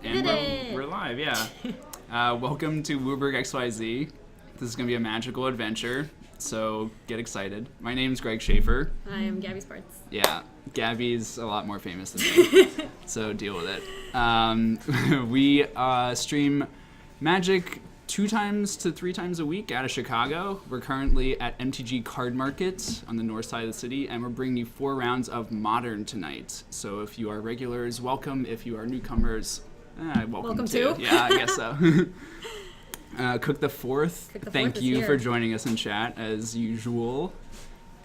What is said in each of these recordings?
And we're live, yeah. Welcome to Wooburg XYZ. This is going to be a magical adventure, so get excited. My name's Greg Schaefer. I am Gabby Sparts. Yeah, Gabby's a lot more famous than me, so deal with it. We stream Magic 2 times to 3 times a week out of Chicago. We're currently at MTG Card Market on the north side of the city, and we're bringing you 4 rounds of Modern tonight. So if you are regulars, welcome. If you are newcomers, welcome too. Yeah, I guess so. Cook the Fourth, thank you for joining us in chat as usual.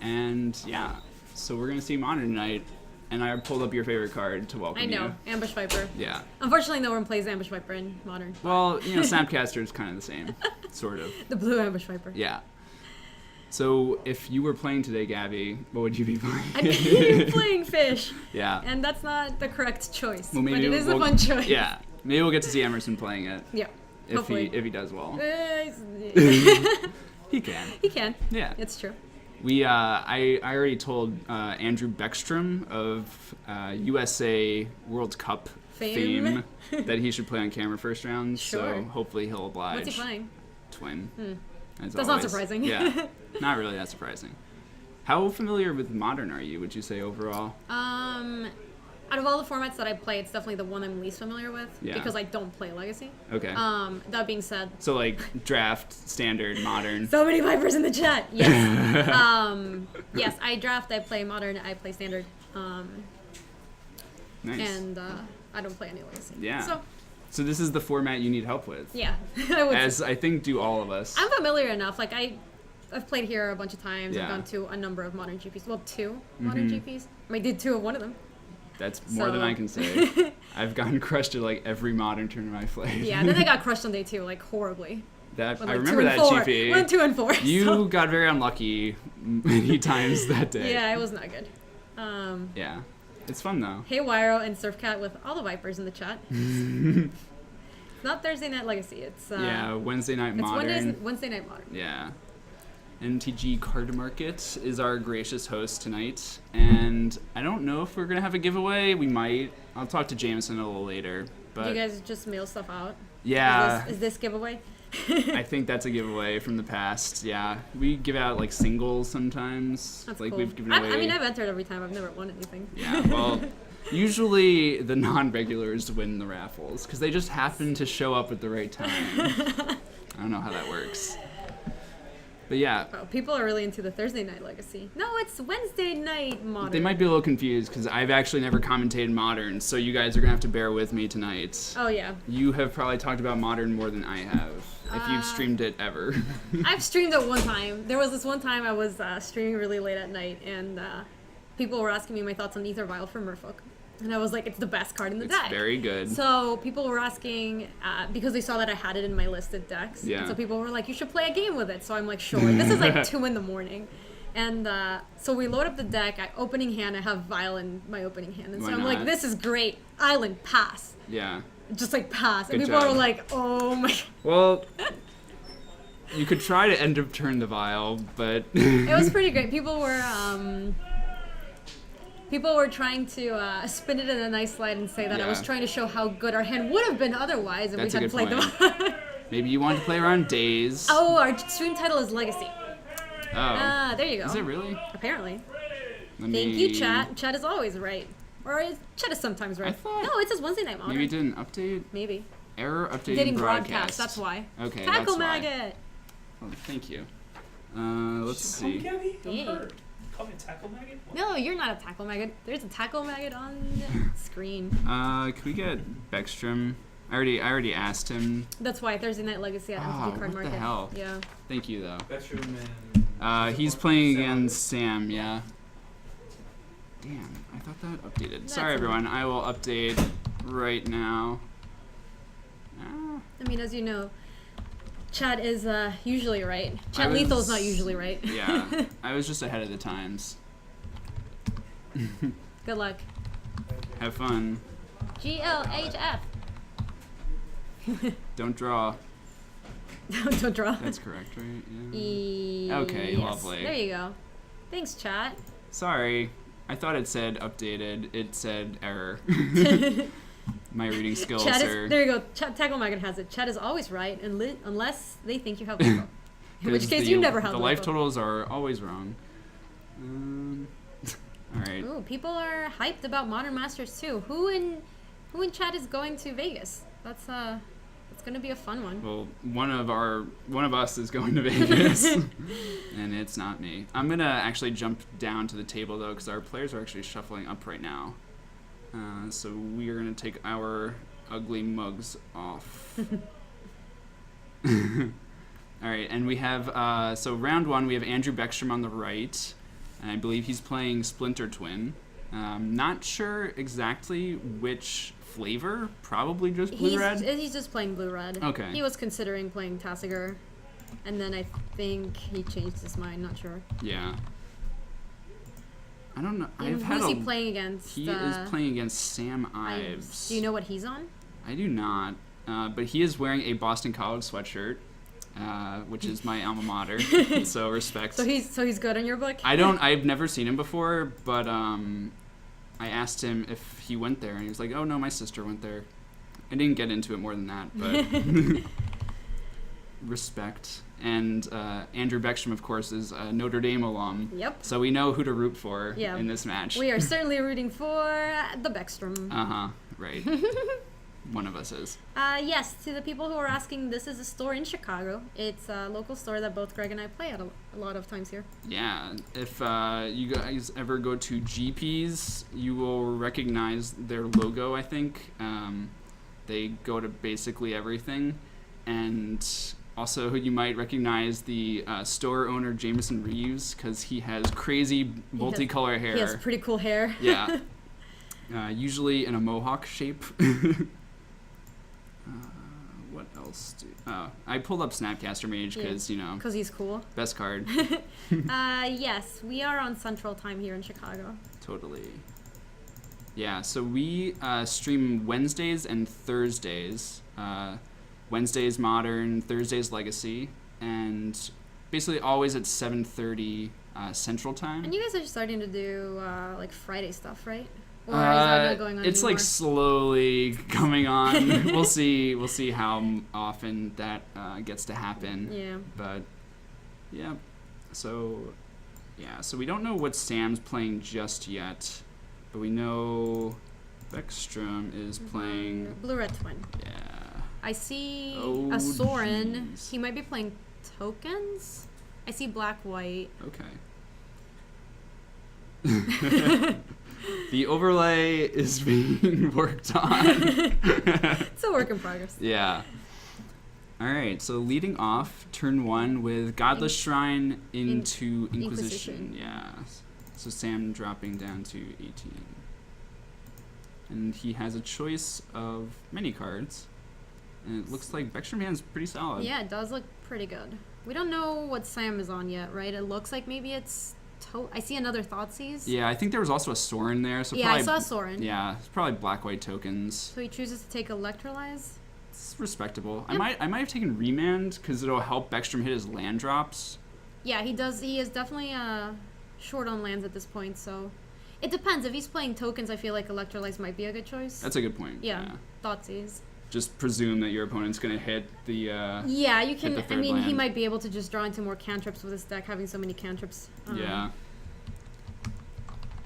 And yeah, so we're going to see Modern tonight. And I pulled up your favorite card to welcome you. I know, Ambush Viper. Yeah. Unfortunately, no one plays Ambush Viper in Modern. Well, you know, Snapcaster is kind of the same, sort of. The blue Ambush Viper. Yeah. So, if you were playing today, Gabby, what would you be playing? I'd be playing Fish. Yeah. And that's not the correct choice. Well, maybe but it is a fun choice. Yeah. Maybe we'll get to see Emerson playing it. Yeah. If he does well. He can. He can. Yeah. It's true. We I already told Andrew Beckstrom of USA World Cup fame that he should play on camera first round. Sure. So hopefully he'll oblige. What's he playing? Twin. That's not surprising. Yeah, not really that surprising. How familiar with Modern are you, would you say, overall? Out of all the formats that I play, it's definitely the one I'm least familiar with because I don't play Legacy. Okay. That being said. So like draft, standard, Modern. So many Vipers in the chat. Yes. Yes, I draft, I play Modern, I play standard. Nice. And I don't play any Legacy. Yeah. So this is the format you need help with. Yeah. I would As I think do all of us. I'm familiar enough. Like I've played here a bunch of times. Yeah. I've gone to a number of Modern GPs. Well, 2 Modern GPs. I did 2 of one of them. That's more than I can say. I've gotten crushed at like every Modern tournament I played. Yeah, and then I got crushed on day 2, like horribly. That like I remember that 4. GP. Went 2 and 4. You got very unlucky many times that day. Yeah, it was not good. Yeah, it's fun though. Hey Wyro and Surfcat with all the Vipers in the chat. It's not Thursday Night Legacy. It's Wednesday Night Modern. It's Wednesday Night Modern. Yeah. MTG Card Market is our gracious host tonight, and I don't know if we're gonna have a giveaway. We might. I'll talk to Jameson a little later. But do you guys just mail stuff out? Yeah. Is this giveaway? I think that's a giveaway from the past. Yeah, we give out like singles sometimes. That's like cool. We've given away. I mean, I've entered every time. I've never won anything. Yeah. Well. Usually the non-regulars win the raffles because they just happen to show up at the right time. I don't know how that works. But yeah. Oh, people are really into the Thursday Night Legacy. No, it's Wednesday Night Modern. They might be a little confused because I've actually never commentated Modern, so you guys are going to have to bear with me tonight. Oh, yeah. You have probably talked about Modern more than I have, if you've streamed it ever. I've streamed it one time. There was this one time I was streaming really late at night, and people were asking me my thoughts on Ether Vial for Merfolk. And I was like, it's the best card in the deck. It's very good. So people were asking, because they saw that I had it in my listed decks. Yeah. And so people were like, you should play a game with it. So I'm like, sure. This is like 2 a.m. And so we load up the deck. Opening hand, I have Vial in my opening hand. And Why so I'm not? like, this is great. Island, pass. Yeah. Just like pass. And Good people job. were like, oh my God. Well, you could try to end of turn the Vial, but... It was pretty great. People were trying to spin it in a nice light and say that I was trying to show how good our hand would have been otherwise if That's we a had good played point. them. Maybe you want to play around Days. Oh, our stream title is Legacy. Oh. There you go. Is it really? Apparently. Let Thank me... you, chat. Chat is always right. Or chat is sometimes right. I thought- No, it says Wednesday Night Modern. Maybe it didn't update? Maybe. Error updating Getting broadcast. That's why. Okay, Tackle that's why. Maggot. Oh, thank you. Let's see. Gabby? I'm Yeah. hurt. Call me a tackle maggot? What? No, you're not a Tackle Maggot. There's a Tackle Maggot on the screen. Could we get Beckstrom? I already asked him. That's why Thursday Night Legacy at Ah, MTG Card what the Market. hell? Yeah. Thank you, though. Bedroom He's playing against Sam, yeah. Damn, I thought that updated. That's Sorry, okay. everyone. I will update right now. I mean, as you know, Chad is usually right. Chad was- Lethal is not usually right. Yeah, I was just ahead of the times. Good luck. Have fun. GLHF. Don't draw. Don't draw. That's correct, right? Yeah. Okay, Yes. lovely. There you go. Thanks, chat. Sorry. I thought it said updated. It said error. My reading skills Chat are... is, there you go. Tackle Maggot has it. Chat is always right, and unless they think you have info. In which 'cause case, you never have the life info. totals are always wrong. All right. Ooh, people are hyped about Modern Masters too. Who in chat is going to Vegas? That's gonna be a fun one. Well, one of us is going to Vegas, and it's not me. I'm gonna actually jump down to the table though, because our players are actually shuffling up right now. So we are gonna take our ugly mugs off. All right, and we have so round one. We have Andrew Beckstrom on the right, and I believe he's playing Splinter Twin. Not sure exactly which flavor. Probably just blue-red. He's just playing blue-red. Okay. He was considering playing Tasigur, and then I think he changed his mind. Not sure. Yeah. I don't know. And who's he playing against? He is playing against Sam Ives. Do you know what he's on? I do not. But he is wearing a Boston College sweatshirt, which is my alma mater. So respect. So he's good in your book. I've never seen him before, but I asked him if he went there, and he was like, "Oh no, my sister went there." I didn't get into it more than that, but respect. And Andrew Beckstrom, of course, is a Notre Dame alum. Yep. So we know who to root for in this match. We are certainly rooting for the Beckstrom. Right. One of us is. Yes, to the people who are asking, this is a store in Chicago. It's a local store that both Greg and I play at a lot of times here. Yeah, if you guys ever go to GP's, you will recognize their logo, I think. They go to basically everything. And also, you might recognize the store owner, Jameson Reeves, because he has crazy multicolor hair. He has pretty cool hair. Yeah. Usually in a mohawk shape. What else? I pulled up Snapcaster Mage because, Because he's cool. best card. Yes, we are on Central Time here in Chicago. Totally. Yeah, so we stream Wednesdays and Thursdays. Wednesdays Modern, Thursdays Legacy, and basically always at 7:30 Central Time. And you guys are starting to do like Friday stuff, right? Or is that not going on it's anymore? like slowly coming on. We'll see how often that gets to happen. Yeah. But yeah, so we don't know what Sam's playing just yet, but we know Beckstrom is playing Blue-Red Twin. Yeah. I see Oh, a Soren. jeez. He might be playing tokens. I see Black-White. Okay. The overlay is being worked on. It's a work in progress. Yeah. All right. So leading off turn one with Godless Shrine into Inquisition. Yeah. So Sam dropping down to 18, and he has a choice of many cards, and it looks like Beckstrom hand's pretty solid. Yeah, it does look pretty good. We don't know what Sam is on yet, right? It looks like maybe it's... I see another Thoughtseize. Yeah, I think there was also a Soren there. So yeah, probably, I saw Soren. Yeah, it's probably Black-White tokens. So he chooses to take Electrolyze? It's respectable. Yep. I might have taken Remand because it'll help Beckstrom hit his land drops. Yeah, he does. He is definitely short on lands at this point, so... It depends. If he's playing tokens, I feel like Electrolyze might be a good choice. That's a good point. Yeah, Thoughtseize. Just presume that your opponent's going to hit the... yeah, you can... the I third mean, he land. might be able to just draw into more cantrips with his deck, having so many cantrips. Yeah.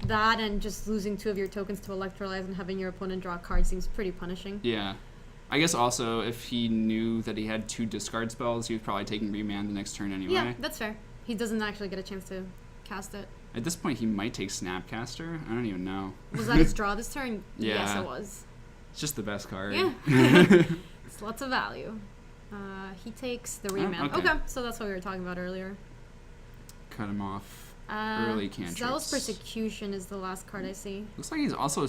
That and just losing 2 of your tokens to Electrolyze and having your opponent draw a card seems pretty punishing. Yeah. I guess also if he knew that he had 2 discard spells, he was probably taking Remand the next turn anyway. Yeah, that's fair. He doesn't actually get a chance to cast it. At this point, he might take Snapcaster. I don't even know. Was that his draw this turn? Yeah. Yes, it was. It's just the best card. Yeah. It's lots of value. He takes the Remand. okay. Okay, so that's what we were talking about earlier. Cut him off. Early cantrips. Zealous Persecution is the last card I see. Looks like he's also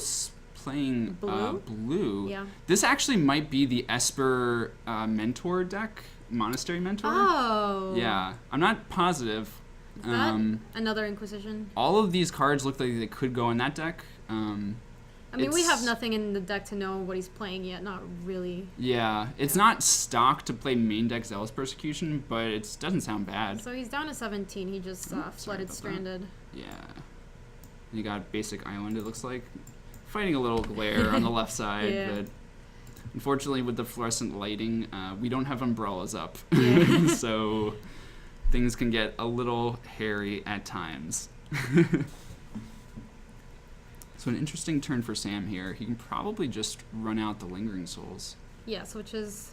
playing Blue? blue. Yeah. This actually might be the Esper Mentor deck, Monastery Mentor. Oh. Yeah, I'm not positive. Is that another Inquisition? All of these cards look like they could go in that deck. I mean, we have nothing in the deck to know what he's playing yet. Not really. Yeah, it's not stock to play main deck Zealous Persecution, but it doesn't sound bad. So he's down to 17. He just flooded Stranded. Yeah. And you got Basic Island, it looks like. Fighting a little glare on the left side, Yeah. but Unfortunately, with the fluorescent lighting, we don't have umbrellas up. Yeah. So things can get a little hairy at times. So an interesting turn for Sam here. He can probably just run out the Lingering Souls. Yes, which is...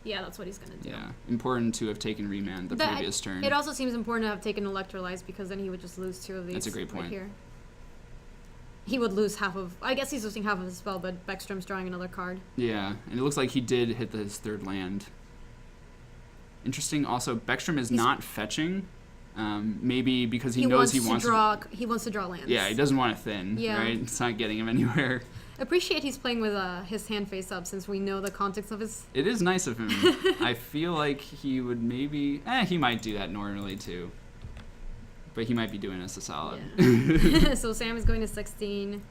Yeah, that's what he's going to do. Yeah, important to have taken Remand the previous turn. It also seems important to have taken Electrolyze because then he would just lose 2 of these. That's a great point. Right here. He would lose half of... I guess he's losing half of his spell, but Beckstrom's drawing another card. Yeah, and it looks like he did hit his 3rd land. Interesting. Also, Beckstrom is not fetching. Maybe because he knows he wants to draw. He wants to draw lands. Yeah, he doesn't want to thin. Yeah. Right. It's not getting him anywhere. Appreciate he's playing with his hand face up since we know the context of his. It is nice of him. I feel like he would maybe. He might do that normally too. But he might be doing us a solid. Yeah. So Sam is going to 16.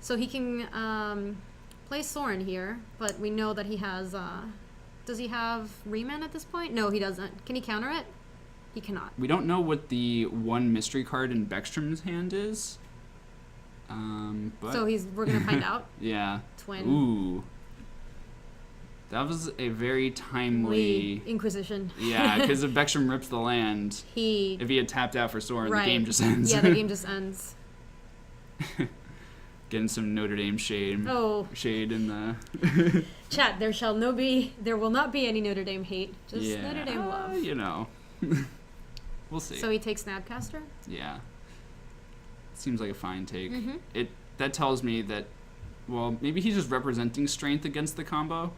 So he can play Soren here, but we know that he has. Does he have Remand at this point? No, he doesn't. Can he counter it? He cannot. We don't know what the 1 mystery card in Beckstrom's hand is. But So we're gonna find out. yeah. Twin. Ooh. That was a very timely. Inquisition. Yeah, because if Beckstrom rips the land, if he had tapped out for Soren, the game just ends. Yeah, the game just ends. Getting some Notre Dame shade. Oh. Shade in the. Chat. There will not be any Notre Dame hate. Just Notre Dame love. You know. We'll see. So he takes Snapcaster? Yeah. Seems like a fine take. Mm-hmm. That tells me that, well, maybe he's just representing strength against the combo.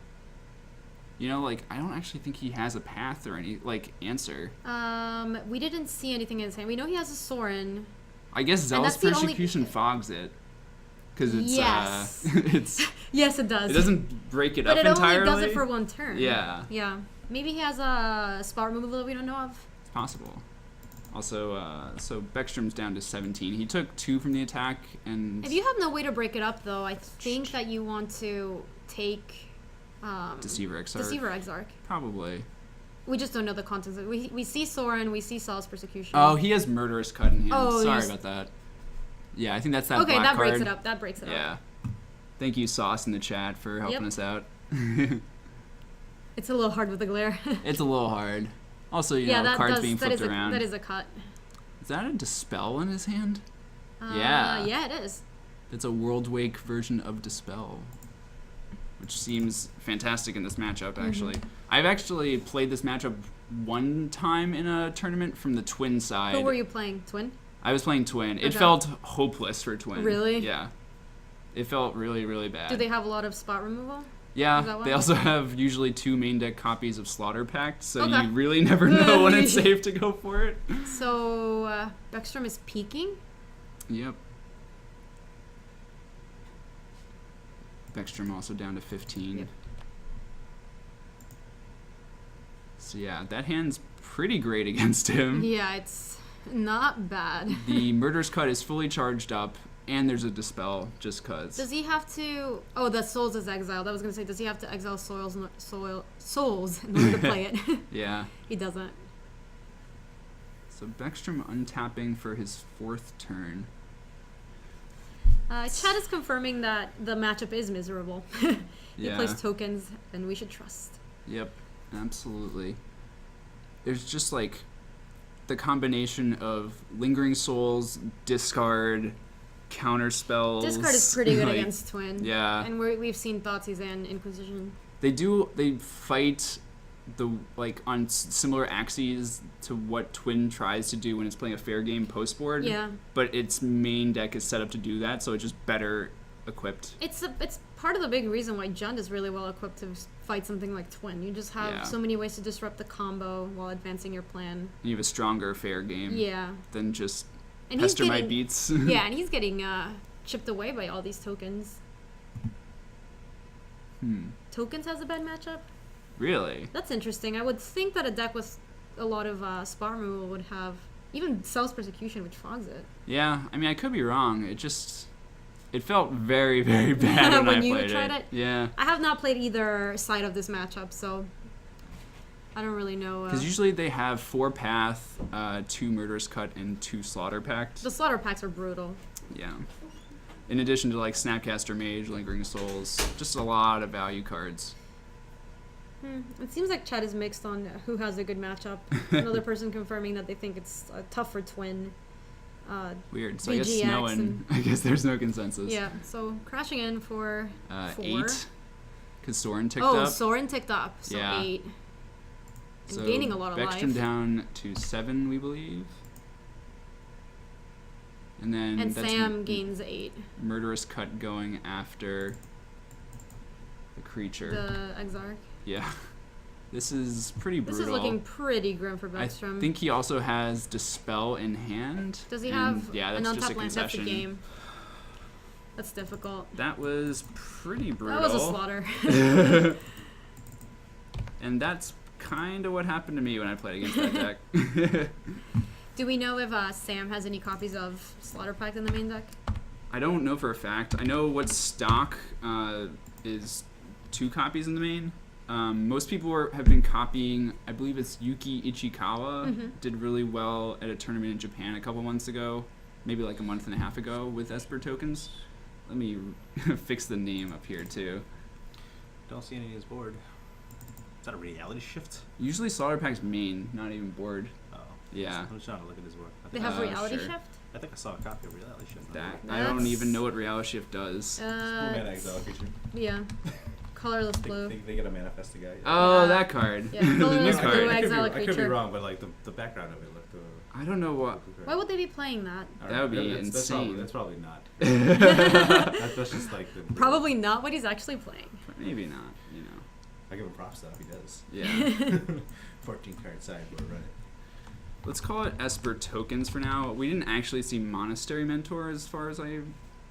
You know, like, I don't actually think he has a path or any, like, answer. We didn't see anything in his hand. We know he has a Soren. I guess Zealous that's the Persecution fogs it. Because it's, Yes. it's... Yes, it does. It doesn't break it but up it entirely. only does it for 1 turn. Yeah. Yeah. Maybe he has a spot removal that we don't know of. It's possible. Also, so Beckstrom's down to 17. He took 2 from the attack, and... If you have no way to break it up, though, I think that you want to take... Deceiver Exarch. Deceiver Exarch. Probably. We just don't know the context. We see Soren, we see Zealous Persecution. Oh, he has Murderous Cut in hand. Oh, Sorry about that. Yeah, I think that's that okay, black that card. breaks it up. That breaks it up. Yeah. Thank you, Sauce, in the chat for helping us out. It's a little hard with the glare. It's a little hard. Also, you know, cards being flipped around. That is a cut. Is that a Dispel in his hand? Yeah. Yeah, it is. It's a World Wake version of Dispel, which seems fantastic in this matchup, actually. I've actually played this matchup 1 time in a tournament from the Twin side. Who were you playing? Twin? I was playing Twin. It Okay. felt hopeless for Twin. Really? Yeah. It felt really, really bad. Do they have a lot of spot removal? Is Yeah, that why? they also have usually 2 main deck copies of Slaughter Pact, so Okay. you really never know when it's safe to go for it. So, Beckstrom is peaking? Yep. Beckstrom also down to 15. Yep. So yeah, that hand's pretty great against him. Yeah, it's not bad. The Murderous Cut is fully charged up, and there's a Dispel, just cuz. Does he have to... Oh, the Souls is exiled. I was going to say, does he have to exile Souls in order to play it? Yeah. He doesn't. So Beckstrom untapping for his 4th turn. Chad is confirming that the matchup is miserable. He Yeah. plays tokens, and we should trust. Yep, absolutely. There's just like the combination of Lingering Souls, discard, counter spells. Discard is pretty good like, against Twin. Yeah. And we've seen Thoughtseize and Inquisition. They fight on similar axes to what Twin tries to do when it's playing a fair game post board. Yeah. But its main deck is set up to do that, so it's just better equipped. It's part of the big reason why Jund is really well equipped to fight something like Twin. You just have so many ways to disrupt the combo while advancing your plan. And you have a stronger fair game than just and pester my beats. Yeah, and he's getting chipped away by all these tokens. Tokens has a bad matchup? Really? That's interesting. I would think that a deck with a lot of spot removal would have even Zealous Persecution, which fogs it. Yeah, I mean, I could be wrong. It felt very, very bad when I you played tried it. Yeah. I have not played either side of this matchup, so I don't really know. Because usually they have 4 Path, 2 Murderous Cut, and 2 Slaughter Pact. The Slaughter Pacts are brutal. Yeah. in addition to like Snapcaster Mage, Lingering Souls, just a lot of value cards. It seems like chat is mixed on who has a good matchup. Another person confirming that they think it's tough for Twin. Weird. So I guess VGX no one. I guess there's no consensus. Yeah, so crashing in for 4. 8. Because Soren ticked Oh, up. Soren ticked up, so Yeah. 8. And So gaining a lot of Beckstrom life. down to 7, we believe. And then And that's Sam gains 8. Murderous Cut going after the creature. The Exarch. Yeah. This is pretty This brutal. is looking pretty grim for I Beckstrom. think he also has Dispel in hand. Does he and have yeah, an that's just a untapped land? That's the concession. game. That's difficult. That was pretty brutal. That was a slaughter. And that's kind of what happened to me when I played against that deck. Do we know if Sam has any copies of Slaughter Pact in the main deck? I don't know for a fact. I know what stock is 2 copies in the main. Most people have been copying, I believe it's Yuki Ichikawa, did really well at a tournament in Japan a couple months ago, maybe like a month and a half ago with Esper tokens. Let me fix the name up here too. Don't see any of his board. Is that a reality shift? Usually Slaughter Pack's main, not even board. Oh. Yeah. I'm just trying to look at his work. They have Reality sure. Shift? I think I saw a copy of reality shift. That I don't That's- even know what Reality Shift does. Mana exile creature. Yeah. Colorless blue. They get a manifest guy. Oh, Yeah. that card. Yeah, The new colorless card. blue I could, exile a I could be creature. wrong, but like the background of it looked. I don't know what. Why would they be playing that? I don't That would know. be That's probably, insane. that's probably not. That's just like the. Probably not what he's actually playing. Maybe not. You know. I give him props though. He does. Yeah. 14 card sideboard, right? Let's call it Esper tokens for now. We didn't actually see Monastery Mentor as far as I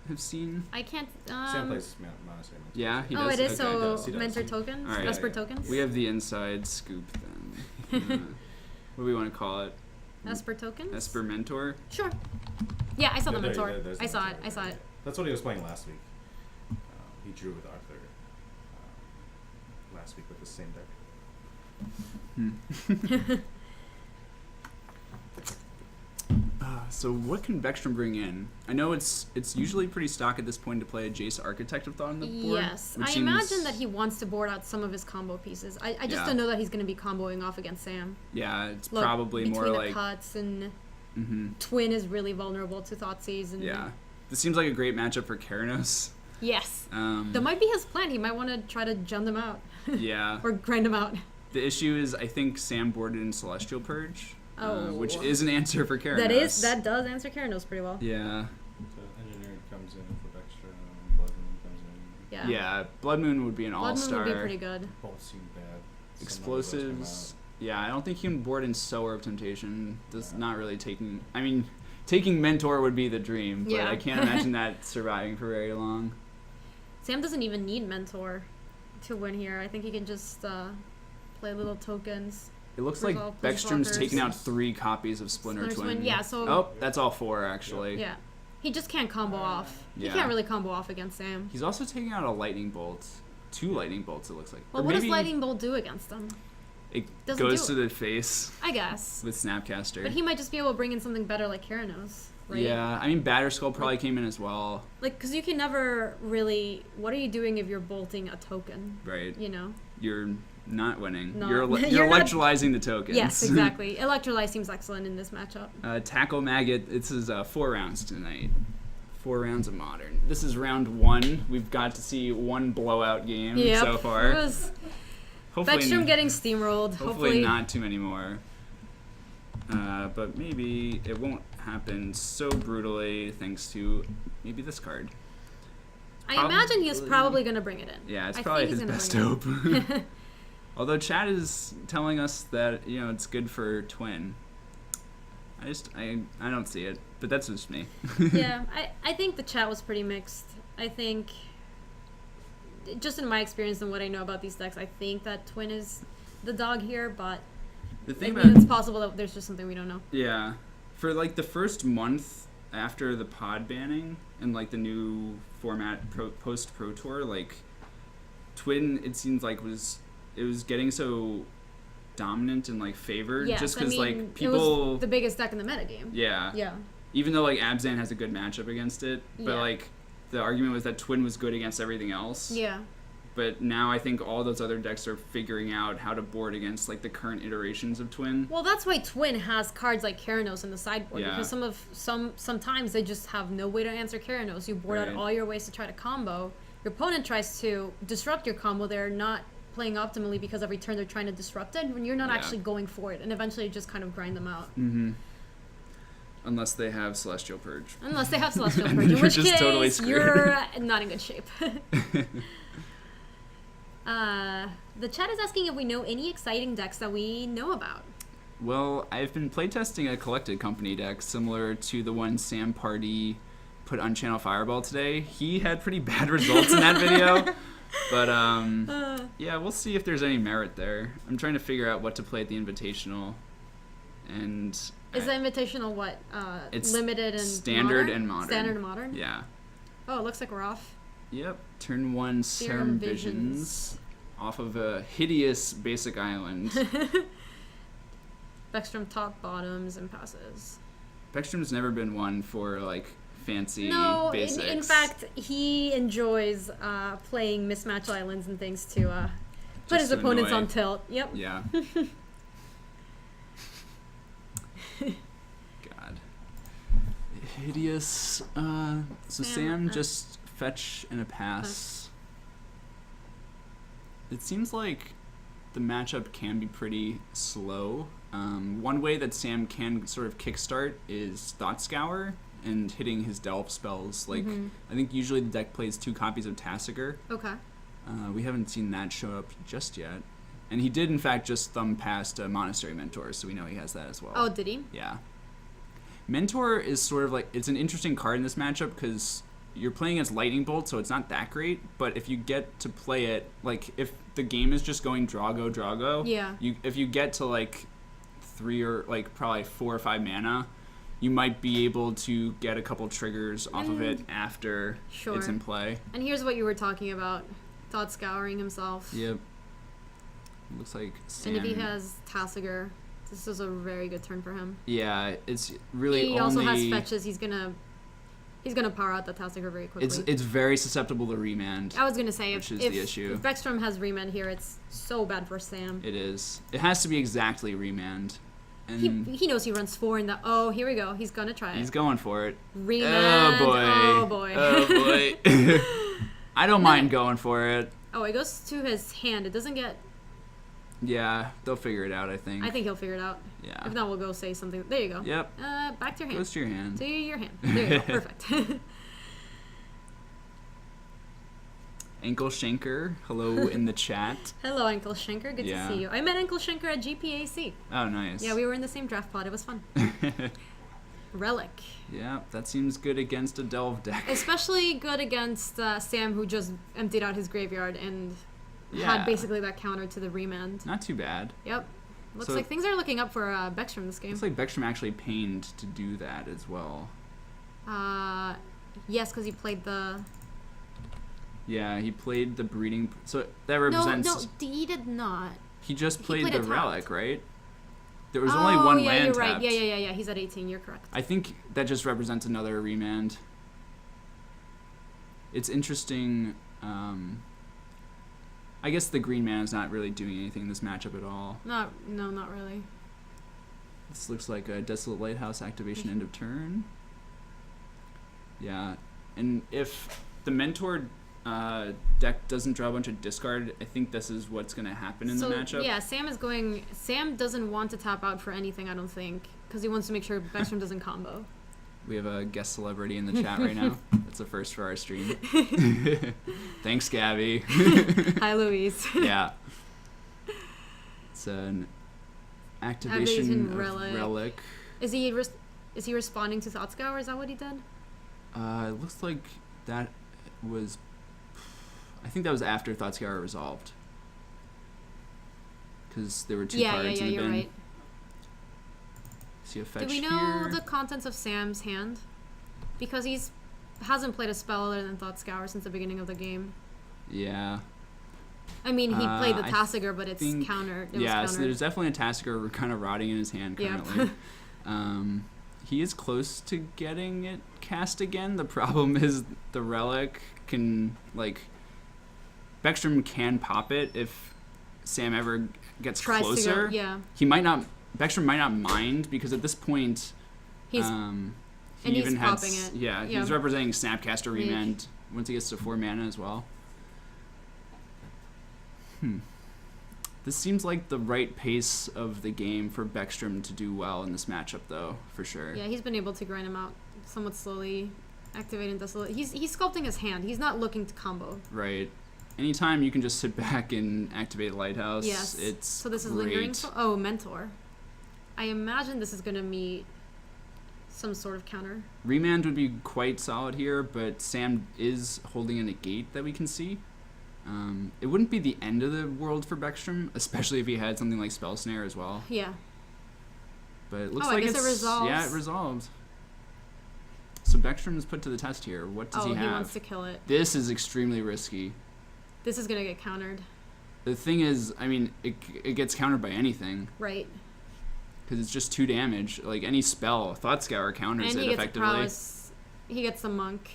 have seen. I can't. Sam plays Monastery. Yeah, he Oh, does. it is. Okay. So he does. mentor tokens, All right. Esper Yeah, yeah. tokens, We have the inside scoop then. What do we want to call it? Esper tokens. Esper Mentor? Sure. Yeah, I saw the There- mentor. there's the I saw it. mentor, I saw yeah. it. That's what he was playing last week. He drew with Arthur last week with the same deck. So what can Beckstrom bring in? I know it's usually pretty stock at this point to play a Jace Architect of Thought on the board. Yes, which I seems- imagine that he wants to board out some of his combo pieces. I just Yeah. don't know that he's going to be comboing off against Sam. Yeah, it's Look, probably more between like. the cuts and Hmm. Twin is really vulnerable to Thoughtseize and Yeah. This seems like a great matchup for Keranos. yes, That might be his plan. He might want to try to jump them out yeah. or grind them out. The issue is I think Sam boarded in Celestial Purge, Oh. which is an answer for Keranos. That does answer Keranos pretty well. Yeah. So Engineer comes in for Beckstrom, Bloodman comes in. Yeah. Yeah. Blood Moon would be an Blood Moon all-star. would be pretty good. Both seem bad. Some Explosives. Yeah, I don't think he can board in Sower of Temptation. That's Yeah. not really taking. I mean, taking Mentor would be the dream, but Yeah. I can't imagine that surviving for very long. Sam doesn't even need Mentor to win here. I think he can just play little tokens. It looks like Resolve Beckstrom's Planeswalkers. taken out 3 copies of Splinter Twin. Yeah, so Oh, that's all 4 actually. yeah. He just can't combo off. He Yeah. can't really combo off against Sam. He's also taking out a Lightning Bolt. 2 Lightning Bolts, it looks like. Well, Or what does maybe Lightning Bolt do against him? It doesn't goes do to the face I guess. with Snapcaster. But he might just be able to bring in something better like Keranos, right? Yeah, I mean Batterskull probably came in as well, Like, because you can never really. What are you doing if you're bolting a token? right? You know? You're not winning. Not- You're you're not- electrolyzing the tokens. Yes, exactly. Electrolyte seems excellent in this matchup. Tackle Maggot. This is 4 rounds tonight. 4 rounds of Modern. This is round 1. We've got to see one blowout game Yep. so far. It was Hopefully, Beckstrom getting steamrolled. hopefully not too many more. But maybe it won't happen so brutally thanks to maybe this card. I imagine he's probably going to bring it in. Yeah, it's I probably think his he's best gonna bring it hope. Although chat is telling us that it's good for Twin. I don't see it, but that's just me. Yeah, I think the chat was pretty mixed. I think, just in my experience and what I know about these decks, I think that Twin is the dog here, but The I thing mean, about it's possible that there's just something we don't know. yeah, for like the first month after the pod banning and like the new format post Pro Tour, like Twin, it seems like it was getting so dominant and like favored Yes, just I because mean, like it people was the biggest deck in the metagame. yeah Yeah. even though like Abzan has a good matchup against it, but Yeah. like the argument was that Twin was good against everything else. Yeah. But now I think all those other decks are figuring out how to board against like the current iterations of Twin. Well, that's why Twin has cards like Keranos in the sideboard, Yeah. because sometimes they just have no way to answer Keranos. You board Right. out all your ways to try to combo. Your opponent tries to disrupt your combo. They're not playing optimally because every turn they're trying to disrupt it, and you're not Yeah. actually going for it, and eventually you just kind of grind them out. Mm-hmm. Unless they have Celestial Purge. Unless they have Celestial Purge, in You're which just case totally screwed. you're not in good shape. The chat is asking if we know any exciting decks that we know about. Well, I've been playtesting a Collected Company deck similar to the one Sam Party put on Channel Fireball today. He had pretty bad results in that video. But, yeah, we'll see if there's any merit there. I'm trying to figure out what to play at the Invitational. And Is the Invitational what? It's Limited and standard modern? and modern. Standard and modern? Yeah. Oh, it looks like we're off. Yep. Turn 1 Serum Visions off of a hideous basic island. Beckstrom top, bottoms, and passes. Beckstrom's never been one for, like, fancy No, basics. in fact, he enjoys playing mismatch islands and things to put Just his to opponents annoy. on tilt. Yep. Yeah. God. Hideous. So Sam just fetch and a pass. It seems like the matchup can be pretty slow. One way that Sam can sort of kickstart is Thought Scour and hitting his Delve spells. Like, I think usually the deck plays 2 copies of Tasigur. Okay. We haven't seen that show up just yet. And he did, in fact, just thumb past a Monastery Mentor, so we know he has that as well. Oh, did he? Yeah. Mentor is sort of like, it's an interesting card in this matchup because you're playing as Lightning Bolt, so it's not that great. But if you get to play it, like, if the game is just going Drago, Yeah. if you get to, like, 3 or, like, probably 4 or 5 mana, you might be able to get a couple triggers off of it after Sure. it's in play. And here's what you were talking about. Thought Scouring himself. Yep. Looks like Sam. And if he has Tasigur, this is a very good turn for him. Yeah, it's really He only... also has fetches. He's gonna power out that Tasigur very quickly. It's very susceptible to remand. I was gonna say which if is the issue. if Beckstrom has remand here, it's so bad for Sam. It is. It has to be exactly remand. And He knows he runs 4 in the. Oh, here we go. He's gonna try he's it. going for it. Remand. Oh boy. Oh boy. Oh boy. I don't mind going for it. Oh, it goes to his hand. It doesn't get. Yeah, they'll figure it out, I think. I think he'll figure it out. Yeah. If not, we'll go say something. There you go. Yep. Back to your hand. Goes to your hand. To your hand. There you go. Perfect. Ankle Shanker, hello in the chat. Hello, Uncle Schenker. Good Yeah. to see you. I met Uncle Schenker at GPAC. Oh, nice. Yeah, we were in the same draft pod. It was fun. Relic. Yeah, that seems good against a Delve deck. Especially good against Sam, who just emptied out his graveyard and Yeah. had basically that counter to the remand. Not too bad. Yep. Looks So- like things are looking up for Beckstrom this game. Looks like Beckstrom actually pained to do that as well. Yes, because he played the... Yeah, he played the breeding. So that No, represents. he did not. He just he played played the a tapped. relic, right? There was only one yeah, land you're tapped. right. Yeah. He's at 18. You're correct. I think that just represents another remand. It's interesting. I guess the green man is not really doing anything in this matchup at all. Not really. This looks like a Desolate Lighthouse activation end of turn. Yeah, and if the Mentor deck doesn't draw a bunch of discard, I think this is what's going to happen in the matchup. Yeah, Sam doesn't want to tap out for anything, I don't think, because he wants to make sure Beckstrom doesn't combo. We have a guest celebrity in the chat right now. That's the first for our stream. Thanks, Gabby. Hi, Louise. Yeah. It's an activation of Relic. Relic. Is he responding to Thought Scour? Is that what he did? It looks like that was... I think that was after Thought Scour resolved. Because there were two cards in the you're bin. right. See a fetch Do we know here. the contents of Sam's hand? Because hasn't played a spell other than Thought Scour since the beginning of the game. Yeah. I mean, he played the I Tasigur, but it's Yeah, countered. so there's definitely a Tasigur kind of rotting in his hand Yeah. currently. he is close to getting it cast again. The problem is the relic can, like, Beckstrom can pop it if Sam ever gets Tries closer. to go, yeah. He might not. Beckstrom might not mind because at this point, He's he and even he's had popping it. Yeah, Yeah. he's representing Snapcaster Mage. Remand once he gets to 4 mana as well. This seems like the right pace of the game for Beckstrom to do well in this matchup, though, for sure. Yeah, he's been able to grind him out somewhat slowly, activating Desolate. He's sculpting his hand. He's not looking to combo. Right. Anytime you can just sit back and activate Lighthouse, Yes. it's So this is great. lingering. Oh, Mentor. I imagine this is going to meet some sort of counter. Remand would be quite solid here, but Sam is holding a negate that we can see. It wouldn't be the end of the world for Beckstrom, especially if he had something like Spell Snare as well. Yeah. But it looks Oh, I like guess it it's resolves. Yeah, it resolved. So Beckstrom is put to the test here. What does Oh, he he have? wants to kill it. This is extremely risky. This is going to get countered. The thing is, I mean, it gets countered by anything Right. because it's just 2 damage. Like any spell, Thought Scour counters And it he gets a effectively. prowess. He gets the monk.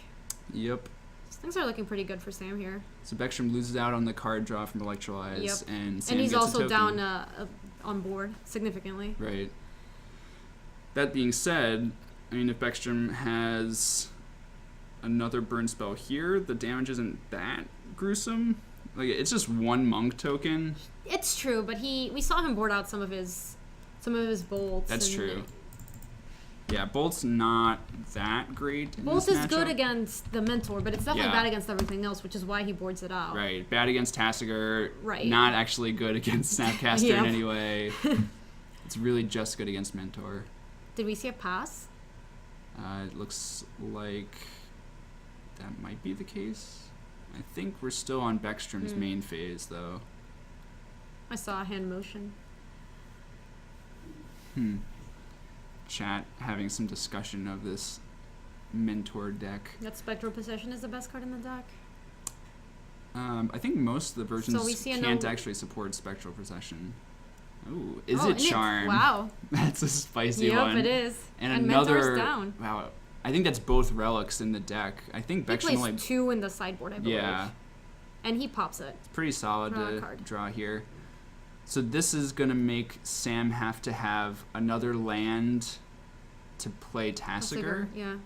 Yep. Things are looking pretty good for Sam here. So Beckstrom loses out on the card draw from Electrolyze, Yep. and Sam And he's gets a also token. down on board significantly. Right. That being said, I mean, if Beckstrom has another burn spell here, the damage isn't that gruesome. Like, it's just 1 monk token. It's true, but we saw him board out some of his bolts. That's and true. Yeah, Bolt's not that great in Bolt this is good matchup. against the Mentor, but it's definitely Yeah. bad against everything else, which is why he boards it out. Right, bad against Tassiger. Right. Not actually good against Snapcaster Yep. in any way. It's really just good against Mentor. Did we see a pass? It looks like that might be the case. I think we're still on Beckstrom's main phase, though. I saw a hand motion. Chat having some discussion of this Mentor deck. That Spectral Possession is the best card in the deck. I think most of the versions So we see a can't no- actually support Spectral Possession. Ooh, is Oh, it and Charm? Wow. That's a spicy Yep, one. it is. And Mentor's another. down. Wow. I think that's both relics in the deck. I think He Beckstrom plays only. 2 in the sideboard, I believe. Yeah. And he pops it. It's pretty solid Draw a to card. draw here. So this is going to make Sam have to have another land to play Tassiger, Yeah.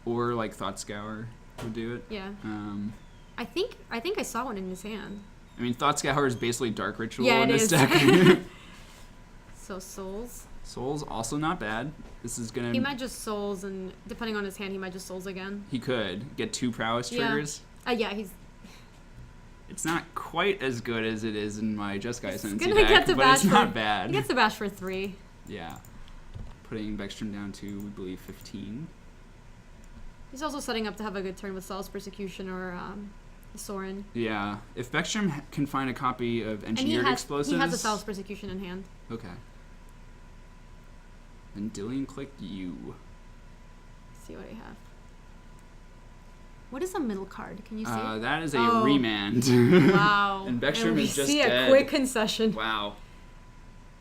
or like Thought Scour would do it. Yeah. I I think I saw one in his hand. mean, Thought Scour is basically Dark Ritual Yeah, in it this is. deck. So Souls. Soul's also not bad. This is going He to... might just Souls, and depending on his hand, he might just Souls again. He could get 2 prowess Yeah. triggers. Yeah, he's It's not quite as good as it is in my Just Guy Sensi gonna deck, get to but it's bash not for- bad. he gets the bash for 3. Yeah. Putting Beckstrom down to, we believe, 15. He's also setting up to have a good turn with Sol's Persecution or Sorin. Yeah. If Beckstrom can find a copy of And Engineered Explosives... he has a Sol's Persecution in hand. Okay. Then Dillian click you. Let's see what I have. What is a middle card? Can you see? That is a Oh. remand. Wow. And Beckstrom we is just see dead. a quick concession. Wow.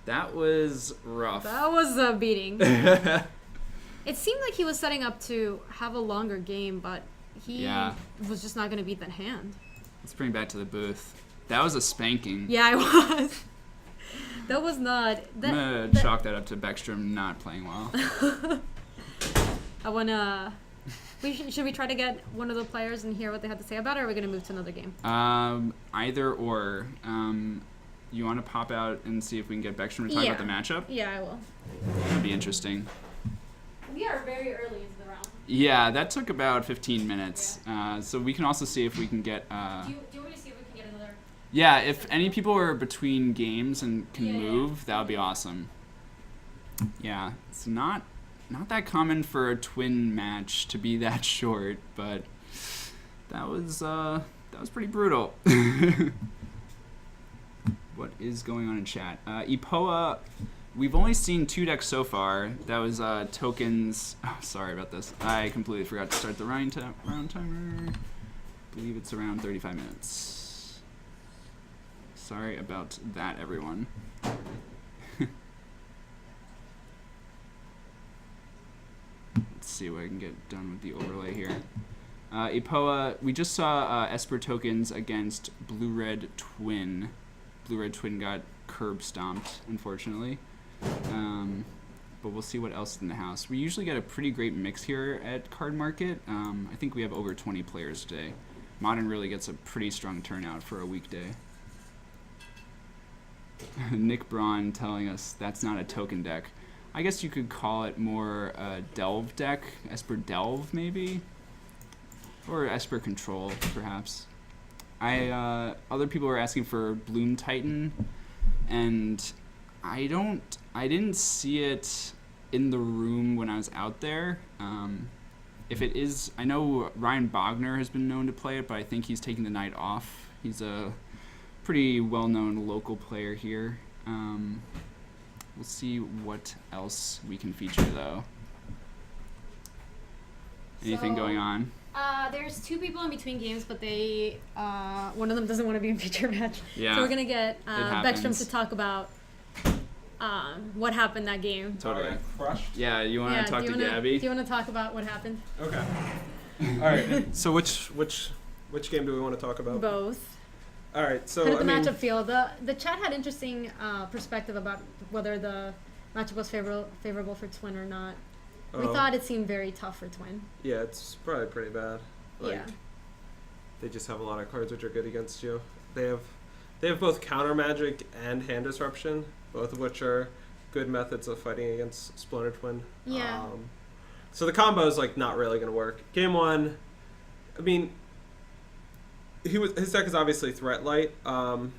That was rough. That was a beating. It seemed like he was setting up to have a longer game, but he Yeah. was just not going to beat that hand. Let's bring it back to the booth. That was a spanking. Yeah, I was. That was not. I'm That, gonna that- chalk that up to Beckstrom not playing well. I wanna. Should we try to get one of the players and hear what they have to say about it, or are we gonna move to another game? Either or. You want to pop out and see if we can get Beckstrom to talk about the matchup? Yeah, I will. That'd be interesting. We are very early into the round. Yeah, that took about 15 minutes. So we can also see if we can get... Do you want me to see if we can get another? Yeah, if any people are between games and can Yeah, yeah. move, that would be awesome. Yeah, it's not that common for a twin match to be that short, but that was pretty brutal. What is going on in chat? Ipoa, we've only seen 2 decks so far. That was tokens. Oh, sorry about this. I completely forgot to start the round timer. I believe it's around 35 minutes. Sorry about that, everyone. see what I can get done with the overlay here. Ipoa, we just saw Esper tokens against Blue-Red Twin. Blue-Red Twin got curb stomped, unfortunately. But we'll see what else is in the house. We usually get a pretty great mix here at Card Market. I think we have over 20 players today. Modern really gets a pretty strong turnout for a weekday. Nick Braun telling us that's not a token deck. I guess you could call it more a Delve deck. Esper Delve, maybe? Or Esper Control, perhaps. Other people are asking for Bloom Titan, and I didn't see it in the room when I was out there. If it is, I know Ryan Bogner has been known to play it, but I think he's taking the night off. He's a pretty well-known local player here. We'll see what else we can feature, though. Anything going on? There's 2 people in between games, but they one of them doesn't want to be in feature match. Yeah. So we're gonna get Beckstrom happens. to talk about what happened that game. Totally. Alright, crushed. Yeah, you want to talk to Gabby? Do you want to talk about what happened? Okay. All right. So which game do we want to talk about? Both. All right. So How did I the mean, matchup feel? The chat had interesting perspective about whether the matchup was favorable for Twin or not. We thought it seemed very tough for Twin. yeah, it's probably pretty bad. Like, Yeah. they just have a lot of cards which are good against you. They have both counter magic and hand disruption, both of which are good methods of fighting against Splinter Twin. Yeah. So the combo is like not really going to work. Game 1, I mean, his deck is obviously threat light, in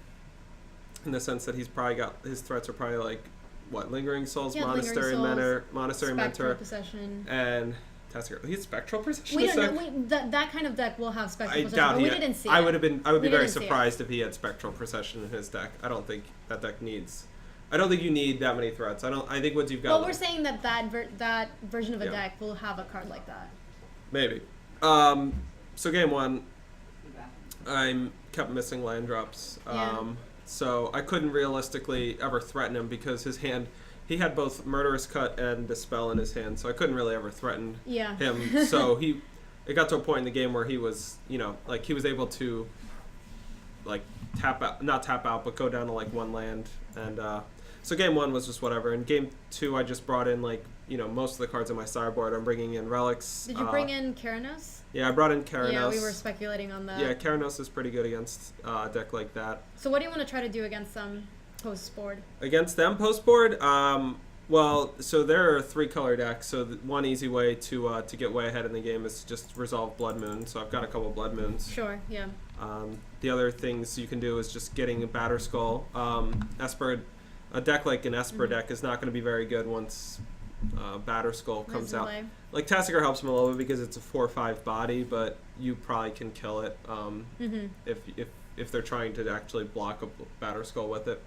the sense that he's probably got his threats are probably like what, Lingering Souls, Yeah, Monastery Lingering Mentor, Monastery Spectral Mentor, Possession. and Tasigur. He's Spectral Possession. We this don't deck? know. That kind of deck will have Spectral I Possession, doubt but he. we didn't see I it. would be We very didn't see it. surprised if he had Spectral Possession in his deck. I don't think that deck needs. I don't think you need that many threats. I think once you've got. Well, like, we're saying that version of a Yeah. deck will have a card like that. maybe. So game 1, I kept missing land drops. Yeah. So I couldn't realistically ever threaten him because his hand, he had both Murderous Cut and Dispel in his hand, so I couldn't really ever threaten Yeah. him. So it got to a point in the game where he was, like he was able to, like not tap out, but go down to like 1 land, and so game 1 was just whatever. And game 2, I just brought in like most of the cards on my sideboard. I'm bringing in relics. Did you bring in Keranos? Yeah, I brought in Keranos. Yeah, we were speculating on that. Yeah, Keranos is pretty good against a deck like that. So what do you want to try to do against them post board? Against them post board, well, so there are 3-color decks. So one easy way to get way ahead in the game is to just resolve Blood Moon. So I've got a couple Blood Moons. Sure, yeah. The other things you can do is just getting a Batter Skull. Esper, a deck like an Esper deck is not going to be very good once Batter Skull comes out. Play. Like Tasigur helps him a little bit because it's a 4/5 body, but you probably can kill it if they're trying to actually block a Batter Skull with it.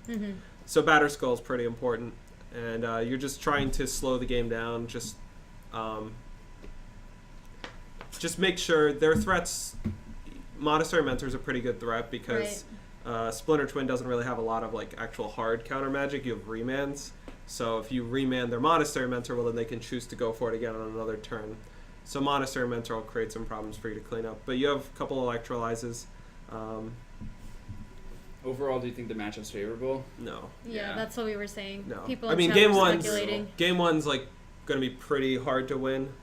So Batter Skull is pretty important, and you're just trying to slow the game down. Just make sure their threats. Monastery Mentor is a pretty good threat because Splinter Twin doesn't really have a lot of like actual hard counter magic. You have remands. So if you remand their Monastery Mentor, well then they can choose to go for it again on another turn. So Monastery Mentor will create some problems for you to clean up. But you have a couple electrolyzes. Overall, do you think the matchup's favorable? No. Yeah, Yeah. that's what we were saying. No. People I mean, in chat game were one's speculating. like going to be pretty hard to win.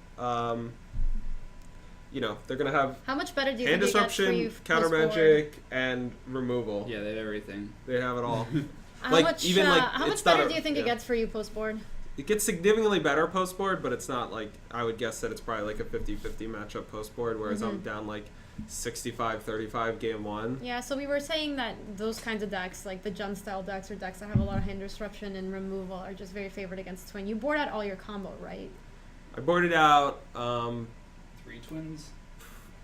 They're going to have How much better do you hand think it gets for disruption, you counter post-board? magic, and removal. Yeah, they have everything. They have it all. How Like, much, even, like, how much it's not better a- do you think it yeah. gets for you post board? It gets significantly better post board, but it's not like I would guess that it's probably like a 50-50 matchup post board, whereas I'm down like 65-35 game 1. Yeah, so we were saying that those kinds of decks, like the Jun style decks or decks that have a lot of hand disruption and removal, are just very favored against Twin. You board out all your combo, right? I boarded out. 3 twins?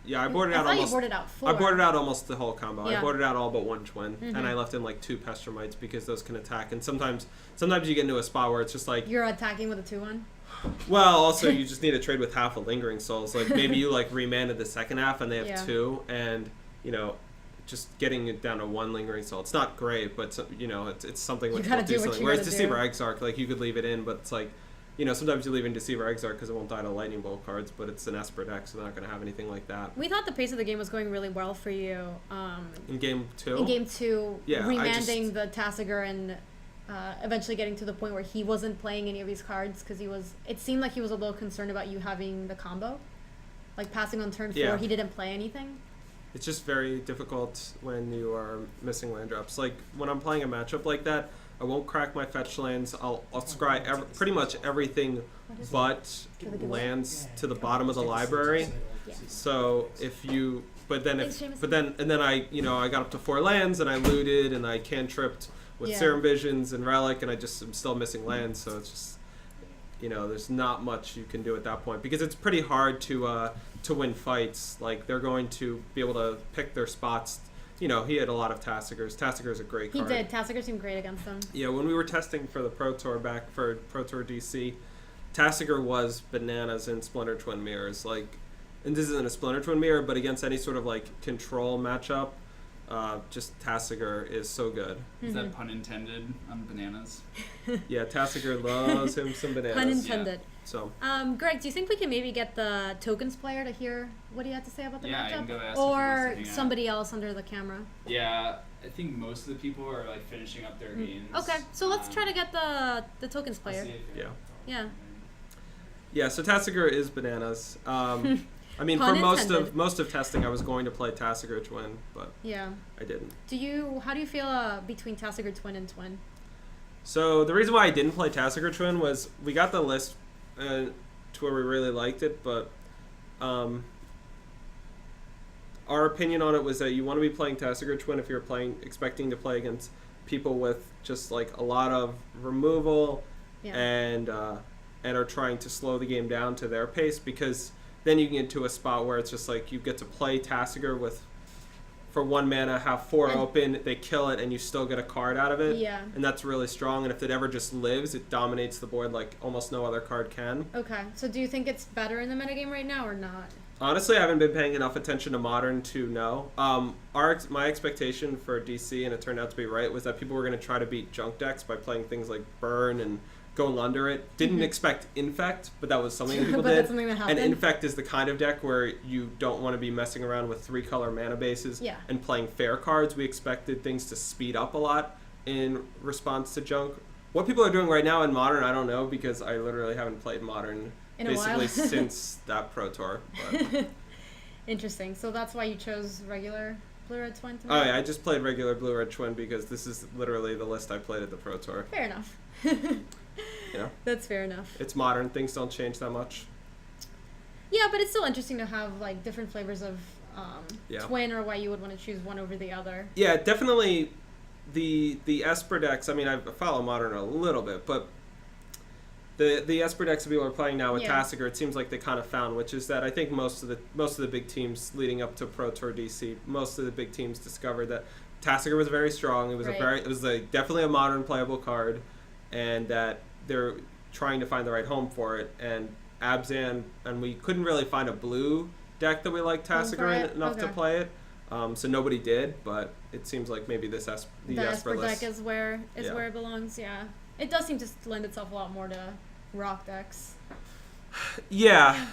Yeah, I boarded out I thought almost. you boarded out 4. I boarded out almost the whole combo. Yeah. I boarded out all but 1 twin, Mhm. and I left in like 2 Pestermites because those can attack. And sometimes you get into a spot where it's just like, You're attacking with a 2-1? well, also you just need to trade with half a Lingering Souls. Like maybe you like remanded the second half and they have Yeah. 2, and just getting it down to 1 Lingering Soul. It's not great, but it's something which You gotta will do what something. you Whereas gotta Deceiver do. Exarch, like you could leave it in, but it's like sometimes you leave in Deceiver Exarch because it won't die to Lightning Bolt cards, but it's an Esper deck, so they're not going to have anything like that. We thought the pace of the game was going really well for you. In game 2? In game 2, Yeah, remanding the Tasigur and eventually getting to the point where he wasn't playing any of these cards because it seemed like he was a little concerned about you having the combo. Like passing on turn 4, Yeah. he didn't play anything. It's just very difficult when you are missing land drops. Like, when I'm playing a matchup like that, I won't crack my fetch lands. I'll scry pretty much everything but lands to the bottom of the library. Yeah. So if you, but then Thanks, Jameson. I got up to 4 lands and I looted and I cantripped with Yeah. Serum Visions and Relic, and I just am still missing lands. So it's just, there's not much you can do at that point because it's pretty hard to win fights. Like, they're going to be able to pick their spots. He had a lot of Tasigurs. Tasigur's a great He card. did. Tasigur seemed great against him. Yeah, when we were testing for the Pro Tour for Pro Tour DC, Tasigur was bananas in Splinter Twin Mirrors. Like, and this isn't a Splinter Twin Mirror, but against any sort of like control matchup, just Tasigur is so good. Is Mhm. that pun intended on bananas? Yeah, Tasigur loves him some bananas. Pun intended. So Greg, do you think we can maybe get the tokens player to hear what he had to say about the Yeah, I matchup? can go ask if he wants to Or hang out. somebody else under the camera? Yeah, I think most of the people are like finishing up their games. Okay, so let's try to get the tokens I'll player. see if- yeah, Yeah. so Tasigur is bananas. I mean, Pun for intended. most of testing, I was going to play Tasigur Twin, but Yeah. I didn't. How do you feel between Tasigur Twin and Twin? So the reason why I didn't play Tasigur Twin was we got the list to where we really liked it, but our opinion on it was that you want to be playing Tasigur Twin if you're expecting to play against people with just like a lot of removal Yeah. and are trying to slow the game down to their pace, because then you can get to a spot where it's just like you get to play Tasigur for 1 mana, have 4 And- open, they kill it, and you still get a card out of it. Yeah. And that's really strong, and if it ever just lives, it dominates the board like almost no other card can. Okay, so do you think it's better in the metagame right now or not? Honestly, I haven't been paying enough attention to Modern to know. My expectation for DC, and it turned out to be right, was that people were going to try to beat junk decks by playing things like Burn and going under it. Didn't expect Infect, but that was something that people But did. that's something that And happened. Infect is the kind of deck where you don't want to be messing around with 3-color mana bases Yeah. and playing fair cards. We expected things to speed up a lot in response to junk. What people are doing right now in Modern, I don't know, because I literally haven't played Modern In a basically while. since that Pro Tour. But. Interesting. So that's why you chose regular Blue Red Twin tonight? Oh yeah, I just played regular Blue Red Twin because this is literally the list I played at the Pro Tour. Fair enough. know? That's fair enough. It's modern, things don't change that much. Yeah, but it's still interesting to have like different flavors of Yeah. Twin, or why you would want to choose one over the other. Yeah, definitely the Esper decks, I mean, I follow Modern a little bit, but the Esper decks that people are playing now with Yeah. Tasigur, it seems like they kind of found, which is that I think most of the big teams leading up to Pro Tour DC, most of the big teams discovered that Tasigur was very strong. It was Right. definitely a modern playable card, and that they're trying to find the right home for it. And Abzan, and we couldn't really find a blue deck that we liked Home for Tasigur in it? enough to Okay. play it. So nobody did, but it seems like maybe the The Esper Esper list. deck is where Yeah. it belongs. Yeah, it does seem to lend itself a lot more to rock decks. Yeah.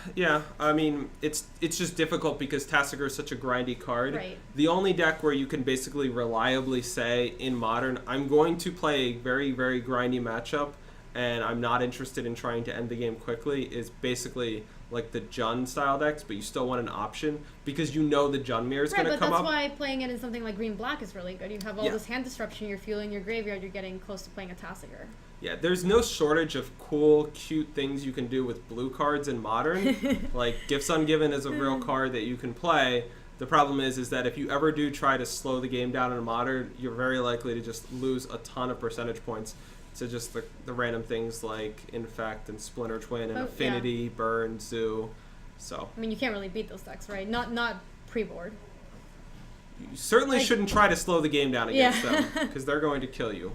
I mean, it's just difficult because Tasigur is such a grindy card. Right. The only deck where you can basically reliably say in Modern, I'm going to play a very, very grindy matchup, and I'm not interested in trying to end the game quickly, is basically like the Jund style decks, but you still want an option because you know the Jund mirror is Right, going to but come that's up. why playing it in something like Green Black is really good. You have all Yeah. this hand disruption, you're fueling your graveyard, you're getting close to playing a Tasigur. Yeah, there's no shortage of cool, cute things you can do with blue cards in Modern. Like Gifts Ungiven is a real card that you can play. The problem is that if you ever do try to slow the game down in Modern, you're very likely to just lose a ton of percentage points to just the random things like Infect and Splinter Twin and Oh, yeah. Affinity, Burn, Zoo. So I mean, you can't really beat those decks, right? Not pre-board. you certainly Like- shouldn't try to slow the game down against Yeah. them because they're going to kill you.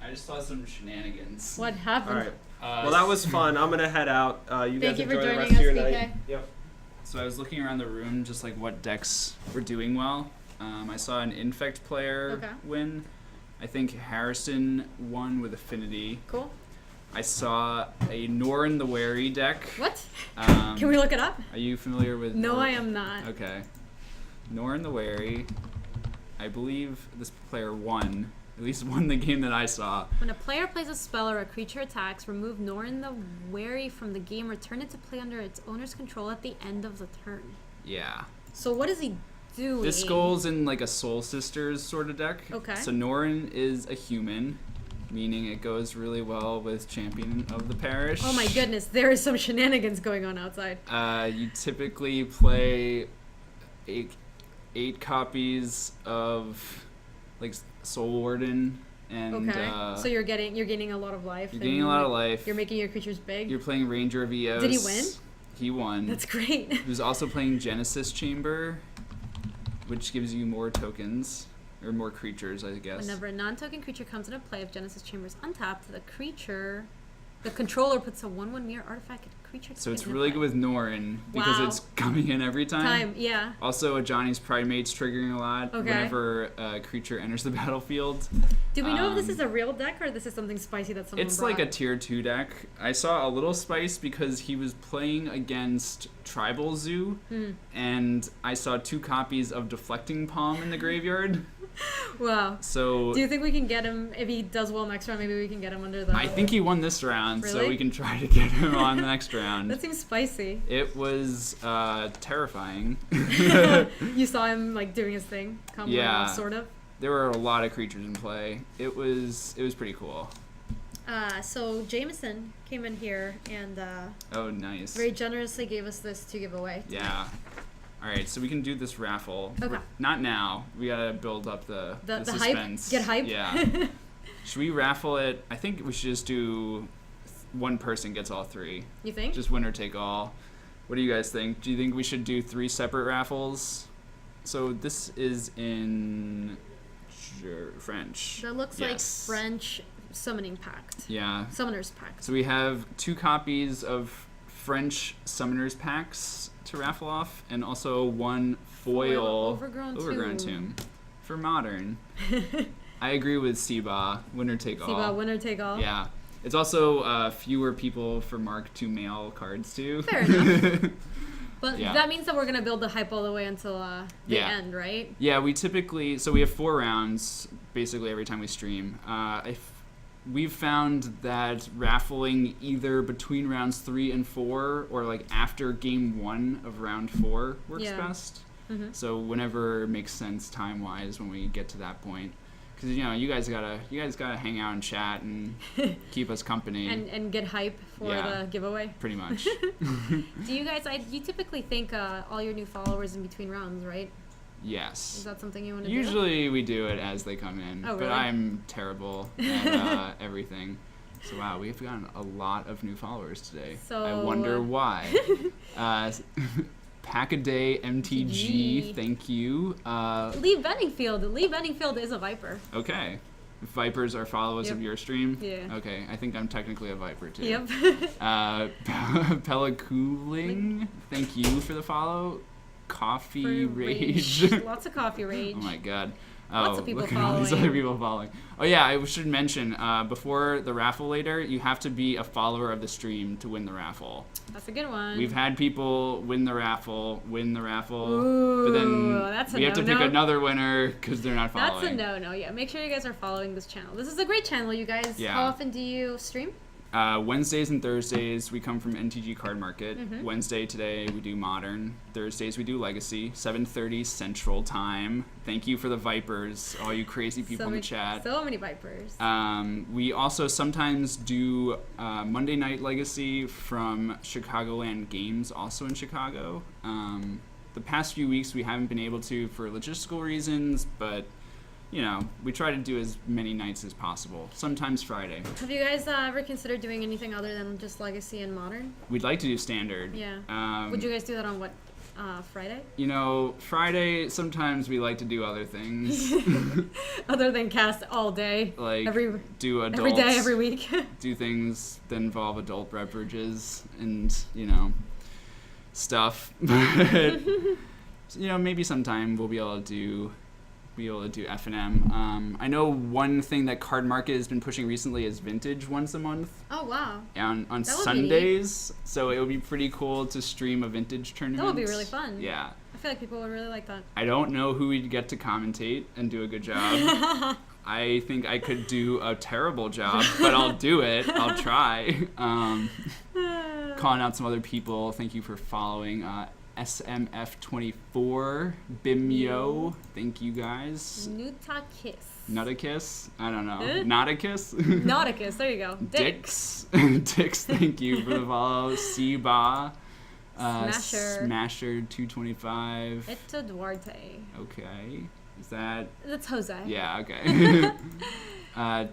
I just saw some shenanigans. What happened? All right. Well, that was fun. I'm gonna head out. You Thank guys you for enjoy the joining rest of us, your BK. night. Yep. So I was looking around the room, just like what decks were doing well. I saw an Infect player Okay. win. I think Harrison won with Affinity. Cool. I saw a Norn the Wary deck. What? Um, Can we look it up? Are you familiar with? No, I am not. Okay. Norn the Wary. I believe this player won. At least won the game that I saw. When a player plays a spell or a creature attacks, remove Norn the Wary from the game. Return it to play under its owner's control at the end of the turn. Yeah. So what is he doing? This goes in like a Soul Sisters sort of deck. Okay. So Norn is a human, meaning it goes really well with Champion of the Parish. Oh my goodness, there is some shenanigans going on outside. You typically play eight copies of like Soul Warden, and Okay. So you're gaining a lot of life. you're gaining a lot of life. You're making your creatures big. You're playing Ranger of Eos. Did he win? He won. That's great. He was also playing Genesis Chamber, which gives you more tokens, or more creatures, I guess. Whenever a non-token creature comes into play, if Genesis Chamber is untapped, the controller puts a 1/1 mirror artifact creature. So it's into really play. good with Norn, because Wow. it's coming in every time. Yeah. Also, Johnny's Primate's triggering a lot Okay. whenever a creature enters the battlefield. Do we know if this Um, is a real deck or this is something spicy that someone It's brought? like a tier 2 deck. I saw a little spice because he was playing against Tribal Zoo, and I saw 2 copies of Deflecting Palm in the graveyard. Wow. So Do you think we can get him if he does well next round? Maybe we can get him under the. I think he won this round, so Really? we can try to get him on the next round. That seems spicy. It was terrifying. You saw him like doing his thing, combo, Yeah. sort of. There were a lot of creatures in play. It was pretty cool. So Jameson came in here and Oh, nice. very generously gave us this to give away. Yeah. All right, so we can do this raffle. Okay. Not now. We gotta build up the The hype. suspense. Get hype. Yeah. Should we raffle it? I think we should just do one person gets all 3. You think? Just winner take all. What do you guys think? Do you think we should do 3 separate raffles? So this is in French. That looks Yes. like French Summoning Pact. Yeah. Summoner's Pact. So we have 2 copies of French Summoners Packs to raffle off, and also 1 foil Overgrown Tomb. for Modern. I agree with Siba, winner take all. Siba, winner take all. Yeah. It's also fewer people for Mark to mail cards to. Fair enough. But Yeah. that means that we're gonna build the hype all the way until the Yeah. end, right? Yeah, we typically, so we have 4 rounds basically every time we stream. We've found that raffling either between rounds 3 and 4 or like after game 1 of round 4 works Yeah. best. Mhm. So whenever it makes sense time wise when we get to that point, because you guys gotta hang out and chat and keep us company. And get hype for Yeah. the giveaway. Pretty much. Do you guys? You typically thank all your new followers in between rounds, right? Is Yes. that something you want to do? Usually we do it as they come in, Oh, but really? I'm terrible at everything. So wow, we've gotten a lot of new followers today. So, I wonder why. Pack-a-day MTG, thank you. Lee Benningfield. Lee Benningfield is a Viper. Okay. Vipers are followers Yep. of your stream? Yeah. Okay, I think I'm technically a Viper too. Yep. Pelacooling, thank you for the follow. Coffee For Rage. Lots of coffee rage. Oh my god. Lots of people look at all these following. other people following. Oh yeah, I should mention, before the raffle later, you have to be a follower of the stream to win the raffle. That's a good one. We've had people win the raffle, Ooh, but then that's a we have to pick no-no. another winner because they're not That's following. a no-no. Yeah, make sure you guys are following this channel. This is a great channel, you guys. Yeah. How often do you stream? Wednesdays and Thursdays we come from NTG Card Market. Mm-hmm. Wednesday today we do Modern. Thursdays we do Legacy. 7:30 Central Time. Thank you for the Vipers, all you crazy people in the chat. So many Vipers. We also sometimes do Monday Night Legacy from Chicagoland Games, also in Chicago. The past few weeks we haven't been able to for logistical reasons, but we try to do as many nights as possible. Sometimes Friday. Have you guys ever considered doing anything other than just Legacy and Modern? We'd like to do Standard. Yeah. Would you guys do that on what, Friday? Friday, sometimes we like to do other things. Other than cast all day, Like do adults. every day, every week. Do things that involve adult beverages and stuff. But maybe sometime we'll be able to do be able to do F&M. I know one thing that Card Market has been pushing recently is Vintage once a month Oh wow, on That would be Sundays. So it would be pretty cool to stream a Vintage tournament. that would be really fun. Yeah. I feel like people would really like that. I don't know who we'd get to commentate and do a good job. I think I could do a terrible job, but I'll do it. I'll try. Calling out some other people. Thank you for following. SMF24, Bimyo. Thank you guys. Nutakis. Nutakis? I don't know. Eh? Nauticus? Nauticus, there you go. Dix. Dix, thank you for the follow. Siba. Smasher. Smasher225. Etta Duarte. Okay. Is that... That's Jose. Yeah, okay.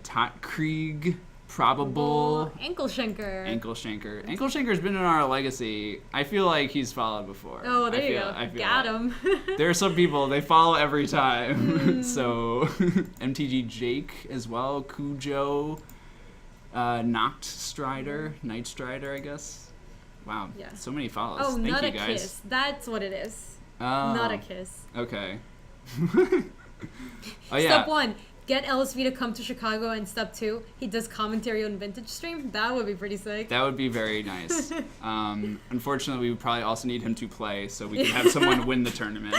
Tot Krieg. Probable. Ankle Schenker. Ankle Shanker. Ankle Shanker's been in our legacy. I feel like he's followed before. Oh, there I you feel- go. I feel Got like- him. There are some people, they follow every time. So, MTG Jake as well. Cujo. Noct Strider. Night Strider, I guess. Wow. Yeah. So many follows. Oh, Thank not you a guys. kiss. That's what it is. Oh, Not a kiss. Okay. Oh, yeah. Step 1, get LSV to come to Chicago, and step 2, he does commentary on Vintage stream. That would be pretty sick. That would be very nice. Unfortunately, we would probably also need him to play so we can have someone win the tournament.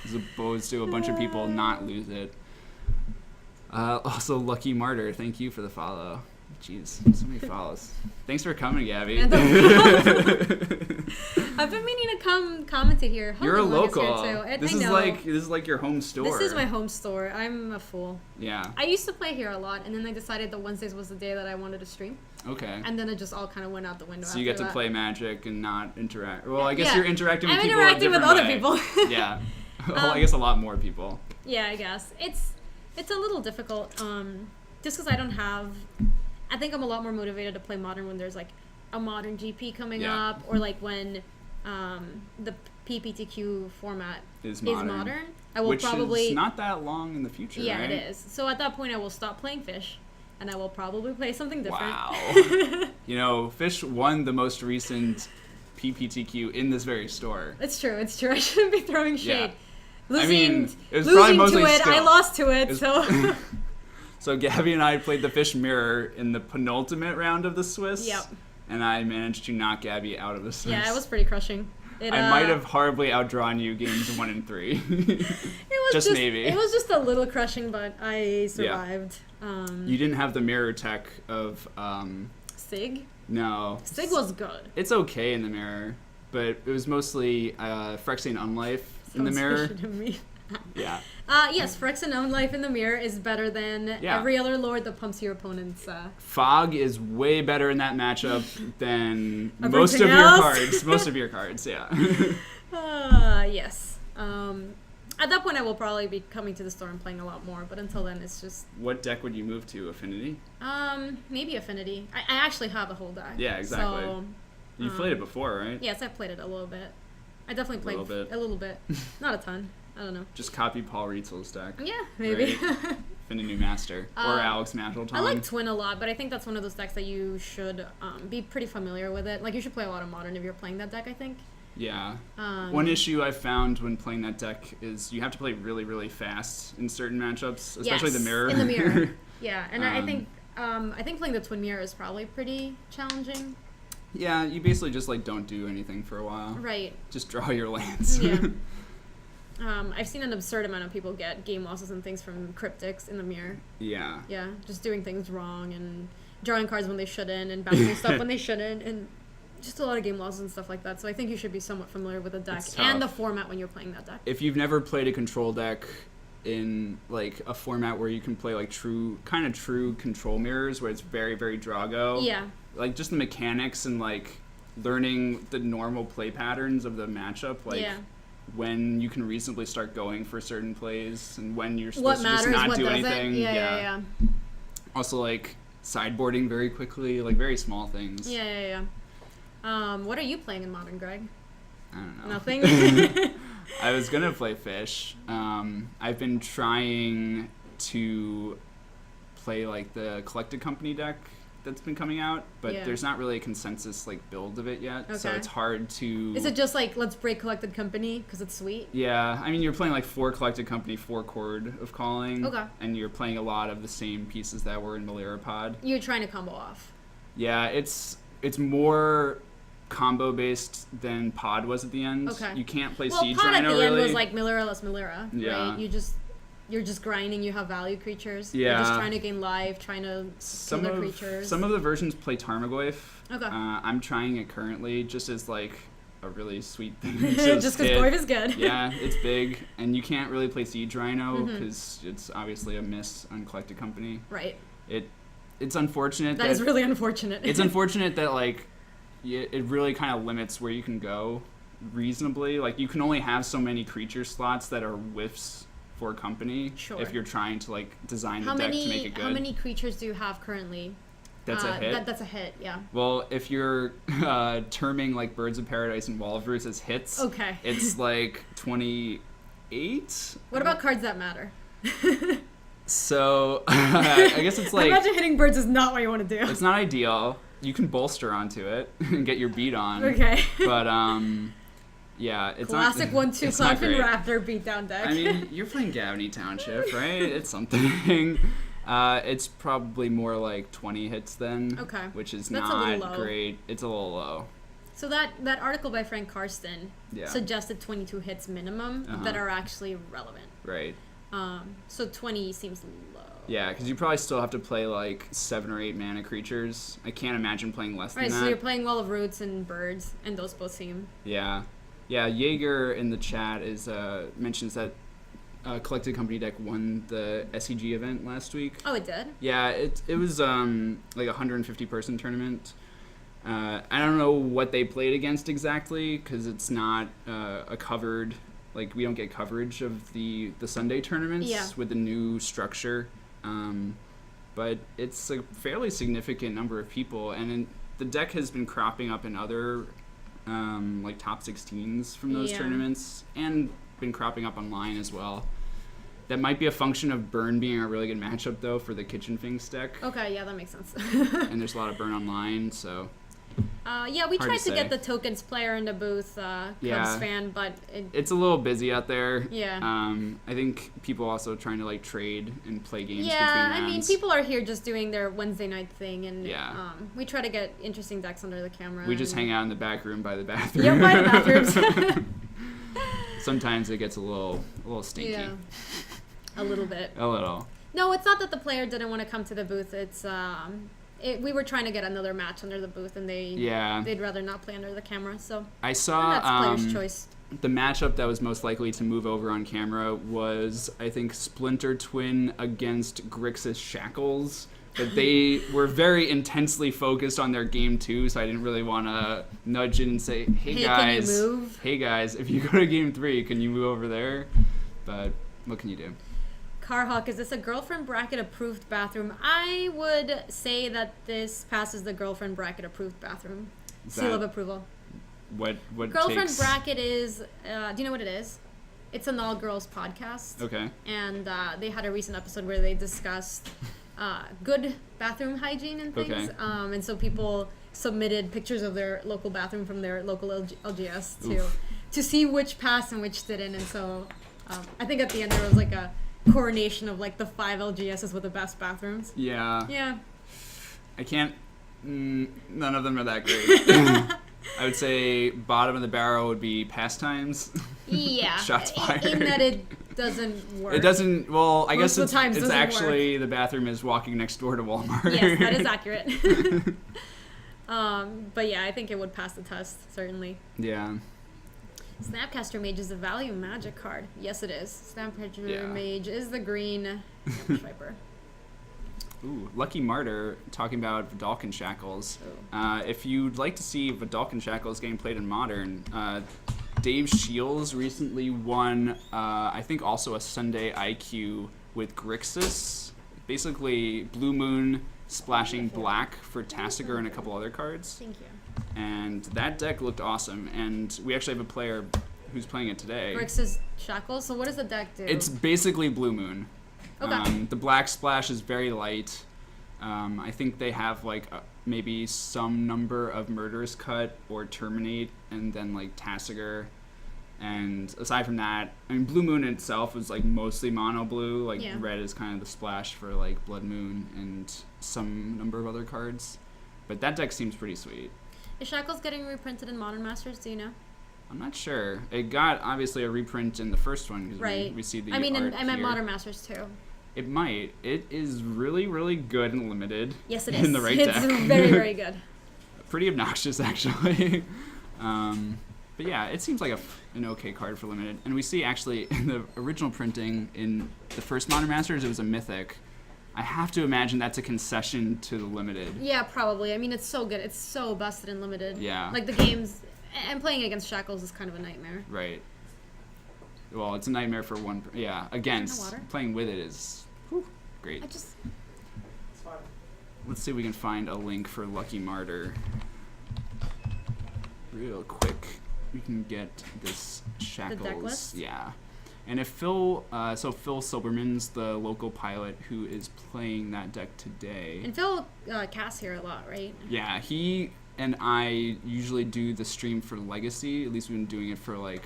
As opposed to a bunch of people not lose it. Also, Lucky Martyr, thank you for the follow. Jeez, so many follows. Thanks for coming, Gabby. And I've been meaning to come commentate here. You're a Holy Lord, it's local. here too. This I is know. like your home store. This is my home store. I'm a fool. Yeah. I used to play here a lot, and then I decided that Wednesdays was the day that I wanted to stream, Okay. and then it just all kind of went out the window. So you get after to that. play Magic and not interact. Well, I guess Yeah. you're interacting with I'm people. in a interacting with different other way. people. Yeah. Well, I guess a lot more people. Yeah, I guess it's a little difficult. Just because I don't have, I think I'm a lot more motivated to play Modern when there's like a Modern GP coming Yeah. up, or like when the PPTQ format Is is modern. modern. I will Which probably is not that long in the future, yeah, right? it is. So at that point, I will stop playing Fish, and I will probably play something different. Wow. You know, Fish won the most recent PPTQ in this very store. It's true. It's true. I shouldn't be throwing shade. I Losing, mean, it was probably losing to mostly it, I skill. lost to it. It's- So So Gabby and I played the Fish Mirror in the penultimate round of the Swiss. Yep. And I managed to knock Gabby out of the Swiss. yeah, it was pretty crushing. It, I might have horribly outdrawn you games 1 and 3. It was just maybe. It was just a little crushing, but I survived. You didn't have the mirror tech of Sig. no. Sig was good. It's okay in the mirror, but it was mostly Phyrexian Unlife in the Sounds mirror. fishy to me. Yeah. Yes, Phyrexian Unlife in the mirror is better than Yeah. every other lord that pumps your opponent's. Fog is way better in that matchup than Everything most of your else? cards. Most of your cards, yeah. Yes. At that point, I will probably be coming to the store and playing a lot more. But until then, it's just What deck would you move to? Affinity? maybe Affinity. I actually have a whole deck. Yeah, exactly. So, You've played it before, right? yes, I've played it a little bit. I definitely played Little bit. a little bit, not a ton. I don't know. Just copy Paul Rietzel's deck. Yeah, maybe. Affinity Master. Or Alex Magelton. I like Twin a lot, but I think that's one of those decks that you should be pretty familiar with it. Like, you should play a lot of Modern if you're playing that deck, I think. Yeah. Um, One issue I found when playing that deck is you have to play really, really fast in certain matchups, especially yes, the mirror. In the mirror. Yeah, and I Um, think playing the Twin Mirror is probably pretty challenging. Yeah, you basically just like don't do anything for a while. Right. Just draw your lands. Yeah. I've seen an absurd amount of people get game losses and things from cryptics in the mirror. Yeah. Yeah, just doing things wrong and drawing cards when they shouldn't and bouncing stuff when they shouldn't, and just a lot of game losses and stuff like that. So I think you should be somewhat familiar with the deck It's and the tough. format when you're playing that deck. If you've never played a control deck in like a format where you can play like true control mirrors where it's very, very Drago. Yeah. Like just the mechanics and like learning the normal play patterns of the matchup, like yeah. when you can reasonably start going for certain plays and when you're What supposed to just matters, not what do doesn't. anything. Yeah. Also like sideboarding very quickly, like very small things. Yeah. What are you playing in Modern, Greg? I don't know. Nothing? I was gonna play Fish. I've been trying to play like the Collected Company deck that's been coming out, but Yeah. there's not really a consensus like build of it yet, so Okay. it's hard to. Is it just like let's break Collected Company because it's sweet? Yeah, I mean, you're playing like 4 Collected Company, 4 Chord of Calling. Okay. And you're playing a lot of the same pieces that were in Malerapod. You're trying to combo off. Yeah, it's more combo based than Pod was at the end. Okay. You can't play Well, Siege Pod at Rhino the end really. was like Melira less Melira, Yeah. right? You're just grinding. You have value creatures. Yeah. You're just trying to gain life, trying to kill the creatures. Some of the versions play Tarmogoyf. Okay. I'm trying it currently just as like a really sweet thing. just because hit. Goyf is good. Yeah, it's big, and you can't really play Siege Rhino Mhm. because it's obviously a miss on Collected Company. Right. It's unfortunate That is really unfortunate. it's unfortunate that like it really kind of limits where you can go reasonably. Like you can only have so many creature slots that are whiffs for company Sure. if you're trying to like design the how deck many to make it good. how many creatures do you have currently? That's a hit. That's a hit. Yeah. Well, if you're terming like Birds of Paradise and Walrus as hits, Okay. it's like 28. What about cards that matter? So I guess it's like Imagine hitting birds is not what you want to do. it's not ideal. You can bolster onto it and get your beat on. Okay. But yeah, it's Classic not, 1/2 it's not Cloudfin great. Raptor beatdown deck. I mean, you're playing Gavney Township, right? It's something. It's probably more like 20 hits then. Okay. Which is That's a little not low. great. It's a little low. So that article by Frank Karsten Yeah. suggested 22 hits minimum Uh-huh. that are actually relevant. Right. So 20 seems low. Yeah, because you probably still have to play like 7 or 8 mana creatures. I can't imagine playing less Right, than so that. you're playing Wall of Roots and Birds, and those both seem... Yeah. Yeah, Jaeger in the chat is mentions that Collected Company deck won the SEG event last week. Oh, it did? Yeah, it was like a 150 person tournament. I don't know what they played against exactly because it's not a covered, like we don't get coverage of the Sunday tournaments Yeah. with the new structure. But it's a fairly significant number of people, and the deck has been cropping up in other like top 16s from those Yeah. tournaments, and been cropping up online as well. That might be a function of Burn being a really good matchup though for the Kitchen Finks deck, Okay, yeah, that makes sense. and there's a lot of Burn online, so Yeah, we Hard tried to to get say. the Tokens player in the booth, Cubs Yeah. fan, but it's a little busy out there. Yeah. I think people also trying to like trade and play games yeah, between I mean, rounds. people are here just doing their Wednesday night thing, and Yeah. we try to get interesting decks under the camera. We just and- hang out in the back room by the bathroom. Yeah, by the bathrooms. Sometimes it gets a little stinky. Yeah, a little bit. A little. No, it's not that the player didn't want to come to the booth. It's we were trying to get another match under the booth, and Yeah. they'd rather not play under the camera. So I saw that's player's choice. the matchup that was most likely to move over on camera was, I think, Splinter Twin against Grixis Shackles. But they were very intensely focused on their game 2, so I didn't really want to nudge in and say, hey guys, can you move? hey guys, if you go to game 3, can you move over there? But what can you do? Carhawk, is this a girlfriend bracket approved bathroom? I would say that this passes the girlfriend bracket approved bathroom. Is Seal that of approval. What Girlfriend takes... bracket is, do you know what it is? It's an all girls podcast. Okay. And they had a recent episode where they discussed good bathroom hygiene and things. Okay. And so people submitted pictures of their local bathroom from their local LGS Oof. to see which passed and which didn't. And so I think at the end there was like a coronation of like the 5 LGSs with the best bathrooms. Yeah. Yeah. I can't... none of them are that great. I would say bottom of the barrel would be Pastimes. Yeah. Shots fired. In that it doesn't work. It doesn't. Well, I Most guess of the times it's doesn't actually the bathroom is walking next door to Walmart. Yes, that is accurate. But yeah, I think it would pass the test, certainly. Yeah. Snapcaster Mage is a value magic card. Yes, it is. Snapcaster Yeah. Mage is the green Ambush Viper. Ooh, Lucky Martyr talking about Vidalcan Shackles. Oh. If you'd like to see Vidalcan Shackles getting played in Modern, Dave Shields recently won, I think, also a Sunday IQ with Grixis. Basically, Blue Moon splashing black for Tasigur and a couple other cards. Thank you. And that deck looked awesome. And we actually have a player who's playing it today. Grixis Shackles. So what does the deck do? It's basically Blue Moon. Okay. The black splash is very light. I think they have like maybe some number of Murderous Cut or Terminate, and then like Tasigur. And aside from that, I mean, Blue Moon itself was like mostly mono blue. Like Yeah. red is kind of the splash for like Blood Moon and some number of other cards. But that deck seems pretty sweet. Is Shackles getting reprinted in Modern Masters? Do you know? I'm not sure. It got obviously a reprint in the first one because Right. we see the I mean, art I meant here. Modern Masters too. It might. It is really, really good and limited. Yes, it is. In the right it's deck. very, very good. Pretty obnoxious, actually. But yeah, it seems like an okay card for limited. And we see actually in the original printing in the first Modern Masters, it was a mythic. I have to imagine that's a concession to the limited. Yeah, probably. I mean, it's so good. It's so busted and limited. Yeah. Like the games, and playing against Shackles is kind of a nightmare. Right. Well, it's a nightmare for one. Yeah, against. water? Playing with it is great. I just It's fine. Let's see if we can find a link for Lucky Martyr. Real quick. We can get this Shackles. list? Yeah. And if Phil Silberman's the local pilot who is playing that deck today. and Phil casts here a lot, right? Yeah, he and I usually do the stream for Legacy. At least we've been doing it for like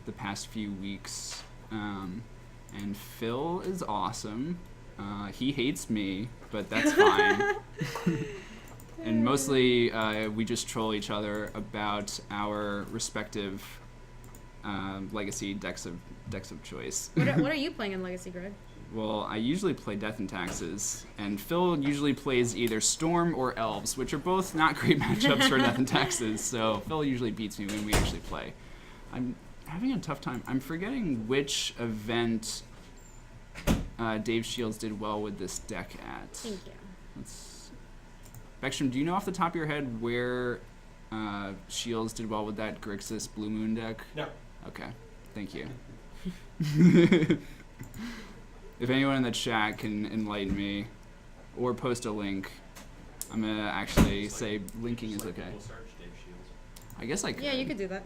the past few weeks. And Phil is awesome. He hates me, but that's fine. And mostly we just troll each other about our respective Legacy decks of choice. What are you playing in Legacy, Greg? Well, I usually play Death and Taxes, and Phil usually plays either Storm or Elves, which are both not great matchups for Death and Taxes, so Phil usually beats me when we actually play. I'm having a tough time. I'm forgetting which event Dave Shields did well with this deck at. Thank you. Let's... Beckstrom, do you know off the top of your head where Shields did well with that Grixis Blue Moon deck? No. Okay, thank you. If anyone in the chat can enlighten me or post a link, I'm going to actually say linking is okay. I guess I could. Yeah, you could do that.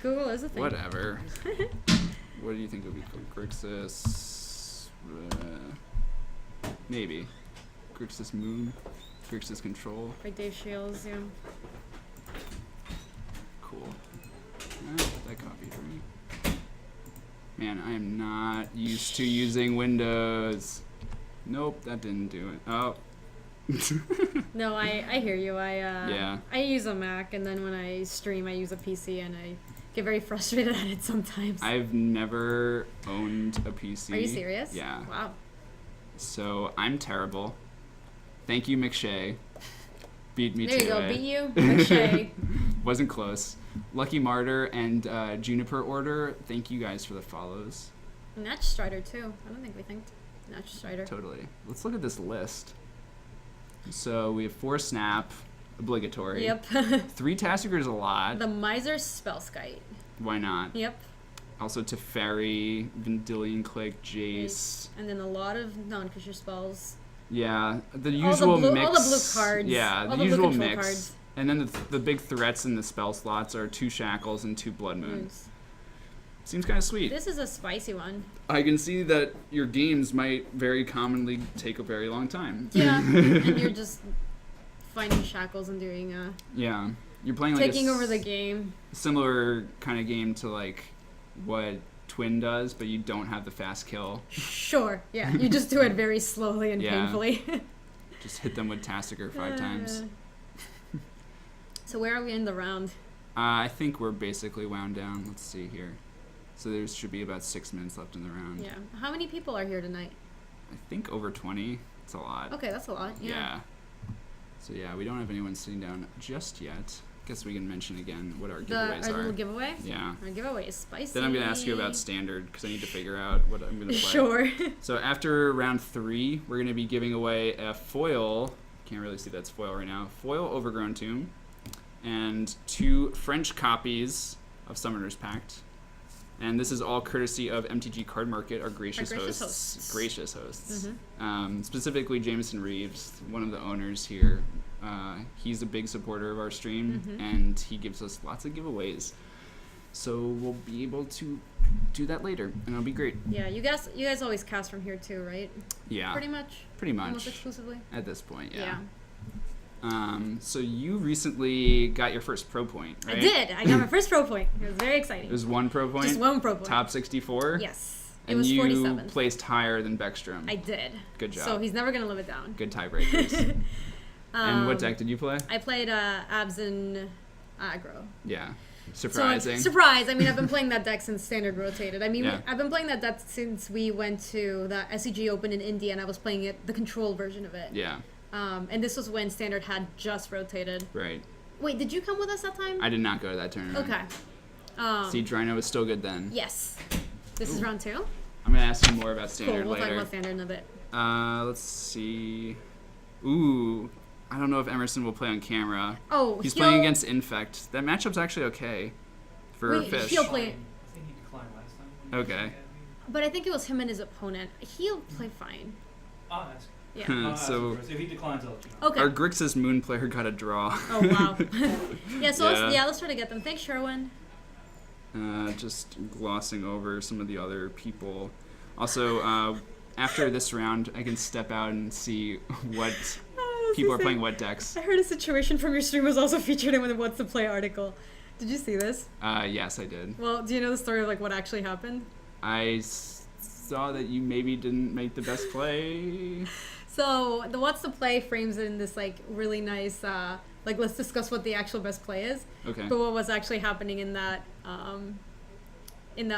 Google is a thing. Whatever. What do you think would be called? Grixis... maybe. Grixis Moon? Grixis Control? Like Dave Shields, yeah. Cool. Put that copy for me. Man, I am not used to using Windows. Nope, that didn't do it. Oh. No, I hear you. Yeah. I use a Mac, and then when I stream, I use a PC, and I get very frustrated at it sometimes. I've never owned a PC. Are you serious? Yeah. Wow. So I'm terrible. Thank you, McShay. Beat me There to you go. it. Beat you, McShay. Wasn't close. Lucky Martyr and Juniper Order, thank you guys for the follows. Natch Strider too. I don't think we thanked Natch Strider. Totally. Let's look at this list. So we have 4 Snap, obligatory. Yep. 3 Tasigur is a lot. The Miser Spellskite. Why not? Yep. Also Teferi, Vendilion Click, Jace. And then a lot of non-creature spells. Yeah, the All usual the blue, mix. all the blue cards. Yeah, all the the usual blue control mix. cards. And then the big threats in the spell slots are 2 Shackles and 2 Blood Moon. Moons. Seems kind of sweet. This is a spicy one. I can see that your games might very commonly take a very long time. Yeah, and you're just finding shackles and doing Yeah, you're playing like taking over the game. similar kind of game to like what Twin does, but you don't have the fast kill. Sure, yeah, you just do it very slowly and Yeah. painfully. Just hit them with Tasigur 5 times. So where are we in the round? I think we're basically wound down. Let's see here. So there should be about 6 minutes left in the round. Yeah. How many people are here tonight? I think over 20. It's a lot. Okay, that's a lot. Yeah. So yeah, we don't have anyone sitting down just yet. Guess we can mention again what our Our giveaways are. little giveaway? Yeah. Our giveaway is spicy. Then I'm going to ask you about standard because I need to figure out what I'm going to play. Sure. So after round 3, we're going to be giving away a foil. Can't really see that's foil right now. Foil Overgrown Tomb. And 2 French copies of Summoner's Pact. And this is all courtesy of MTG Card Market, our gracious hosts. Gracious hosts. Mm-hmm. Specifically Jameson Reeves, one of the owners here. He's a big supporter of our stream, Mhm. and he gives us lots of giveaways. So we'll be able to do that later, and it'll be great. Yeah, you guys always cast from here too, right? Yeah, Pretty much. pretty Almost much exclusively. at this point. Yeah. So you recently got your first pro point, right? I did. I got my first pro point. It was very exciting. It was one pro point. Just one pro point. Top 64. Yes. It And was you 47. placed higher than Beckstrom. I did. Good job. So he's never gonna live it down. Good tiebreakers. And what Um, deck did you play? I played Abs and Aggro. Yeah. So, Surprising. surprise! I mean, I've been playing that deck since Standard rotated. I mean, Yeah. I've been playing that deck since we went to the SCG Open in India, and I was playing it, the control version of it. Yeah. And this was when Standard had just rotated. Right. Wait, did you come with us that time? I did not go to that tournament. Okay. Siege Rhino was still good then. Yes. This is round 2. I'm gonna ask you more about Cool. Standard We'll talk later. about Standard in a bit. Let's see. Ooh, I don't know if Emerson will play on camera. Oh, He's he'll- playing against Infect. That matchup's actually okay for Wait, Fish. he'll play- I think he declined last time. when he was Okay. looking at me. But I think it was him and his opponent. He'll play fine. I'll ask. Yeah. I'll ask So- him first. If he declines, I'll let you know. Okay. Our Grixis Moon player got a draw. Oh wow. Yeah. So Yeah. let's try to get them. Thanks, Sherwin. Just glossing over some of the other people. Also, after this round, I can step out and see what people are playing what decks. I heard a situation from your stream was also featured in the What's the Play article. Did you see this? Yes, I did. Well, do you know the story of like what actually happened? I saw that you maybe didn't make the best play. So the What's the Play frames it in this like really nice like let's discuss what the actual best play is. Okay. But what was actually happening in that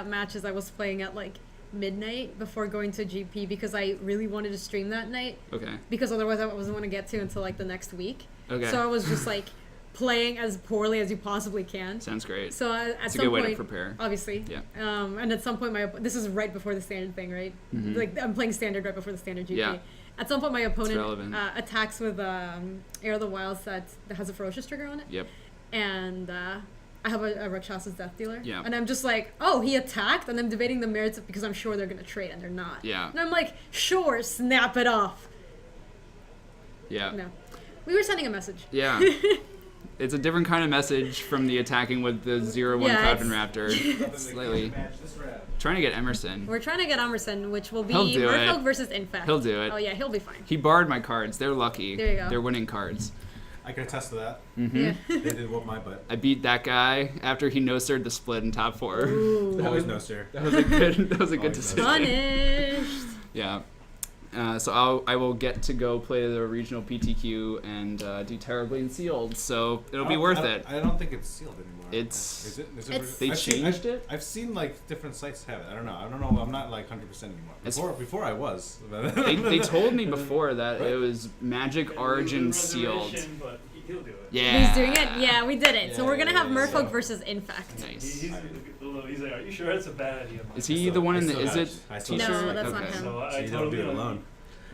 match is I was playing at like midnight before going to GP because I really wanted to stream that night Okay. because otherwise I wasn't going to get to until like the next week. Okay. So I was just like playing as poorly as you possibly can. Sounds great. So at It's a some good way point, to prepare. obviously. Yeah. And at some point, this is right before the standard thing, right? Mhm. Like I'm playing standard right before the standard GP. Yeah. At some point, my opponent relevant. attacks with Air of the Wilds that has a ferocious trigger on it, Yep. and I have a Rakshasa's Death Dealer. Yeah. And I'm just like, oh, he attacked, and I'm debating the merits of, because I'm sure they're gonna trade, and they're not. Yeah. And I'm like, sure, snap it off. Yeah. No, we were sending a message. Yeah. It's a different kind of message from the attacking with the 0-1 Yeah, Coffin Raptor. Slightly. Trying to get Emerson. We're trying to get Emerson, which will be He'll do Merfolk it. versus Infect. He'll do it. Oh yeah, he'll be fine. He barred my cards. They're lucky. There you go. They're winning cards. I can attest to that. Hmm Yeah. They did whoop my butt. I beat that guy after he no-sirred the split in top 4. Always no sir. That was a good. That was a good Always decision. Punished. Yeah. So I will get to go play the regional PTQ and do terribly and sealed. So it'll be worth it. I don't think it's sealed anymore. It's- Is it? It's- They changed it? I've seen like different sites have it. I don't know. I'm not like 100% anymore. Before I was. They told me before that Right. it was Magic Origin Little sealed. reservation, But he'll do it. Yeah. He's doing it? Yeah, we did it. So Yeah, we're gonna yeah, have yeah, Merfolk yeah. versus Infect. Nice. He's like, are you sure it's a bad idea? Mike?" Is he the one in the? Is it I still t-shirt? got it. No, that's not Okay. him. So I So you don't totally do it alone.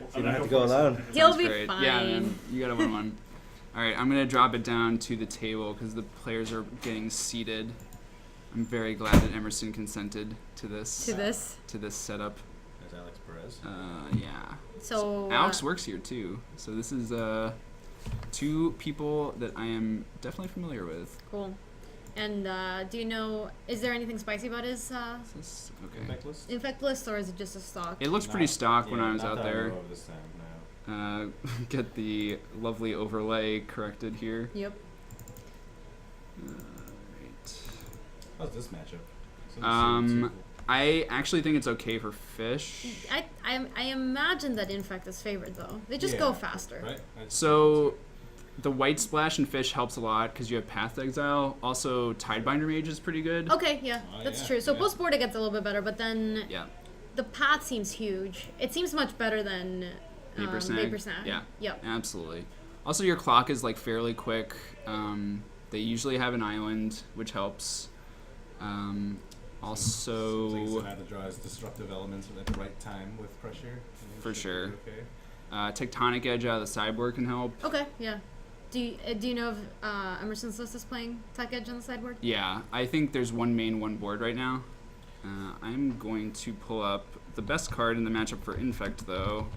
I'm You don't not have to gonna go force alone. him. He'll Sounds be great. fine. Yeah, man. You got a 1-1. All right, I'm gonna drop it down to the table because the players are getting seated. I'm very glad that Emerson consented to this To this. setup. There's Alex Perez. Yeah. So Alex works here too, so this is 2 people that I am definitely familiar with. cool. And do you know, is there anything spicy about his Is this, okay. Impact list? Infect list, or is it just a stock? It looks pretty stock when I was not out that there. I know of this time, no. Get the lovely overlay corrected here. Yep. Right. How's this matchup? I actually think it's okay for Fish. I imagine that Infect is favored though. They just go faster. Right? So the white splash in Fish helps a lot because you have Path to Exile. Also, Tidebinder Mage is pretty good. Okay, yeah, Oh, that's yeah, true. So yeah. post board it gets a little bit better, but then Yeah. the path seems huge. It seems much better than Vapor Snag? Vapor Snag. Yeah. Yep. Absolutely. Also, your clock is like fairly quick. They usually have an island, which helps. So you Also, have to draw his disruptive elements at the right time with pressure. and it For should sure. be Okay. Tectonic Edge out of the sideboard can help. Okay, yeah. Do you know if Emerson's list is playing Tech Edge on the sideboard? Yeah, I think there's one main, one board right now. I'm going to pull up the best card in the matchup for Infect, though.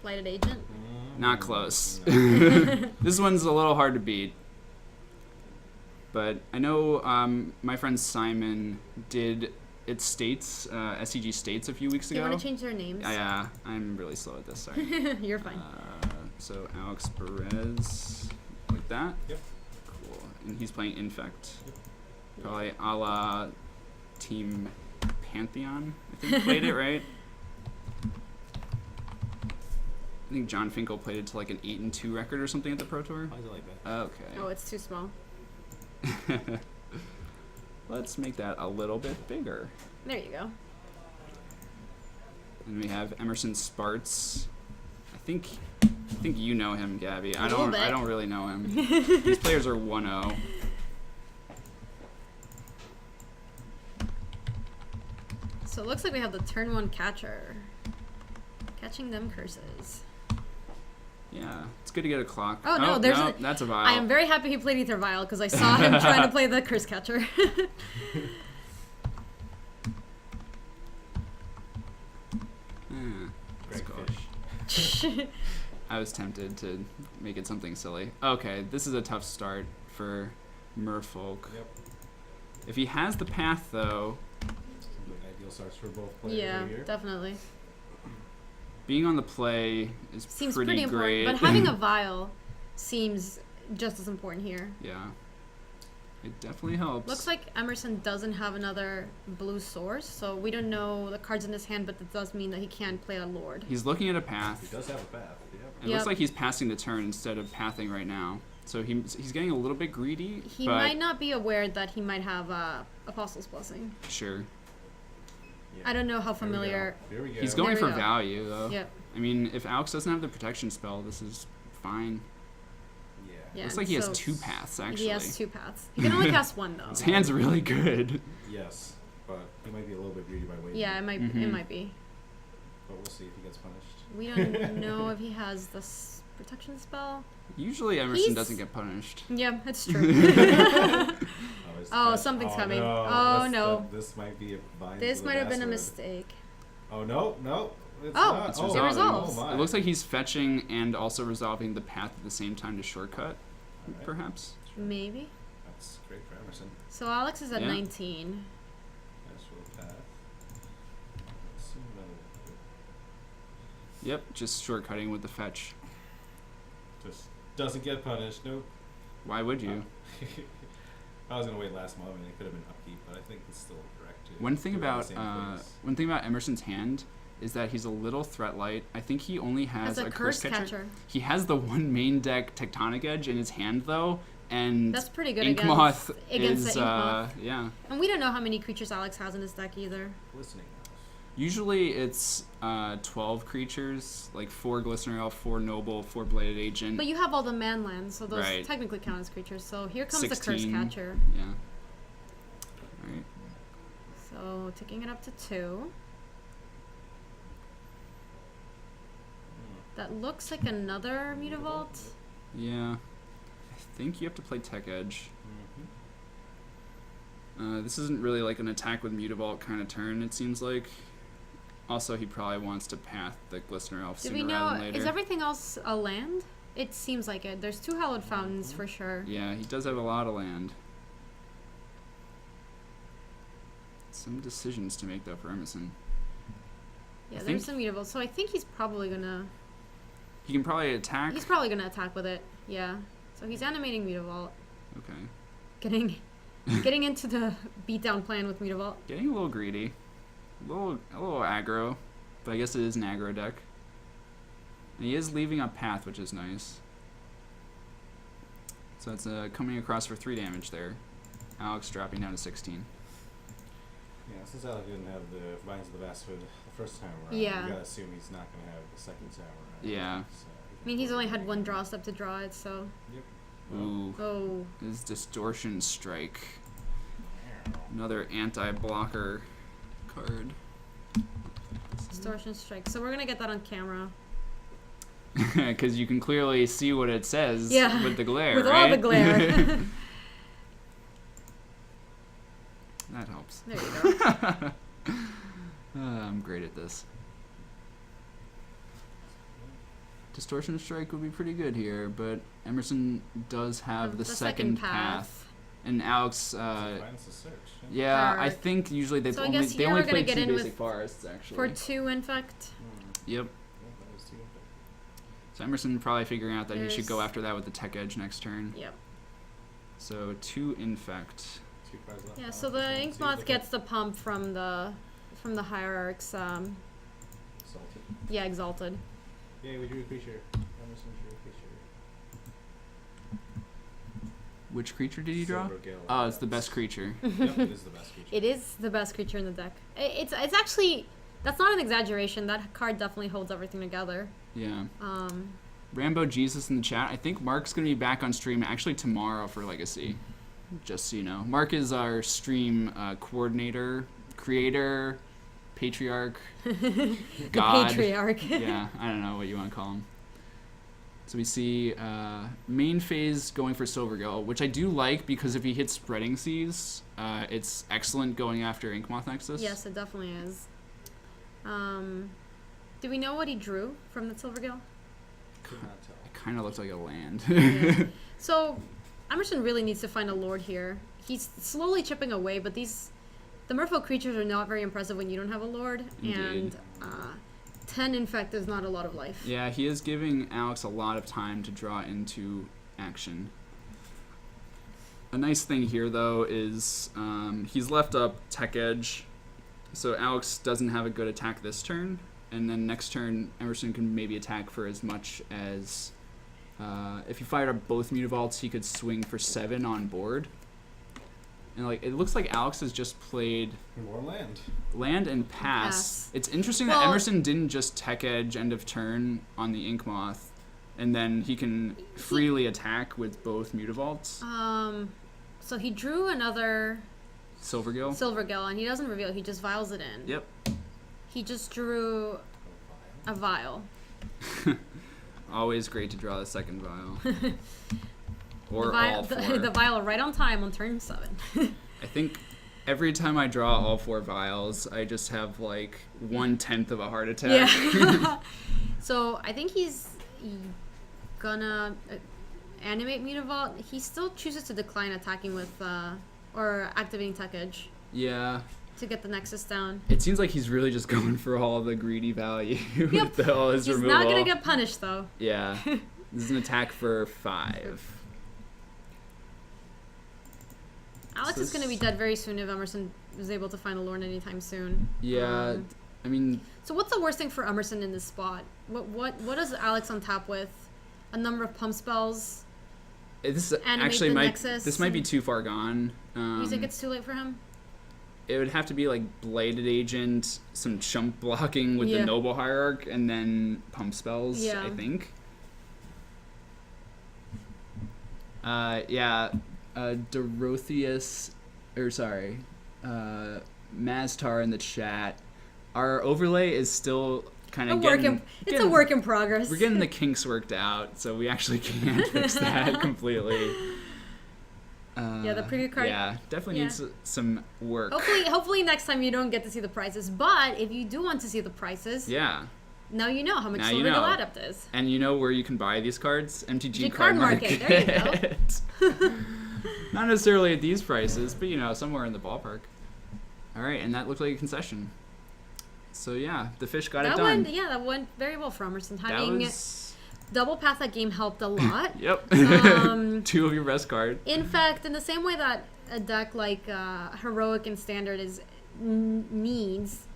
Lighted Agent? Not close. No. This one's a little hard to beat. But I know my friend Simon did it states SCG states a few weeks Do you ago. want to change their names? Yeah, I'm really slow at this. Sorry. You're fine. So Alex Perez, like that. Yep. Cool. And he's playing Infect. Probably a la Team Pantheon. I think played it right. I think John Finkel played it to like an 8-2 record or something at the Pro Tour. Why is it like that? Okay. Oh, it's too small. Let's make that a little bit bigger. There you go. And we have Emerson Sparts. I think you know him, Gabby. I little bit. don't really know him. These players are 1-0. So it looks like we have the turn 1 catcher. Catching them curses. Yeah, it's good to get a clock. Oh, no, there's a- that's a vial. I am very happy he played Ether Vial because I saw him trying to play the curse catcher. Let's Greg go. Fish. I was tempted to make it something silly. Okay, this is a tough start for Merfolk. Yep. If he has the path, though, Seems like ideal starts for both players Yeah, right here. definitely. being on the play is Seems pretty pretty great. important, but having a vial seems just as important here. Yeah. It definitely helps. Looks like Emerson doesn't have another blue source, so we don't know the cards in his hand, but that does mean that he can play a Lord. He's looking at a He path. does have a path. Yep. It Yep. looks like he's passing the turn instead of pathing right now. So he's getting a little bit greedy. He but might not be aware that he might have Apostle's Blessing. Sure. Yeah. I don't know how Here we go. familiar. Here we go. He's going There we for go. value, though. Yep. I mean, if Alex doesn't have the protection spell, this is fine. Yeah. Yeah. Looks like he has so 2 paths, actually. He has 2 paths. He can only cast 1 though. His hand's really good. Yes, but he might be a little bit greedy by waiting. Yeah, it might Mhm. it might be. But we'll see if he gets punished. We don't know if he has this protection spell. Usually Emerson He's- doesn't get punished. Yeah, it's true. It's Oh, that- something's coming. No. Oh, no. This might be a bind This to the might have been a Basswood. mistake. Oh no, no. It's Oh, not. It's oh, resolved. It resolves. Oh, my. It looks like he's fetching and also resolving the path at the same time to shortcut, Alright. perhaps. Maybe. That's great for Emerson. So Alex is at Yeah. 19. Nice for the path. Let's see another- Yep, just shortcutting with the fetch. Just doesn't get punished. Nope. Why would you? I was gonna wait last moment. It could have been upkeep, but I think it's still correct. To One thing do it in the about same place. Emerson's hand is that he's a little threat light. I think he only has As a curse curse catcher. catcher. He has the one main deck Tectonic Edge in his hand though, and That's pretty good Inkmoth against is the Inkmoth. yeah. And we don't know how many creatures Alex has in his deck either. Glistening Elf. Usually it's 12 creatures, like 4 Glistener Elf, 4 Noble, 4 Bladed Agent. But you have all the man lands, so those Right. technically count as creatures. So here comes the 16. curse catcher. Yeah. Alright. So taking it up to 2. That looks like another Mutavault. Yeah. I think you have to play Tech Edge. This isn't really like an attack with Mutavault kind of turn, it seems like. Also, he probably wants to path the Glistener Elf Do sooner we know? rather than later. Is everything else a land? It seems like it. There's 2 hallowed fountains for sure. Yeah, he does have a lot of land. Some decisions to make though for Emerson. Yeah, I there's think- some Mutavault. So I think he's probably gonna. He can probably attack. He's probably gonna attack with it. Yeah. So he's animating Mutavault, Okay. getting into the beatdown plan with Mutavault. Getting a little greedy. A little aggro. But I guess it is an aggro deck. And he is leaving a path, which is nice. So it's coming across for 3 damage there. Alex dropping down to 16. Yeah, since Alec didn't have the Vines of the Basswood the first time around, Yeah. you gotta assume he's not gonna have the second time around. Yeah. So I mean, he's only had 1 draw step to draw it, so. Ooh. Oh. His Distortion Strike. Another anti-blocker card. Distortion Strike. So we're gonna get that on camera. Because you can clearly see what it says Yeah, with the glare, with right? all the glare. That helps. There you go. I'm great at this. Distortion Strike would be pretty good here, but Emerson does have the second path. And Alex, Finds the search. yeah, I Alright. think usually they've So I only guess they here only we're gonna played get 2 in basic with- forests actually. For 2 infect. Yep. Yeah, that was 2 infect. So Emerson probably figuring out that he should go There's- after that with the Tech Edge next turn. Yep. So 2 infect. 2 cards left. Yeah, now. so the Just Ink see Moth if gets the pump from the hierarchs. Salted. Yeah, exalted. Yay, we drew a creature. Emerson drew a creature. Which creature did you draw? Silver Gale. Oh, it's the best creature. Yep, it is the best creature. It is the best creature in the deck. It's actually, that's not an exaggeration. That card definitely holds everything together. Yeah. Um, Rambo Jesus in the chat. I think Mark's gonna be back on stream actually tomorrow for Legacy. Just so you know, Mark is our stream coordinator, creator, patriarch, god. Patriarch. Yeah, I don't know what you want to call him. So we see main phase going for Silvergill, which I do like because if he hits Spreading Seas, it's excellent going after Inkmoth Nexus. Yes, it definitely is. Do we know what he drew from the Silvergill? Could not tell. It kind of looks like a land. Yeah. So, Emerson really needs to find a lord here. He's slowly chipping away, but the merfolk creatures are not very impressive when you don't have a lord. Indeed. And 10 infect is not a lot of life. Yeah, he is giving Alex a lot of time to draw into action. A nice thing here, though, is he's left up Tech Edge, so Alex doesn't have a good attack this turn, and then next turn Emerson can maybe attack for as much as... if he fired up both Mutavaults, he could swing for 7 on board. And like it looks like Alex has just played More land. land and pass. Pass. It's interesting that Well- Emerson didn't just Tech Edge end of turn on the Inkmoth, and then he can freely attack with both Mutavaults. So he drew another Silvergill. Silvergill, and he doesn't reveal, he just vials it in. Yep. He just drew a vial. Always great to draw the second vial. Or the vial, all 4. the vial right on time on turn 7. I think every time I draw all 4 vials, I just have like 1/10 of a heart attack. Yeah. So I think he's gonna animate Mutavault. He still chooses to decline attacking with or activating Tech Edge Yeah. to get the Nexus down. It seems like he's really just going for all the greedy value Yep. with all his He's removal. not gonna get punished though. Yeah. This is an attack for 5. Alex So is gonna be this- dead very soon if Emerson is able to find a Lorne anytime soon. Yeah. I mean, So what's the worst thing for Emerson in this spot? What does Alex on tap with? A number of pump spells. this Animate actually the might Nexus this might be and- too far gone. You think it's too late for him? It would have to be like Bladed Agent, some chump blocking with Yeah. the Noble Hierarch, and then pump spells, Yeah. I think. Yeah, Dorotheus, or sorry, Maztar in the chat. Our overlay is still kind of It's a work in progress. We're getting the kinks worked out, so we actually can't fix that completely. Yeah, the preview card- Yeah, definitely yeah. needs some work. Hopefully next time you don't get to see the prices. But if you do want to see the prices, Yeah, now you know how much Now you Silvergill know. Adept is. and you know where you can buy these cards? MTG Card Card Market, there you go. Not necessarily at these prices, but you know, somewhere in the ballpark. All right, and that looked like a concession. So yeah, the fish got it done. That went very well for Emerson. That Having was double path that game helped a lot. yep. Um, 2 of your best cards. In fact, in the same way that a deck like Heroic and Standard needs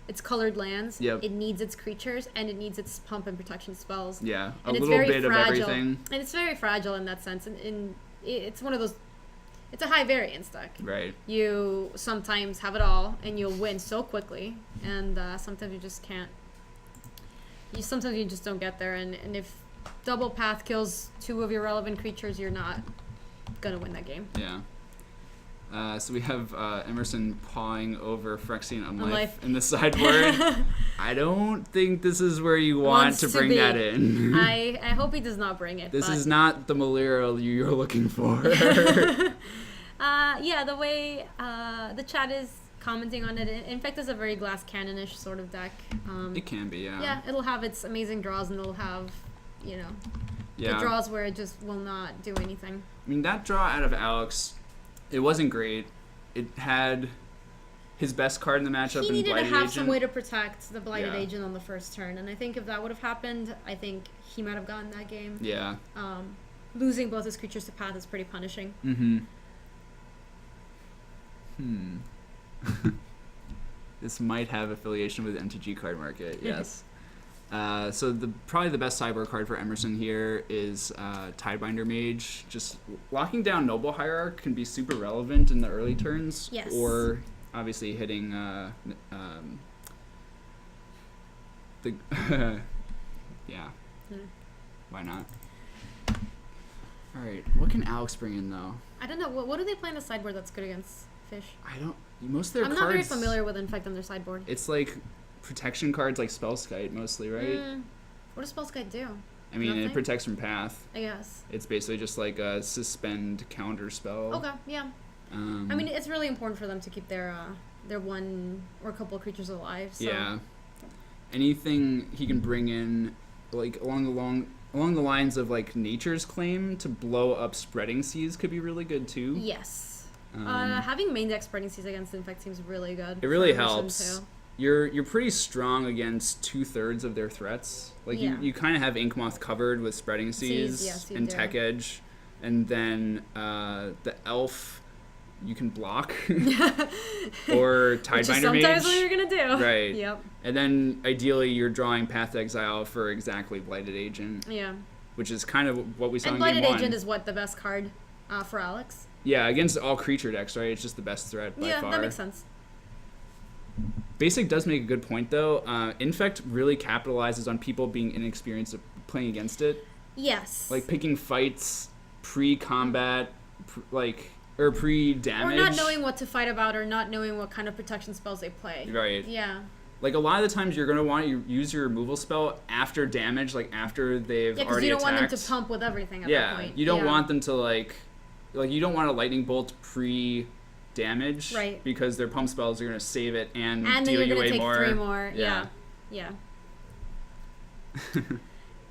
its colored lands, Yep. it needs its creatures, and it needs its pump and protection spells. Yeah, a And it's little very bit fragile. of everything. And it's very fragile in that sense. And it's one of those. It's a high variance deck. Right. You sometimes have it all, and you'll win so quickly, and sometimes you just can't. Sometimes you just don't get there, and if double path kills 2 of your relevant creatures, you're not gonna win that game. Yeah. So we have Emerson pawing over Phyrexian Unlife Unlife. in the sideboard. I don't think this is where you want Wants to to bring be. that in. I hope he does not bring it. This but, is not the Malira you're looking for. yeah, the way the chat is commenting on it. In fact, it's a very glass cannonish sort of deck. It can be, yeah. Yeah, it'll have its amazing draws, and it'll have, the Yeah. draws where it just will not do anything. I mean, that draw out of Alex It wasn't great. It had his best card in the matchup He in needed to Blighted have Agent. some way to protect the Blighted Yeah. Agent on the first turn, and I think if that would have happened, I think he might have gotten that game. Yeah. Losing both his creatures to path is pretty punishing. This might have affiliation with MTG Card Market, yes. So probably the best sideboard card for Emerson here is Tidebinder Mage. Just locking down Noble Hierarch can be super relevant in the early turns. Yes. Or obviously hitting the yeah. Why not? All right, what can Alex bring in though? I don't know. What do they play in the sideboard that's good against fish? I don't. Most of their I'm cards. not very familiar with Infect on their sideboard. It's like protection cards, like Spellskite mostly, right? What does Spellskite do? I mean, Nothing? it protects from path. I guess. It's basically just like a suspend counter spell. Okay, yeah. I mean, it's really important for them to keep their one or a couple of creatures alive. So. Yeah. Anything he can bring in, like along the lines of like Nature's Claim to blow up Spreading Seas could be really good too. Yes. Having main deck Spreading Seas against Infect seems really good. It really for Emerson, helps. too. You're pretty strong against 2/3 of their threats. Like Yeah. you kind of have Inkmoth covered with Spreading Seas yes, you and do. Tech Edge, and then the Elf you can block or Which is Tidebinder sometimes Mage. what you're gonna do. Right. Yep. And then ideally you're drawing Path to Exile for exactly Blighted Agent, Yeah. which is kind of what we saw And in Blighted game 1. Agent is what the best card for Alex. Yeah, against all creature decks, right? It's just the best threat by Yeah, far. that makes sense. Basic does make a good point though. Infect really capitalizes on people being inexperienced at playing against it. Yes. Like picking fights pre-combat, or pre-damage. or not knowing what to fight about, or not knowing what kind of protection spells they play. Right. Yeah. Like a lot of the times you're gonna want to use your removal spell after damage, like after they've Yeah, because already you don't attacked. want them to pump with everything at Yeah, that point. you don't Yeah. want them to like you don't want a lightning bolt pre-damage, Right. Because their pump spells are gonna save it and And then deal you're you gonna way take more. 3 more. Yeah. Yeah.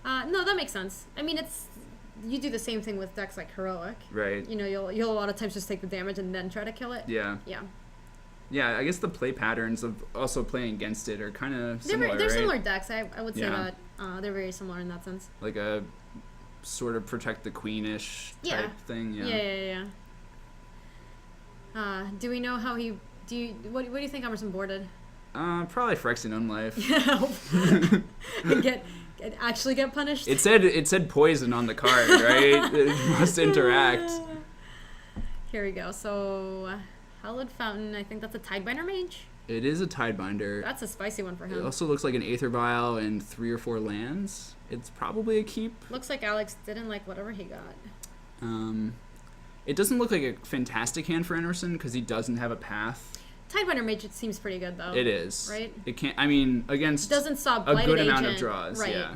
No, that makes sense. I mean, you do the same thing with decks like Heroic. Right. You know, you'll a lot of times just take the damage and then try to kill it. Yeah. Yeah. Yeah, I guess the play patterns of also playing against it are kind of similar, They're right? similar decks. I would say Yeah. that they're very similar in that sense. Like a sort of protect the queenish type Yeah. thing. Yeah. Yeah. Do we know how he? What do you think Emerson boarded? Probably Phyrexian Unlife. and actually get punished. It said poison on the card, right? It must interact. Here we go. So, Hallowed Fountain. I think that's a Tidebinder Mage. It is a Tidebinder. That's a spicy one for It him. also looks like an Aether Vial and 3 or 4 lands. It's probably a keep. Looks like Alex didn't like whatever he got. It doesn't look like a fantastic hand for Emerson because he doesn't have a path. Tidebinder Mage, it seems pretty good though. It is. Right? It can't. I mean, against Doesn't stop a Blighted good Agent. amount of draws. Right. Yeah.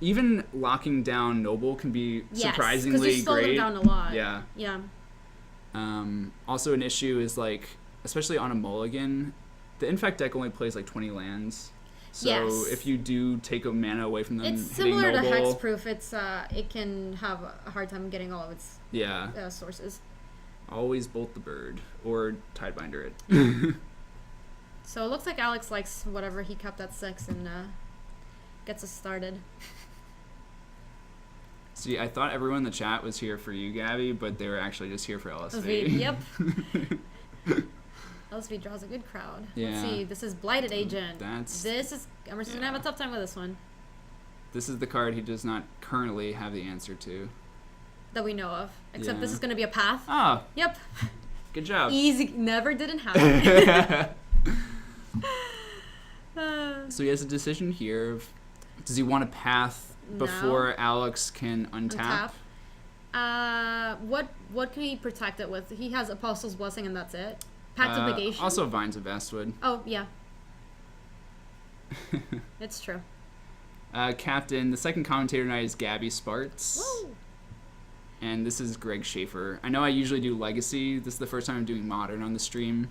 Even locking down Noble can be Yes, surprisingly because you slow great. them down a lot. Yeah. Yeah. Also, an issue is like, especially on a mulligan, the Infect deck only plays like 20 lands. So Yes. if you do take a mana away from them, It's hitting similar to Noble, Hexproof. It can have a hard time getting all of its yeah, sources. always bolt the bird or Tidebinder it. So it looks like Alex likes whatever he kept at 6 and gets us started. See, I thought everyone in the chat was here for you, Gabby, but they were actually just here for LSV. Yep. LSV draws a good crowd. Yeah. Let's see. This is Blighted Agent. That's Emerson's gonna have a tough time with this one this is the card he does not currently have the answer to. that we know of. Except this Yeah. is gonna be a path. Ah, Yep. good job. Easy. Never didn't happen. So he has a decision here. Does he want a path before Alex can untap? What can he protect it with? He has Apostle's Blessing and that's it. Pact of Negation. Also Vines of Vestwood. Oh yeah. It's true. Captain, the second commentator tonight is Gabby Sparts. Woo! And this is Greg Schaefer. I know I usually do Legacy. This is the first time I'm doing Modern on the stream.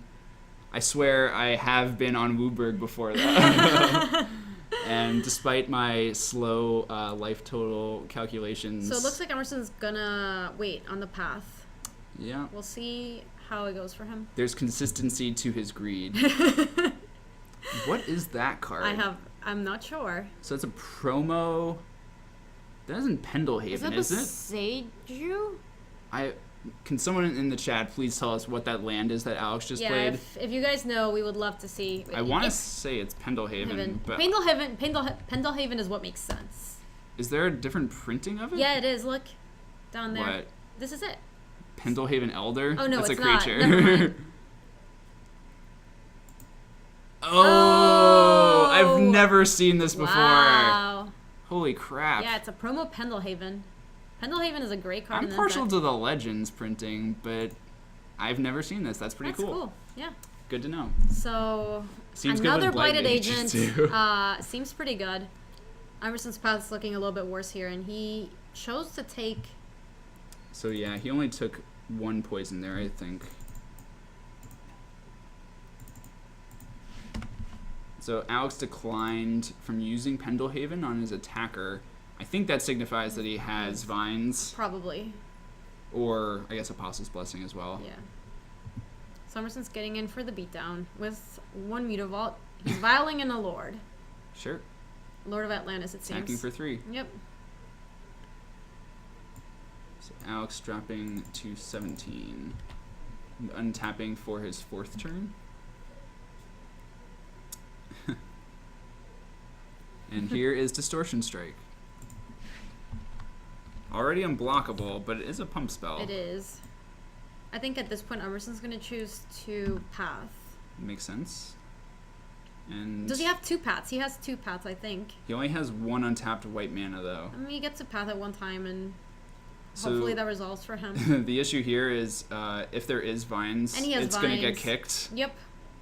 I swear I have been on Wooburg before that. And despite my slow life total calculations... So it looks like Emerson's gonna wait on the path. Yeah. We'll see how it goes for him. There's consistency to his greed. What is that card? I'm not sure. So it's a promo. That isn't Pendelhaven, is it? Seiju? Can someone in the chat please tell us what that land is that Alex just played? If you guys know, we would love to see. I want to say it's Pendelhaven, but Pendelhaven is what makes sense. is there a different printing of it? Yeah, it is. Look, down there. What? This is it. Pendelhaven Elder? Oh, no, That's it's a not. creature. Never mind. Oh, I've never seen this before. Wow. Holy crap. Yeah, it's a promo Pendelhaven. Pendelhaven is a great card. I'm in this partial deck. to the Legends printing, but I've never seen this. That's pretty That's cool. Yeah. Good to know. So Seems good another with blighted Agents, agent too. seems pretty good. Emerson's Path's looking a little bit worse here, and he chose to take. So yeah, he only took 1 poison there, I think. So Alex declined from using Pendelhaven on his attacker. I think that signifies that he has Vines, Probably. or I guess Apostle's Blessing as well. Yeah. So Emerson's getting in for the beatdown with 1 Mutavault. He's viling in a Lord. Sure. Lord of Atlantis, it seems. Attacking for 3. Yep. So Alex dropping to 17. Untapping for his 4th turn. And here is Distortion Strike. Already unblockable, but it is a pump spell. It is. I think at this point Emerson's going to choose to Path. Makes sense. And Does he have 2 paths? He has 2 paths, I think. he only has 1 untapped white mana, though. I mean, he gets a path at one time, and So- hopefully that resolves for him. The issue here is if there is Vines, And he has it's going to get Vines. kicked, Yep.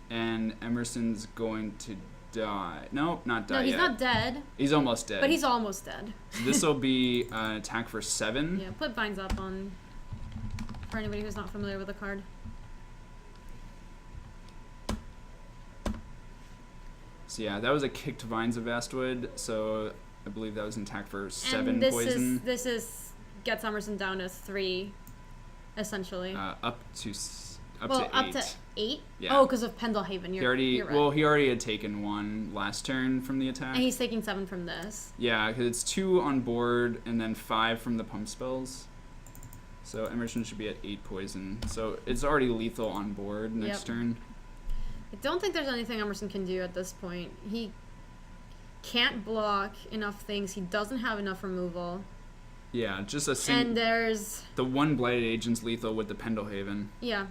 and Emerson's going to die. No, not die No, he's yet. not dead, He's almost dead. but he's almost dead. This will be an attack for 7. Yeah, put Vines up on for anybody who's not familiar with the card. So yeah, that was a kicked Vines of Vastwood, so I believe that was an attack for 7 and this poison. is gets Emerson down to 3, essentially. Up to 8. Up to 8. Yeah. Oh, because of Pendelhaven. He You're right. well, he already had taken 1 last turn from the attack. And he's taking 7 from this. Yeah, because it's 2 on board and then 5 from the pump spells. So Emerson should be at 8 poison. So it's already lethal on board next Yep. turn. I don't think there's anything Emerson can do at this point. He can't block enough things. He doesn't have enough removal. Yeah, just a And single. there's The 1 Blighted Agent's lethal with the Pendelhaven. yeah.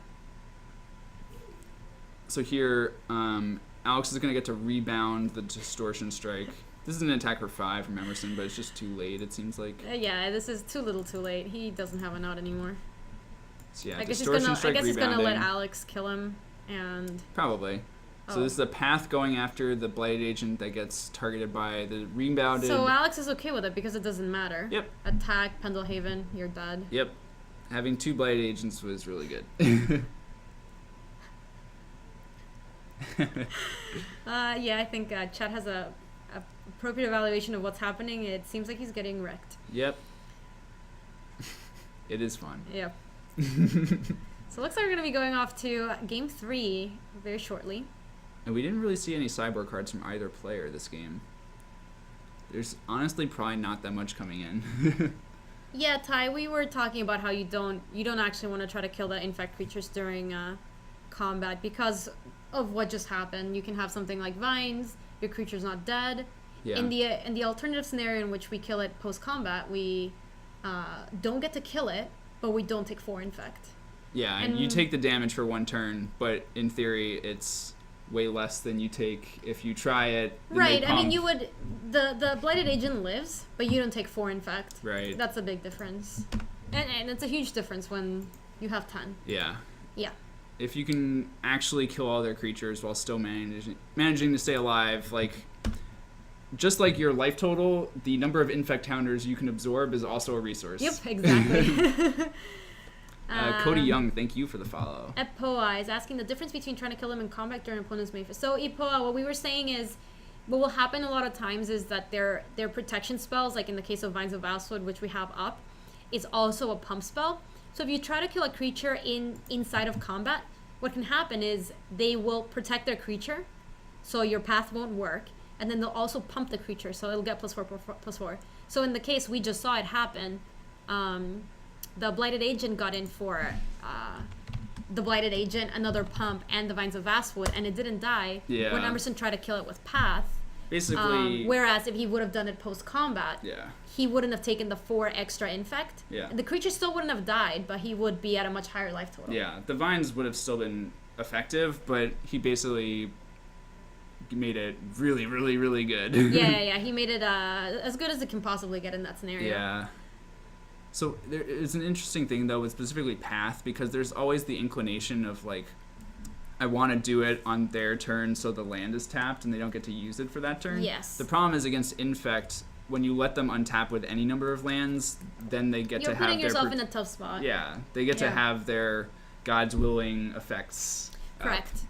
So here, Alex is going to get to rebound the Distortion Strike. This is an attack for 5 from Emerson, but it's just too late, it seems like. Yeah, this is too little too late. He doesn't have a knot anymore. So yeah, I guess Distortion Strike he's gonna let rebounding. Alex kill him, and Probably. So Oh. this is a path going after the Blighted Agent that gets targeted by the rebounded. so Alex is okay with it because it doesn't matter. Yep. Attack Pendelhaven, you're dead. Yep. Having 2 Blighted Agents was really good. Yeah, I think Chet has a appropriate evaluation of what's happening. It seems like he's getting wrecked. Yep. It is fun. Yep. So it looks like we're gonna be going off to game 3 very shortly. And we didn't really see any sideboard cards from either player this game. There's honestly probably not that much coming in. Yeah, Ty, we were talking about how you don't actually want to try to kill the infect creatures during combat because of what just happened. You can have something like Vines, your creature's not dead. Yeah. In the alternative scenario in which we kill it post combat, we don't get to kill it, but we don't take 4 infect. Yeah, and you and- take the damage for 1 turn, but in theory it's way less than you take if you try it. then they Right. I mean, pump. you would the blighted agent lives, but you don't take 4 infect. Right. That's a big difference, and it's a huge difference when you have 10. Yeah. Yeah. If you can actually kill all their creatures while still managing to stay alive, like just like your life total, the number of infect counters you can absorb is also a resource. Yep. Exactly. Cody Young, thank you for the follow. Epoa is asking the difference between trying to kill them in combat during opponent's main phase. So Epoa, what we were saying is, what will happen a lot of times is that their protection spells, like in the case of Vines of Vastwood, which we have up, is also a pump spell. So if you try to kill a creature inside of combat, what can happen is they will protect their creature, so your path won't work, and then they'll also pump the creature, so it'll get +4/+4. So in the case we just saw it happen, the Blighted Agent got in for the Blighted Agent, another pump, and the Vines of Vastwood, and it didn't die. Yeah. When Emerson tried to kill it with Path. Basically, Whereas if he would have done it post-combat, yeah. he wouldn't have taken the 4 extra infect. Yeah. The creature still wouldn't have died, but he would be at a much higher life total. Yeah, the vines would have still been effective, but he basically made it really, really, really good. Yeah. He made it as good as it can possibly get in that scenario. Yeah. So there is an interesting thing though with specifically Path, because there's always the inclination of like, I want to do it on their turn so the land is tapped and they don't get to use it for that turn. Yes. The problem is against Infect, when you let them untap with any number of lands, then they get You're to have putting their yourself in a tough spot. yeah, they get to Yeah. have their God's willing effects. Correct.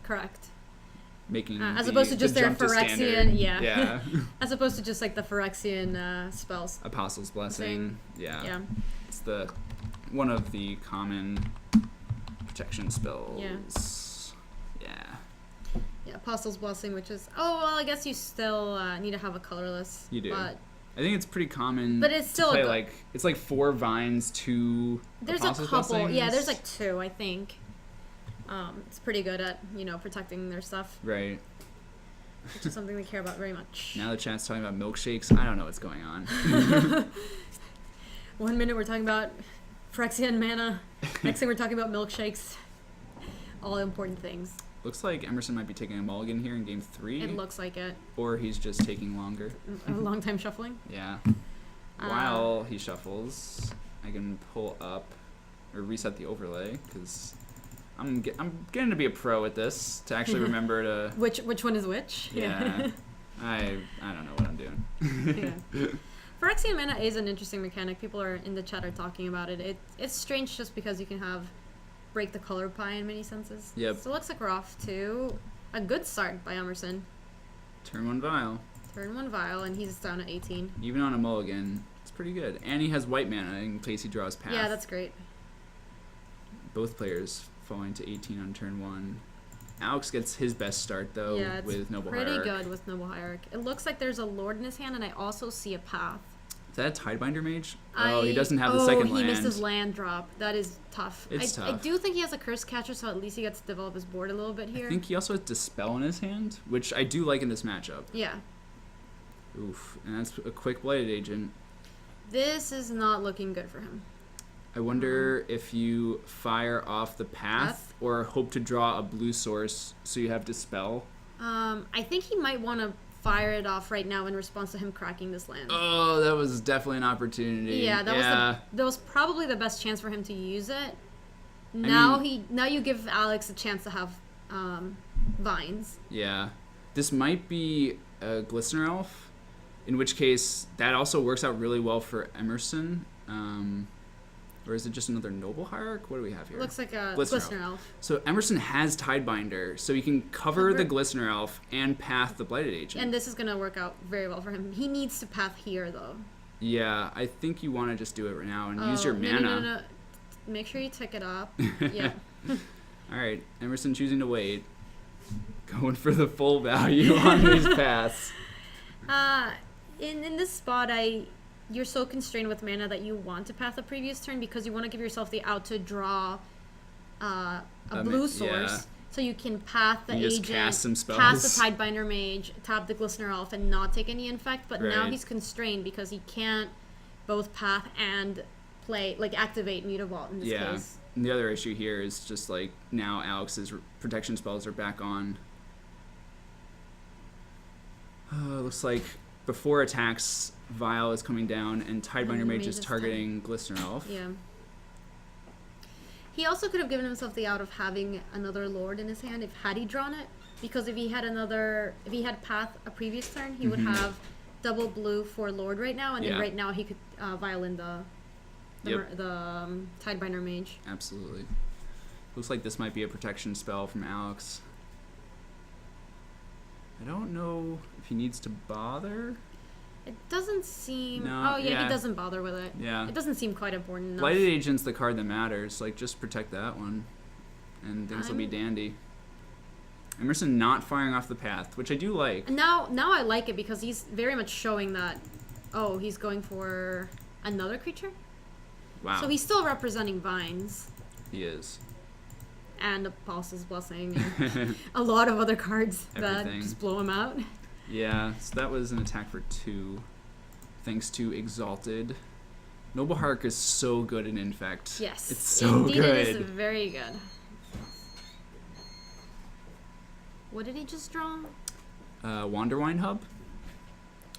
Making As the- opposed to the just their jump to Phyrexian, standard. yeah. As opposed to just like the Phyrexian spells. Apostle's Blessing. Yeah. Yeah. It's the one of the common protection spells. Yeah. Yeah, Apostle's Blessing, which is I guess you still need to have a colorless. You do. But I think it's pretty common. But it's still to a play go- like it's like 4 vines, 2 there's Apostle's a couple. Blessings. Yeah, there's like 2, I think. It's pretty good at protecting their stuff, Right. which is something they care about very much. Now the chat's talking about milkshakes. I don't know what's going on. 1 minute we're talking about Phyrexian mana. Next thing we're talking about milkshakes. All important things. Looks like Emerson might be taking a mulligan here in game 3. It looks like it. Or he's just taking longer. A long time shuffling. Yeah. While he shuffles, I can pull up or reset the overlay because I'm getting to be a pro at this to actually remember to. Which one is which? Yeah. I don't know what I'm doing. Yeah. Phyrexian mana is an interesting mechanic. People are in the chat are talking about it. It's strange just because you can have break the color pie in many senses. Yep. So it looks like we're off to a good start by Emerson. Turn 1 vial. Turn 1 vial, and he's down at 18. Even on a mulligan, it's pretty good. And he has white mana in case he draws path. Yeah, that's great. Both players falling to 18 on turn 1. Alex gets his best start though Yeah, it's with Noble pretty Hierarch. good with Noble Hierarch. It looks like there's a Lord in his hand, and I also see a path. Is that a Tidebinder Mage? He doesn't have the second land. He missed his land drop. That is tough. It's I tough. do think he has a Curse Catcher, so at least he gets to develop his board a little bit here. I think he also has Dispel in his hand, which I do like in this matchup. Yeah. Oof. And that's a quick Blighted Agent. This is not looking good for him. I wonder if you fire off the path Path? or hope to draw a blue source so you have Dispel. I think he might want to fire it off right now in response to him cracking this land. Oh, that was definitely an opportunity. Yeah, that was probably the best chance for him to use it. Now you give Alex a chance to have vines. Yeah. This might be a Glistener Elf, in which case that also works out really well for Emerson. Or is it just another Noble Hierarch? What do we have here? Looks like a Glistener Glistener Elf. So Emerson has Tidebinder, so he can cover the Glistener Elf and path the Blighted Agent. And this is going to work out very well for him. He needs to path here, though. Yeah, I think you want to just do it right now and use your mana. No. Make sure you tick it up. Yeah. All right, Emerson choosing to wait. Going for the full value on these paths. In this spot, you're so constrained with mana that you want to path the previous turn because you want to give yourself the out to draw a blue source. Yeah. So you can path the You just agent, cast some spells. pass the Tidebinder Mage, tap the Glistener Elf, and not take any infect. But now Right. he's constrained because he can't both path and activate Mutavault in this Yeah. case. And the other issue here is just like now Alex's protection spells are back on. Looks like before attacks, Vial is coming down and Tidebinder Mage is targeting Glistener Elf. Yeah. He also could have given himself the out of having another Lord in his hand had he drawn it, because if he had path a previous turn, he would have double blue for Lord right now, and then Yeah. right now he could violin the Tidebinder Mage. Absolutely. Looks like this might be a protection spell from Alex. I don't know if he needs to bother. It doesn't seem. No, oh yeah, yeah. he doesn't bother with it. Yeah. It doesn't seem quite important enough. Blighted Agent's the card that matters. Like, just protect that one, and things will be I'm- dandy. Emerson not firing off the path, which I do like. Now I like it because he's very much showing that. Oh, he's going for another creature. Wow, So he's still representing vines he is. and Apostle's Blessing and a lot of other cards that Everything. just blow him out. Yeah, so that was an attack for 2, thanks to Exalted. Noble Hark is so good in Infect. Yes. It's so Indeed good. It is very good. What did he just draw? Wanderwine Hub,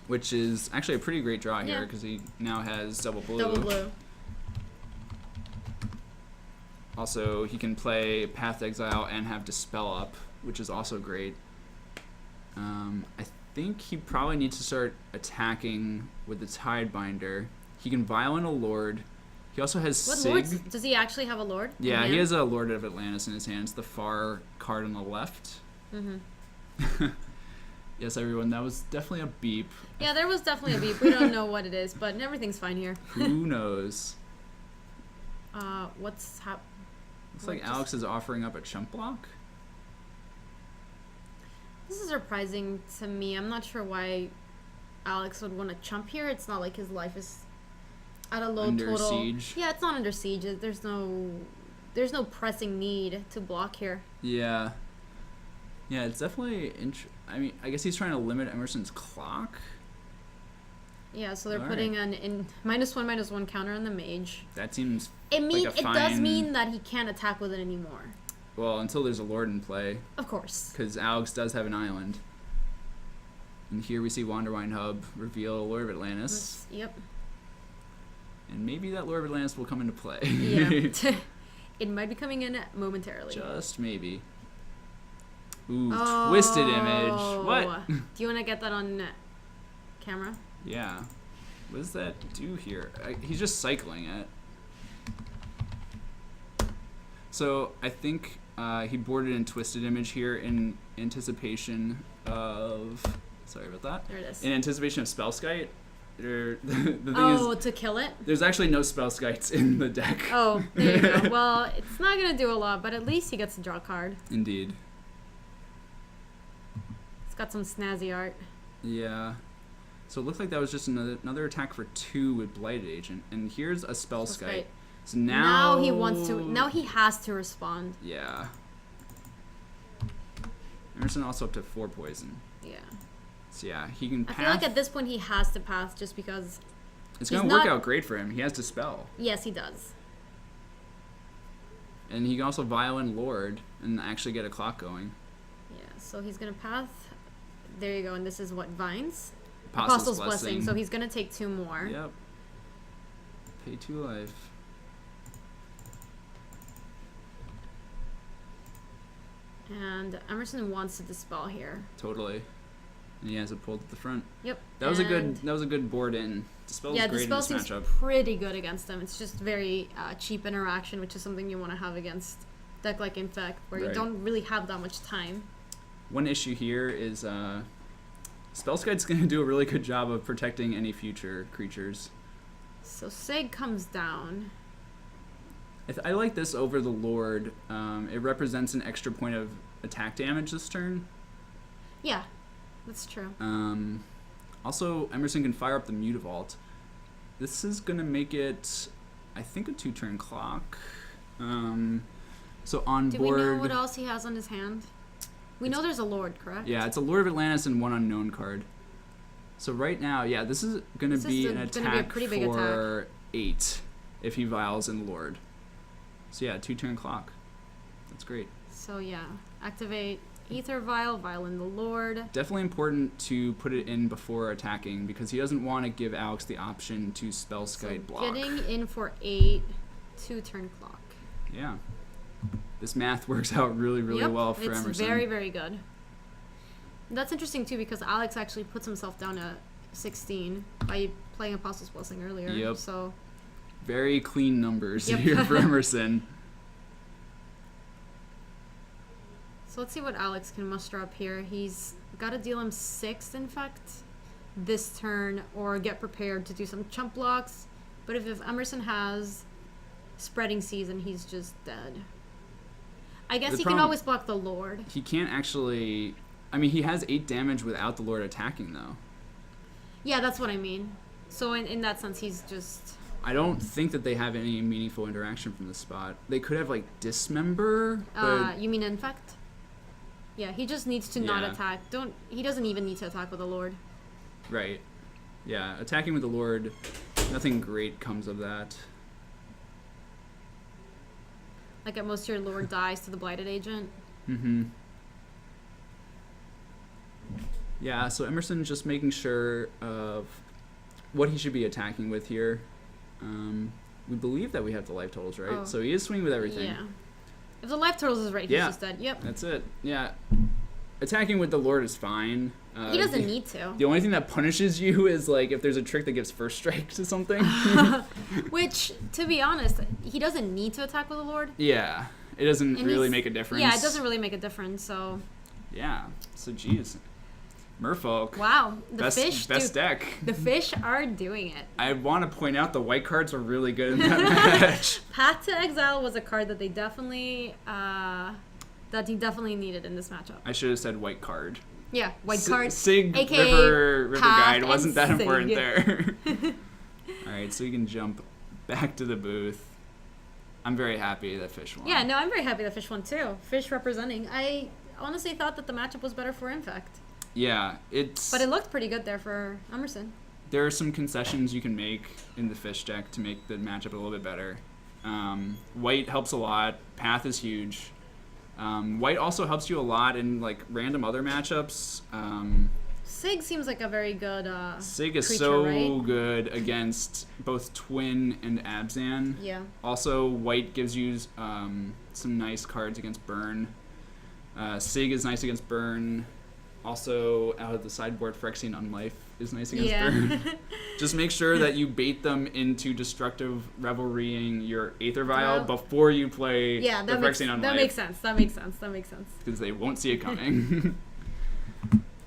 which is actually a pretty great draw here Yeah. because he now has double blue. Double blue. Also, he can play Path to Exile and have Dispel up, which is also great. I think he probably needs to start attacking with the Tidebinder. He can Violent a Lord. He also has What Sig. lords? Does he actually have a lord? in Yeah, he hand? has a Lord of Atlantis in his hand. It's the far card on the left. Mm-hmm. Yes, everyone, that was definitely a beep. Yeah, there was definitely a beep. We don't know what it is, but everything's fine here. Who knows? What's happening? Looks like Just- Alex is offering up a chump block. This is surprising to me. I'm not sure why Alex would want to chump here. It's not like his life is at a low Under total. siege. Yeah, it's not under siege. There's no pressing need to block here. Yeah. Yeah, it's definitely. I mean, I guess he's trying to limit Emerson's clock. Yeah, so they're All putting an in -1/-1 counter on the mage. That seems It mean like a it does fine- mean that he can't attack with it anymore. well until there's a Lord in play, Of course. because Alex does have an island. And here we see Wanderwine Hub reveal Lord of Atlantis, Yep. and maybe that Lord of Atlantis will come into play. Yeah. It might be coming in momentarily. Just maybe. Ooh, Twisted Image. What? Do you want to get that on camera? Yeah. What does that do here? He's just cycling it. So I think he boarded in Twisted Image here in anticipation of. Sorry about that. There it is. In anticipation of Spellskite. The thing Oh, is, to kill it? there's actually no Spellskites in the deck. Oh, there you go. Well, it's not going to do a lot, but at least he gets to draw a card. Indeed. It's got some snazzy art. Yeah. So it looked like that was just another attack for 2 with Blighted Agent. And here's a Spellskite. So now he wants to. Now he has to respond. Yeah. Emerson also up to 4 poison. Yeah. So yeah, he can I path. feel like at this point he has to pass just because. it's he's going to work not- out great for him. He has Dispel. Yes, he does. And he can also Violent Lord and actually get a clock going. Yeah. So he's gonna pass. There you go. And this is what vines. Apostle's Blessing. So he's gonna take 2 more. Yep. Pay 2 life. And Emerson wants to dispel here. Totally. And he has it pulled at the front. Yep. That was a and- good board in. Dispel's Yeah, great dispel in this seems matchup. pretty good against them. It's just very cheap interaction, which is something you want to have against deck like Infect, where you Right. don't really have that much time. One issue here is Spellskite's going to do a really good job of protecting any future creatures. So Sig comes down. I like this over the Lord. It represents an extra point of attack damage this turn. Yeah, that's true. Also, Emerson can fire up the Mutavault. This is going to make it, I think, a 2-turn clock. So on Do board... we know what else he has on his hand? We know there's a Lord, correct? Yeah, it's a Lord of Atlantis and 1 unknown card. So right now, yeah, this is going to This is be an gonna be a attack pretty big for 8 if he vials in Lord. So yeah, 2-turn clock. That's great. So yeah, activate Ether Vial, Vial in the Lord. Definitely important to put it in before attacking because he doesn't want to give Alex the option to Spellskite block. Getting in for 8, 2-turn clock. Yeah. This math works out really, really Yep, well for it's Emerson. very, very good. That's interesting too because Alex actually puts himself down at 16 by playing Apostle's Blessing earlier. Yep. So Very clean numbers Yep. here for Emerson. let's see what Alex can muster up here. He's got to deal him 6 infect. this turn or get prepared to do some chump blocks. But if Emerson has Spreading Season, he's just dead. I guess The he can problem- always block the Lord. He can't actually. I mean, he has 8 damage without the Lord attacking, though. Yeah, that's what I mean. So in that sense, he's just... I don't think that they have any meaningful interaction from this spot. They could have, like, Dismember, but you mean Infect? Yeah, he just needs to not Yeah. attack. He doesn't even need to attack with the Lord. right. Yeah, attacking with the Lord, nothing great comes of that. Like at most, your Lord dies to the Blighted Agent. Mm-hmm. Yeah, so Emerson just making sure of what he should be attacking with here. We believe that we have the life totals, right? Oh. So he is swinging with everything. Yeah. If the life totals is right, he's Yeah. just dead. Yep. That's it. Yeah. Attacking with the Lord is fine. He doesn't need to. The only thing that punishes you is, like, if there's a trick that gives first strike to something. Which, to be honest, he doesn't need to attack with the Lord. Yeah. It doesn't And really he's- make a difference. Yeah, it doesn't really make a difference. So, Yeah. So, geez. Merfolk. wow, the Best fish. best dude, deck. the fish are doing it. I want to point out the white cards were really good in that match. Path to Exile was a card that they definitely, that he definitely needed in this matchup. I should have said white card. Yeah, white card. Sig aka River Path Guide and wasn't that Sig. important there. Alright, so we can jump back to the booth. I'm very happy that Fish won. Yeah, no, I'm very happy that Fish won too. Fish representing. I honestly thought that the matchup was better for Infect. Yeah, it's... But it looked pretty good there for Emerson. There are some concessions you can make in the Fish deck to make the matchup a little bit better. White helps a lot. Path is huge. White also helps you a lot in, like, random other matchups. Sig seems like a very good Sig is creature, so right? good against both Twin and Abzan. Yeah. Also, White gives you some nice cards against Burn. Sig is nice against Burn. Also, out of the sideboard, Phyrexian Unlife is nice against Burn. Just make sure that you bait them into destructive revelrying your Aether Vial Well, before you play Yeah, the that makes, Phyrexian that Unlife. makes sense. That makes sense. That makes sense. Because they won't see it coming.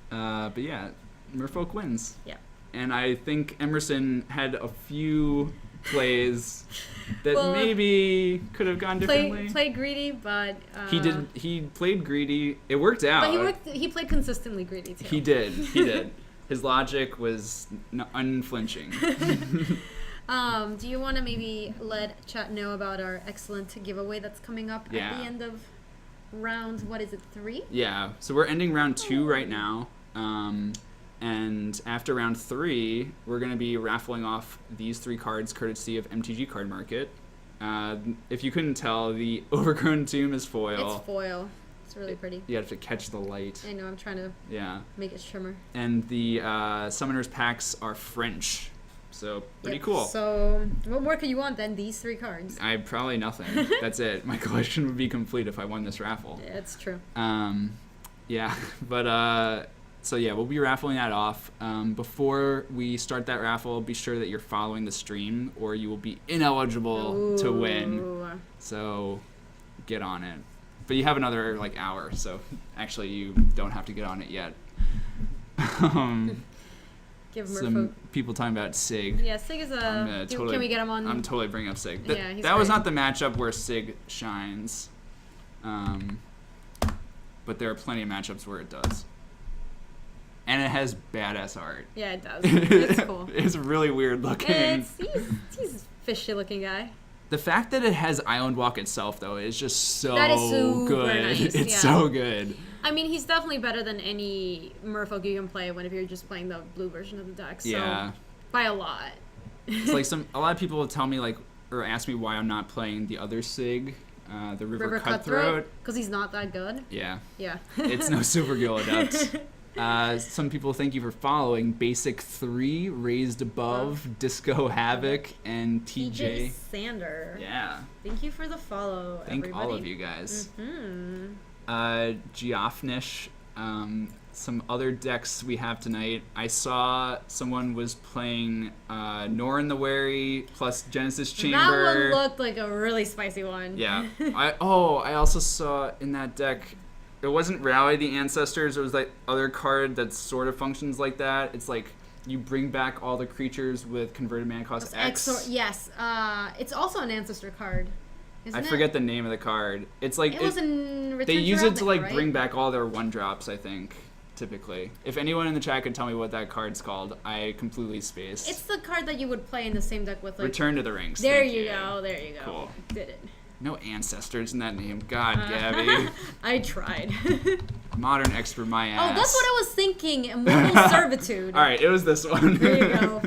But yeah, Merfolk wins. Yeah. And I think Emerson had a few plays that Well, maybe could have gone differently. Play greedy, but He played greedy. It worked out. But he played consistently greedy too. He did. His logic was unflinching. Do you want to maybe let chat know about our excellent giveaway that's coming up Yeah. at the end of round? What is it, 3? Yeah. So we're ending round 2 right now. And after round 3, we're going to be raffling off these 3 cards courtesy of MTG Card Market. If you couldn't tell, the Overgrown Tomb is foil. It's foil. It's really pretty. You have to catch the light. I know. I'm trying to Yeah. make it shimmer. And the Summoner's Packs are French. So, pretty Yep. cool. So, what more could you want than these 3 cards? I probably nothing. That's it. My collection would be complete if I won this raffle. Yeah, it's true. Yeah, but so yeah, we'll be raffling that off. Before we start that raffle, be sure that you're following the stream, or you will be ineligible to win. Ooh. So get on it. But you have another like hour, so actually you don't have to get on it yet. Give Some Merfolk. people talking about Sig. Yeah, Sig is can we get him on? I'm totally bringing up Sig. Yeah, he's that was great. not the matchup where Sig shines. But there are plenty of matchups where it does. And it has badass art. Yeah, it does. It's cool. It's really weird looking. He's a fishy looking guy. The fact that it has Island Walk itself, though, is just so That is super good. nice, It's yeah. so good. I mean, he's definitely better than any Merfolk you can play whenever you're just playing the blue version of the deck. So, Yeah. by a lot. It's like a lot of people will tell me, like, or ask me why I'm not playing the other Sig, the River Cutthroat. Because he's not that good. Yeah. Yeah. It's no Super Gill Adept. Some people thank you for following Basic 3, Raised Above, Disco Havoc, and TJ. Sander. Yeah. Thank you for the follow, Thank everybody. all of you guys. Hmm. Geoffnish, some other decks we have tonight. I saw someone was playing Norn the Wary plus Genesis Chamber. That one looked like a really spicy one. Yeah. I also saw in that deck, it wasn't Rally the Ancestors, it was that other card that sort of functions like that. It's like you bring back all the creatures with converted mana cost X. Yes. It's also an ancestor card. Isn't I it? forget the name of the card. It's like It was in Return they use it to Ravnica, like right? bring back all their 1-drops, I think. Typically, if anyone in the chat could tell me what that card's called, I completely spaced. It's the card that you would play in the same deck with like. Return to the Rings. There thank you go. There you go. Cool. Did it. No ancestors in that name. God, Gabby. I tried. Modern expert my ass. Oh, that's what I was thinking. Immortal Servitude. All right, it was this one. There you go.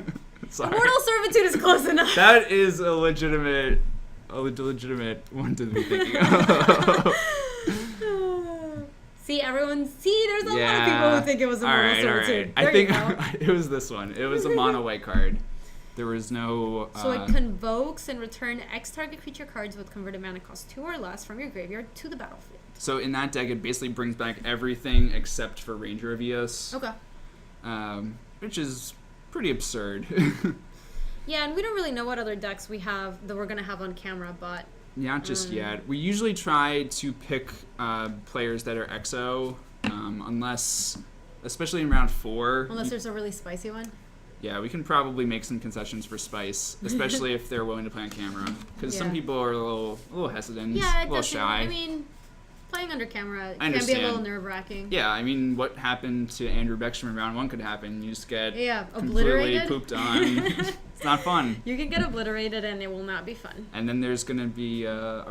Sorry. Immortal Servitude is close enough. That is a legitimate one to be thinking of. See, there's a lot of people who think it was Immortal Servitude. I There think you go. it was this one. It was a mono white card. There was no. So it convokes and return X target creature cards with converted mana cost 2 or less from your graveyard to the battlefield. So in that deck, it basically brings back everything except for Ranger of Eos, Okay. which is pretty absurd. Yeah, and we don't really know what other decks we have that we're gonna have on camera, but Not just yet. We usually try to pick players that are EXO, unless, especially in round 4. unless there's a really spicy one. Yeah, we can probably make some concessions for Spice, especially if they're willing to play on camera. Because some Yeah. people are a little hesitant, Yeah, a little shy. I mean, playing under camera I can be a little understand. nerve-wracking. Yeah, I mean, what happened to Andrew Beckstrom in round 1 could happen. You just get Yeah, completely obliterated. pooped on. It's not fun. You can get obliterated and it will not be fun. And then there's going to be a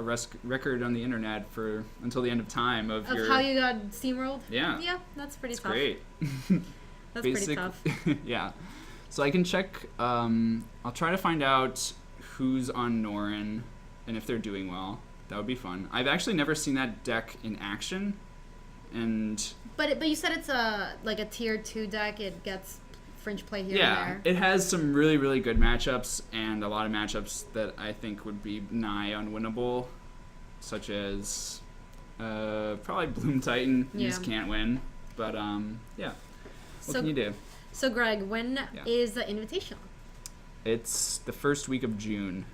record on the internet for until the end of time of your... how you got steamrolled? Yeah. Yeah, that's pretty It's tough. great. That's pretty tough. Yeah. So I can check. I'll try to find out who's on Norin and if they're doing well. That would be fun. I've actually never seen that deck in action, and But you said it's a tier 2 deck. It gets fringe play here yeah, and there. it has some really really good matchups and a lot of matchups that I think would be nigh unwinnable, such as probably Bloom Titan. You just Yeah. can't win. But yeah. What can you do? So Greg, when is Yeah. the Invitational? It's the first week of June,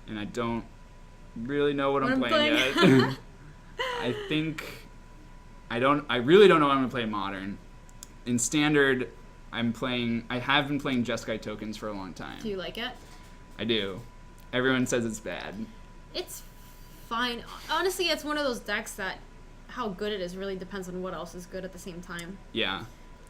and I don't really know what I'm What I'm playing playing. yet. I really don't know what I'm gonna play in Modern. In Standard, I have been playing Jeskai tokens for a long time. Do you like it? I do. Everyone says it's bad. It's fine. Honestly, it's one of those decks that how good it is really depends on what else is good at the same time. Yeah.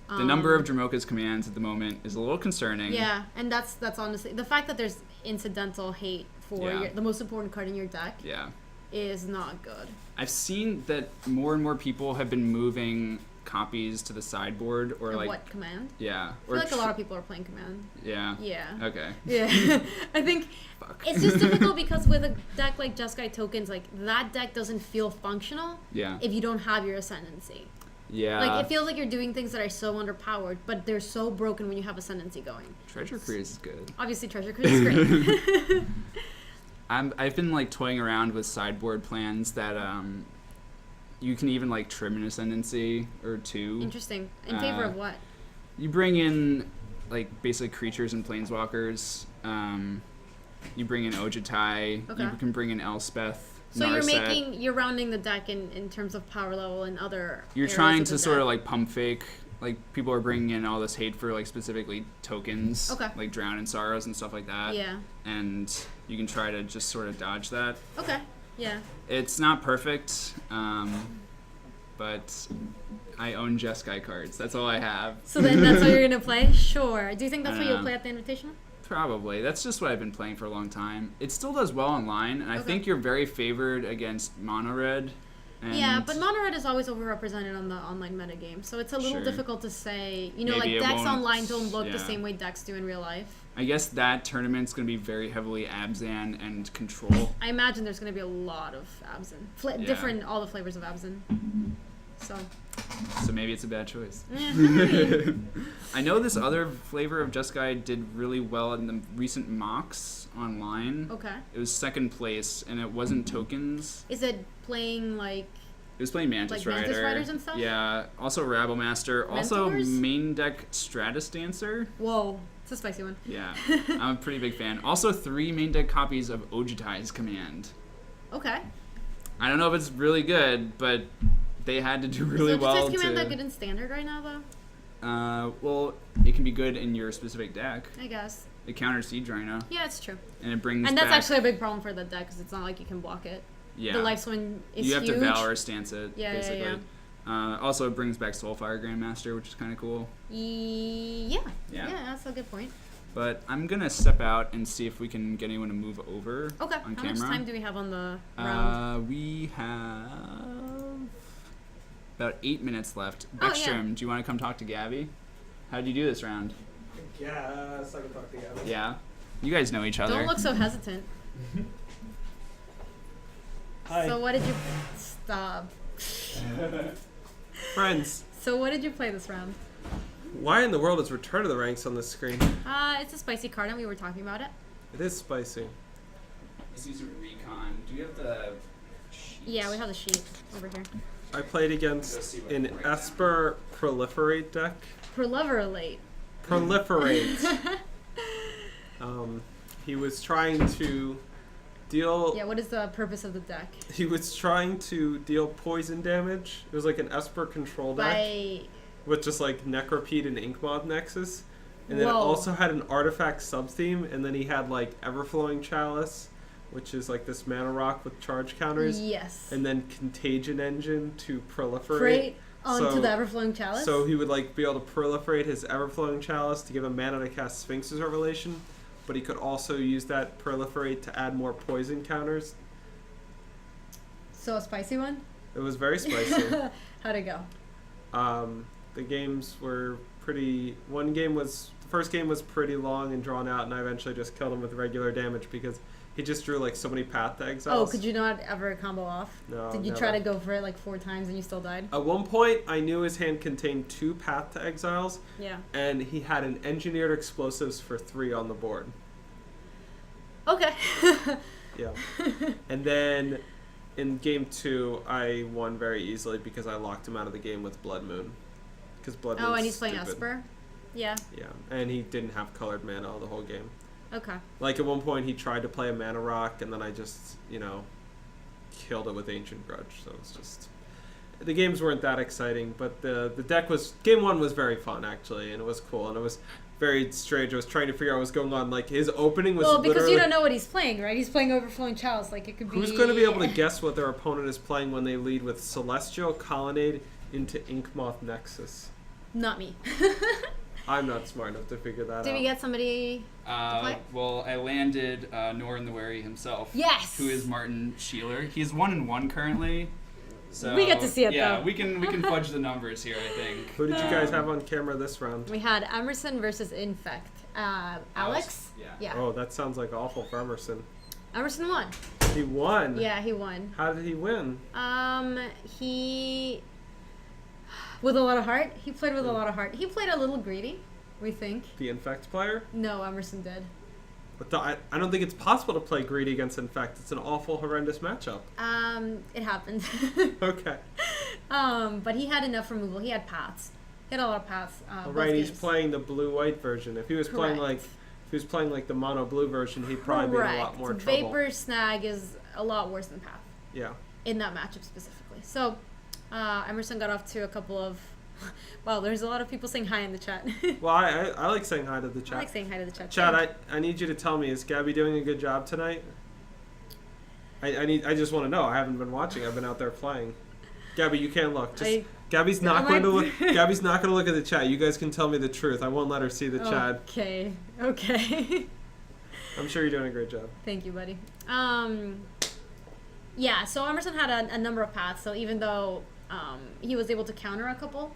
The number of Dromoka's commands at the moment is a little concerning. Yeah, and that's honestly the fact that there's incidental hate for Yeah. the most important card in your deck Yeah. is not good. I've seen that more and more people have been moving copies to the sideboard or Of like what command? yeah. I feel like a lot of people are playing command. Yeah. Yeah. Okay. Yeah. I think Fuck. it's just difficult because with a deck like Jeskai tokens, like that deck doesn't feel functional Yeah. if you don't have your ascendancy. Yeah. Like it feels like you're doing things that are so underpowered, but they're so broken when you have ascendancy going. Treasure Cruise is good. Obviously, Treasure Cruise is great. I've been like toying around with sideboard plans that you can even like trim an ascendancy or 2. Interesting. In favor of what? You bring in like basic creatures and planeswalkers. You bring in Ojutai. Okay. You can bring in Elspeth. So Narset. you're rounding the deck in terms of power level and other. You're areas trying of to the sort of deck. like pump fake. Like people are bringing in all this hate for like specifically tokens. Okay. Like Drown in Sorrows and stuff like that. Yeah. And you can try to just sort of dodge that. Okay. Yeah. It's not perfect, but I own Jeskai cards. That's all I have. So then that's what you're gonna play? Sure. Do you think that's what you'll Um, play at the Invitational? Probably. That's just what I've been playing for a long time. It still does well online, and I Okay. think you're very favored against Mono Red. And Yeah, but Mono Red is always overrepresented on the online metagame, so it's a little Sure. difficult to say. You know, Maybe it like decks won't- online don't look the yeah. same way decks do in real life. I guess that tournament's going to be very heavily Abzan and Control. I imagine there's gonna be a lot of Abzan, Yeah. different all the flavors of Abzan. So. So maybe it's a bad choice. Yeah. I know this other flavor of Jeskai did really well in the recent mocks online. Okay. It was second place, and it wasn't tokens. Is it playing like? It was playing Mantis Like Rider. Mantis Riders and stuff? Yeah. Also Rabble Master. Also Mentors? main deck Stratus Dancer. Whoa, it's a spicy one. Yeah. I'm a pretty big fan. Also 3 main deck copies of Ojutai's Command. Okay. I don't know if it's really good, but they had to do really so well Ojutai's Command to... that good in Standard right now, though? Well, it can be good in your specific deck. I guess. It counters Siege Rhino, Yeah, it's true. and it brings And that's back, actually a big problem for the deck because it's not like you can block it. yeah. The life swing is you have huge. to Valor stance it, Yeah, basically. yeah. Also, it brings back Soulfire Grandmaster, which is kind of cool. Yeah. Yeah. Yeah, that's a good point. But I'm gonna step out and see if we can get anyone to move over Okay. on How camera. much time do we have on the round? We have about 8 minutes left. Oh, yeah. Beckstrom, do you want to come talk to Gabby? How did you do this round? Yes, I can talk together. Yeah, you guys know each other. Don't look so hesitant. Hi. So what did you stop? Friends, So what did you play this round? why in the world is Return of the Ranks on this screen? It's a spicy card, and we were talking about it. It is spicy. Let's do some recon. Do you have the sheet? Yeah, we have the sheet over here. I played against an Esper Proliferate deck. Proliferate. Proliferate. He was trying to deal. Yeah, what is the purpose of the deck? He was trying to deal poison damage. It was like an Esper control deck By with just like Necropede and Inkmoth Nexus. And then it Whoa. also had an artifact sub-theme, and then he had like Everflowing Chalice, which is like this mana rock with charge counters, yes. and then Contagion Engine to proliferate. Prate onto So- the Everflowing Chalice. So he would like be able to proliferate his Everflowing Chalice to give him mana to cast Sphinx's Revelation, but he could also use that proliferate to add more poison counters. So a spicy one? It was very spicy. How'd it go? The games were pretty. The first game was pretty long and drawn out, and I eventually just killed him with regular damage because he just drew like so many Path to Oh, Exiles. could you not ever combo off? No. Did you never. try to go for it like 4 times and you still died? At one point, I knew his hand contained 2 Path to Exiles, Yeah. and he had an Engineered Explosives for 3 on the board. Okay. Yeah. And then in game 2, I won very easily because I locked him out of the game with Blood Moon. Because Blood Moon. Oh, and he's playing Esper? Yeah. Yeah, and he didn't have colored mana the whole game. Okay. Like at one point, he tried to play a mana rock, and then I just, killed it with Ancient Grudge. So it's just the games weren't that exciting, but the deck was game 1 was very fun actually, and it was cool, and it was very strange. I was trying to figure out what was going on. Like his opening was Well, because literally. you don't know what he's playing, right? He's playing Overflowing Chalice. Like, it could be... Who's going to be able to guess what their opponent is playing when they lead with Celestial Colonnade into Inkmoth Nexus? Not me. I'm not smart enough to figure that Did out. we get somebody... play? Well, I landed Norin the Wary himself. Yes! Who is Martin Sheeler. He's 1-1 currently. So We get to see it, yeah, though. we can fudge the numbers here, I think. Who did you guys have on camera this round? We had Emerson versus Infect. Alex? Yeah. Yeah. Oh, that sounds like awful for Emerson. Emerson won. He won. Yeah, he won. How did he win? He... With a lot of heart? He played with a lot of heart. He played a little greedy, we think. The Infect player? No, Emerson did. But I don't think it's possible to play greedy against Infect. It's an awful, horrendous matchup. It happened. Okay. But he had enough removal. He had paths. He had a lot of paths. All both right, he's games. playing the blue-white version. If he was playing Correct. the mono blue version, he'd probably be in a lot more trouble. Vapor Snag is a lot worse than Path Yeah. in that matchup specifically. So, Emerson got off to a couple of... Wow, there's a lot of people saying hi in the chat. Well, I like saying hi to the I chat. like saying hi to the chat. Chad, I need you to tell me, is Gabby doing a good job tonight? I just want to know. I haven't been watching. I've been out there playing. Gabby, you can't look. Gabby's not Am going I- to look. Gabby's not going to look at the chat. You guys can tell me the truth. I won't let her see the chat. Okay. I'm sure you're doing a great job. Thank you, buddy. Yeah, so Emerson had a number of paths, so even though he was able to counter a couple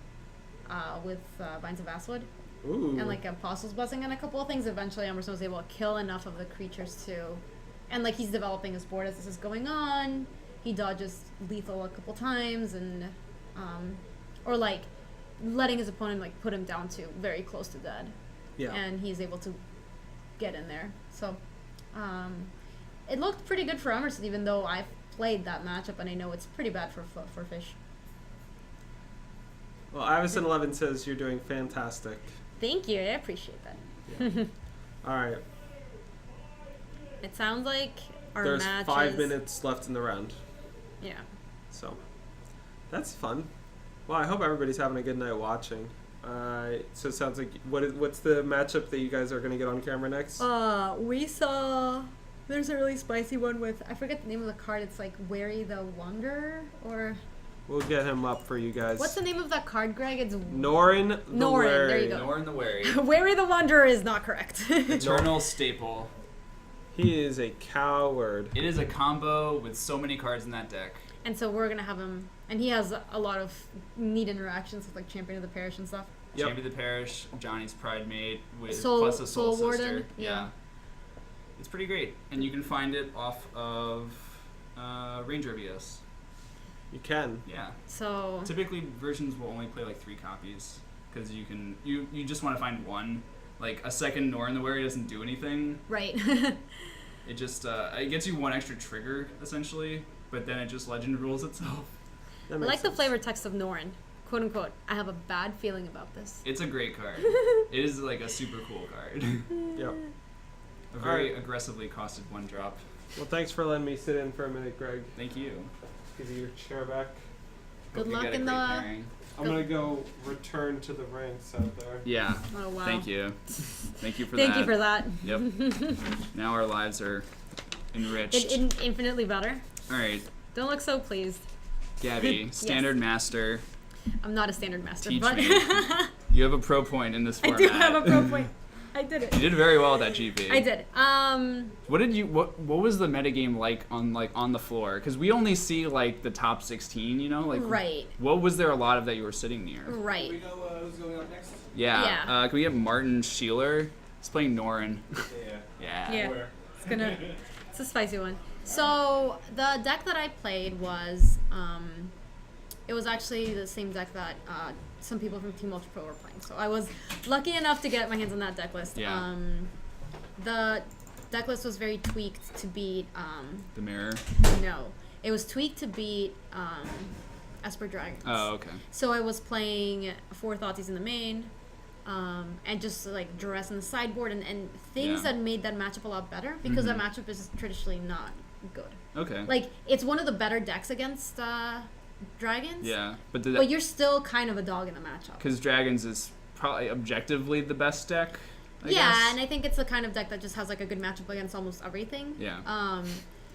with Binds of Vastwood Ooh. and like Apostle's Blessing and a couple of things, eventually Emerson was able to kill enough of the creatures too. And like he's developing his board as this is going on. He dodges lethal a couple times and or like letting his opponent like put him down to very close to dead. Yeah. And he's able to get in there. So it looked pretty good for Emerson, even though I've played that matchup and I know it's pretty bad for Fish. Well, Avison11 says you're doing fantastic. Thank you, I appreciate that. Yeah. All right. It sounds like our There's matches... 5 minutes left in the round. Yeah. So that's fun. Well, I hope everybody's having a good night watching. So it sounds like what's the matchup that you guys are gonna get on camera next? We saw. There's a really spicy one with, I forget the name of the card. It's like Wary the Wanderer, or We'll get him up for you guys. what's the name of that card, Greg? It's Norin the Norin, there you Wary. go. Norn the Wary. Wary the Wanderer is not correct. Eternal staple. He is a coward. It is a combo with so many cards in that deck. And so we're gonna have him, and he has a lot of neat interactions with like Champion of the Parish and stuff. Yep. Champion of the Parish, Johnny's Pride Mate, with Soul- plus a Soul, Soul Sister. Warden, yeah. It's pretty great. And you can find it off of Ranger VS. You can. Yeah. So Typically, versions will only play like 3 copies. Because you just want to find one. Like, a second Norn the Wary doesn't do anything. right. It just, it gets you one extra trigger, essentially. But then it just legend rules itself. That I makes like the sense. flavor text of Norn, quote unquote. I have a bad feeling about this. It's a great card. It is like a super cool card. Yep. A very Alright. aggressively costed 1-drop. Well, thanks for letting me sit in for a minute, Greg. Thank you. Give you your chair back. Good Hope you luck get a in great the- pairing. I'm gonna go return to the ranks out there. Yeah. Oh wow. Thank you. Thank you for Thank that. you for that. Yep. Now our lives are enriched. Infinitely better. All right, Don't look so pleased. Gabby, standard master. I'm not a standard master, Teach but me. You have a pro point in this I format. do have a pro point. I did it. You did very well at that GP. I did. What did you? What was the metagame like on the floor? Because we only see like the top 16. You know, like Right. What was there a lot of that you were sitting near? Do we Right. know who's going up next? Yeah. Yeah. Can we get Martin Sheeler? He's playing Norin. Yeah. Yeah. Yeah. Where? It's gonna. It's a spicy one. So the deck that I played was, it was actually the same deck that some people from Team Ultra Pro were playing. So I was lucky enough to get my hands on that deck list. Yeah. The deck list was very tweaked to beat. The mirror. No, it was tweaked to beat Esper Dragons. Oh, okay. So I was playing 4 Thoughtseize in the main, and just like Duress in the sideboard, and things Yeah. that made that matchup a lot better because that matchup is traditionally not good. Okay. Like it's one of the better decks against dragons. Yeah, but But you're still kind of a dog in the matchup. because Dragons is probably objectively the best deck. I Yeah, guess. and I think it's the kind of deck that just has like a good matchup against almost everything. Yeah.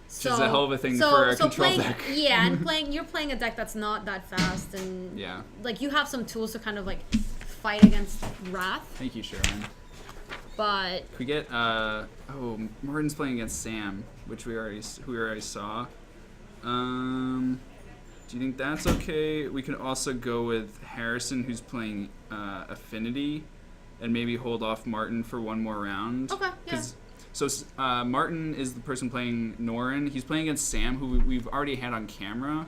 So, is a hell of a thing for a control playing, deck. Yeah, and you're playing a deck that's not that fast, and Yeah. like you have some tools to kind of like fight against Wrath, Thank you, Sharon. but Could we get Martin's playing against Sam, which we already saw. Do you think that's okay? We can also go with Harrison, who's playing Affinity, and maybe hold off Martin for one more round. Okay, yeah. 'Cause- So Martin is the person playing Norin. He's playing against Sam, who we've already had on camera.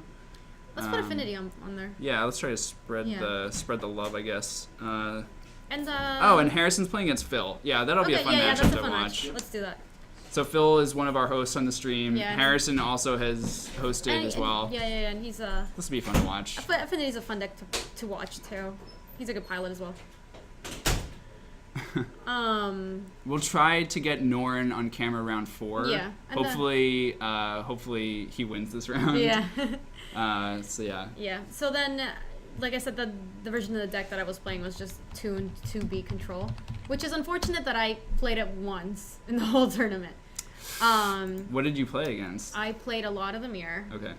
let's put Affinity on there. Yeah, let's try to spread Yeah. the love, I guess. And And Harrison's playing against Phil. Yeah, that'll be a fun that's matchup a to fun watch. match. Let's do that. So Phil is one of our hosts on the stream. Yeah. Harrison also has hosted as well. Yeah, and he's This will be fun to watch. Affinity's a fun deck to watch too. He's a good pilot as well. We'll try to get Norin on camera round 4. Yeah, and Hopefully he wins this round. Yeah. So yeah. Yeah. So then, like I said, the version of the deck that I was playing was just tuned to be control, which is unfortunate that I played it once in the whole tournament. What did you play against? I played a lot of the mirror. Okay.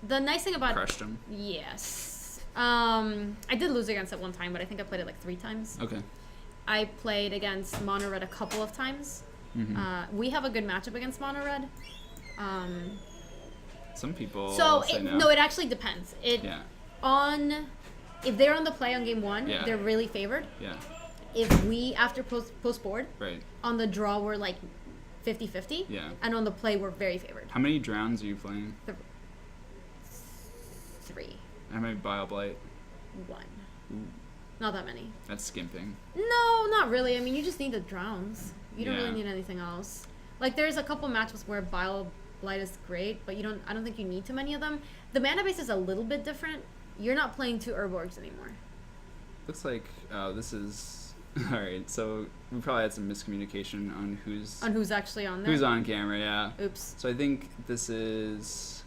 The nice thing about Crushed him. yes, I did lose against it one time, but I think I played it like 3 times. Okay. I played against Mono Red a couple of times. Mm-hmm. We have a good matchup against Mono Red. Some people So say no, it actually depends. Yeah. If they're on the play on game 1, Yeah. they're really favored. Yeah. If we after post board Right. on the draw we're like 50-50. Yeah. And on the play we're very favored. How many drowns are you playing? 3, How many Bile Blight? 1. Not that many. That's skimping. No, not really. I mean, you just need the drowns. You don't Yeah. really need anything else. Like, there's a couple matchups where Bile Blight is great, but I don't think you need too many of them. The mana base is a little bit different. You're not playing 2 Urborgs anymore. Looks like this is all right. So we probably had some miscommunication on On who's actually on there. who's on camera. Yeah. Oops. So I think this is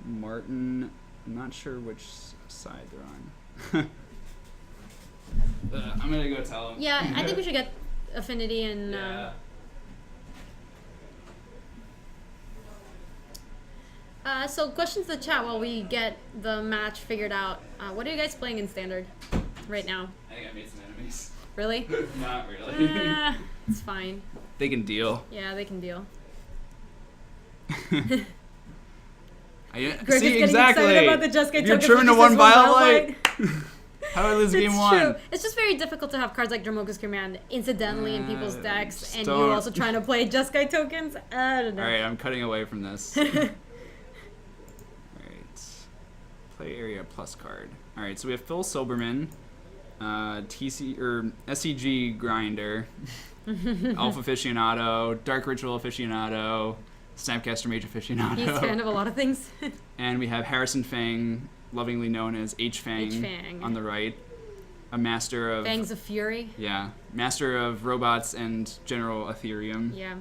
Martin. I'm not sure which side they're on. I'm gonna go tell him. Yeah, I think we should get Affinity and. Yeah. So questions to the chat while we get the match figured out. What are you guys playing in Standard right now? I think I made some enemies. Really? Not really. It's fine. They can deal. Yeah, they can deal. See, Greg is getting exactly. excited about the Jeskai If you're tokens, determined which to is one one Vile Vile Light. How do I lose game It's one? true. It's just very difficult to have cards like Dromoka's Command incidentally in people's decks, just and don't- you also trying to play Jeskai tokens. I don't know. Alright, I'm cutting away from this. Alright. Play area plus card. Alright, so we have Phil Silberman, SCG Grinder, Alpha Aficionado, Dark Ritual Aficionado, Snapcaster Mage Aficionado. He's a fan of a lot of things. And we have Harrison Fang, lovingly known as H-Fang, H-Fang. on the right. A master of... Fangs of Fury. Yeah, master of robots and general Ethereum. Yeah.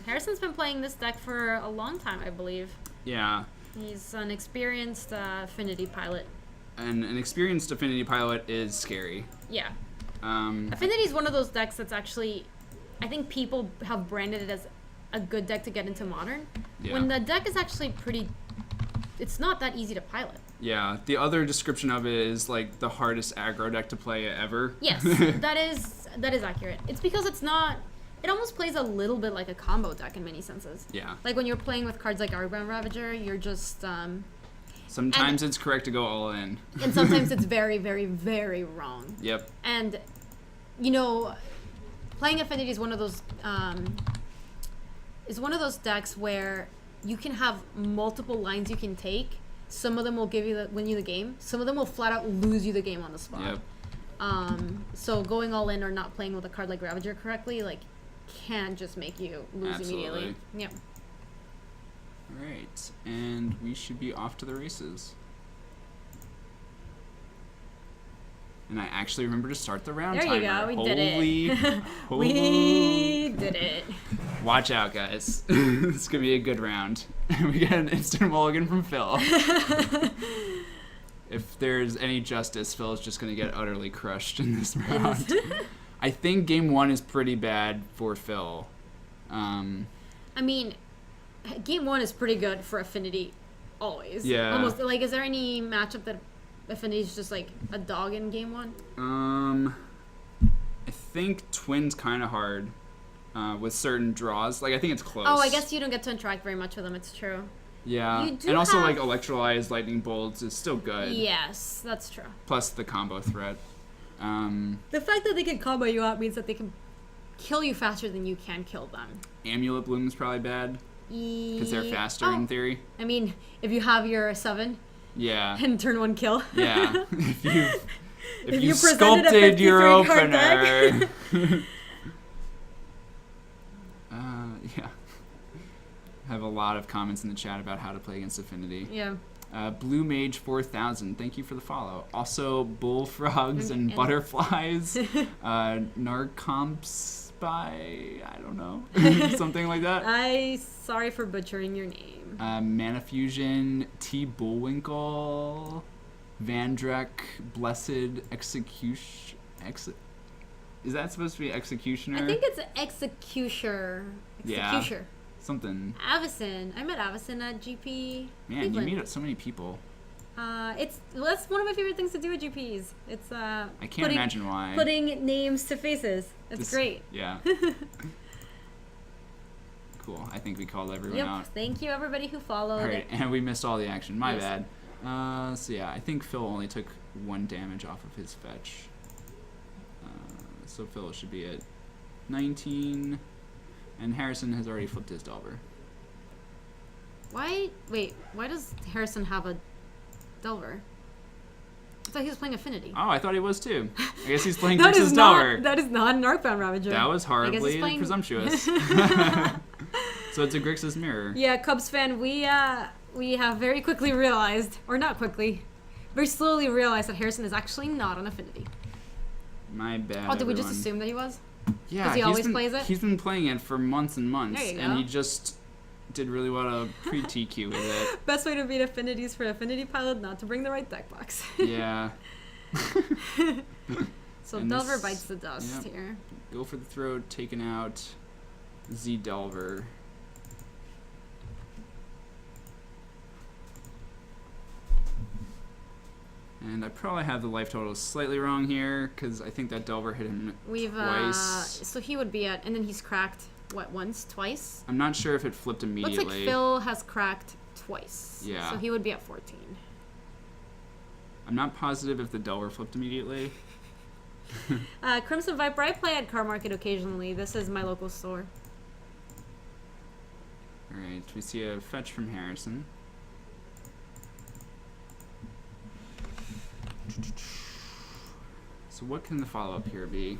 Harrison's been playing this deck for a long time, I believe. Yeah, He's an experienced Affinity pilot. and an experienced Affinity pilot is scary. Yeah. Um, Affinity is one of those decks that's actually, I think people have branded it as a good deck to get into Modern. yeah. When the deck is actually pretty, it's not that easy to pilot. Yeah, the other description of it is like the hardest aggro deck to play ever. Yes, that is accurate. It's because it's not, it almost plays a little bit like a combo deck in many senses. Yeah. Like when you're playing with cards like Arbor Ravager, you're just, Sometimes it's correct to go all in. and sometimes it's very, very, very wrong. Yep. And, you know, playing Affinity is one of those decks where you can have multiple lines you can take. Some of them will win you the game. Some of them will flat out lose you the game on the spot. Yep. So going all in or not playing with a card like Ravager correctly, like, can just make you lose Absolutely. immediately. Yep. All right, and we should be off to the races. And I actually remember to start the round There timer. you go. We did Holy, it. holy. We did it. Watch out, guys. This is gonna be a good round. We get an instant mulligan from Phil. If there's any justice, Phil is just gonna get utterly crushed in this round. I think game one is pretty bad for Phil. I mean, game one is pretty good for Affinity, always. Yeah. Almost, like, is there any matchup that Affinity is just, like, a dog in game one? I think Twin's kind of hard with certain draws. Like, I think it's close. Oh, I guess you don't get to interact very much with them, it's true. Yeah. You do And also, have- like, Electrolyze Lightning Bolts is still good. Yes, that's true. Plus the combo threat. The fact that they can combo you out means that they can kill you faster than you can kill them. Amulet Bloom's probably bad because they're faster in theory. I mean, if you have your 7 Yeah. and turn 1 kill. Yeah. If you presented a sculpted your 53 card opener. deck. Yeah. I have a lot of comments in the chat about how to play against Affinity. Yeah. Blue Mage 4000, thank you for the follow. Also, bullfrogs and And- butterflies. Narcomps by, I don't know, something like that. Sorry for butchering your name. Mana Fusion, T. Bullwinkle, Vandrek, Blessed Execution. Is that supposed to be Executioner? I think it's Executioner. Yeah. Executioner. Something. Avison. I met Avison at GP. Man, Cleveland. you meet so many people. That's one of my favorite things to do at GPs. It's I can't imagine why. putting names to faces. It's This- great. Yeah. Cool. I think we called everyone Yep. out. Thank you everybody who followed. All right, and we missed all the action. My Yes. bad. So yeah, I think Phil only took 1 damage off of his fetch. So Phil should be at 19, and Harrison has already flipped his Delver. Why does Harrison have a Delver? I thought he was playing Affinity. Oh, I thought he was too. I guess he's playing That Grixis is Delver. not an Arcbound Ravager. That was I guess he's horribly playing- presumptuous. So it's a Grixis Mirror. Yeah, Cubs fan, we have very quickly realized, or not quickly, very slowly realized that Harrison is actually not on Affinity. My bad. Oh, did we just everyone. assume that he was? Yeah, Does he he's always been, plays it? He's been playing it for months and months, There you and go. he just did really well to pre-TQ with it. Best way to beat Affinities for Affinity Pilot, not to bring the right deck box. Yeah. So And Delver this- bites the dust yep. here. Go for the throat, taking out Z Delver. And I probably have the life totals slightly wrong here, because I think that Delver hit him We've twice. so he would be at, and then he's cracked what, once, twice? I'm not sure if it flipped immediately. Looks like Phil has cracked twice. Yeah. So he would be at 14. I'm not positive if the Delver flipped immediately. Crimson Viper, I play at Car Market occasionally. This is my local store. Alright, we see a fetch from Harrison. So what can the follow-up here be?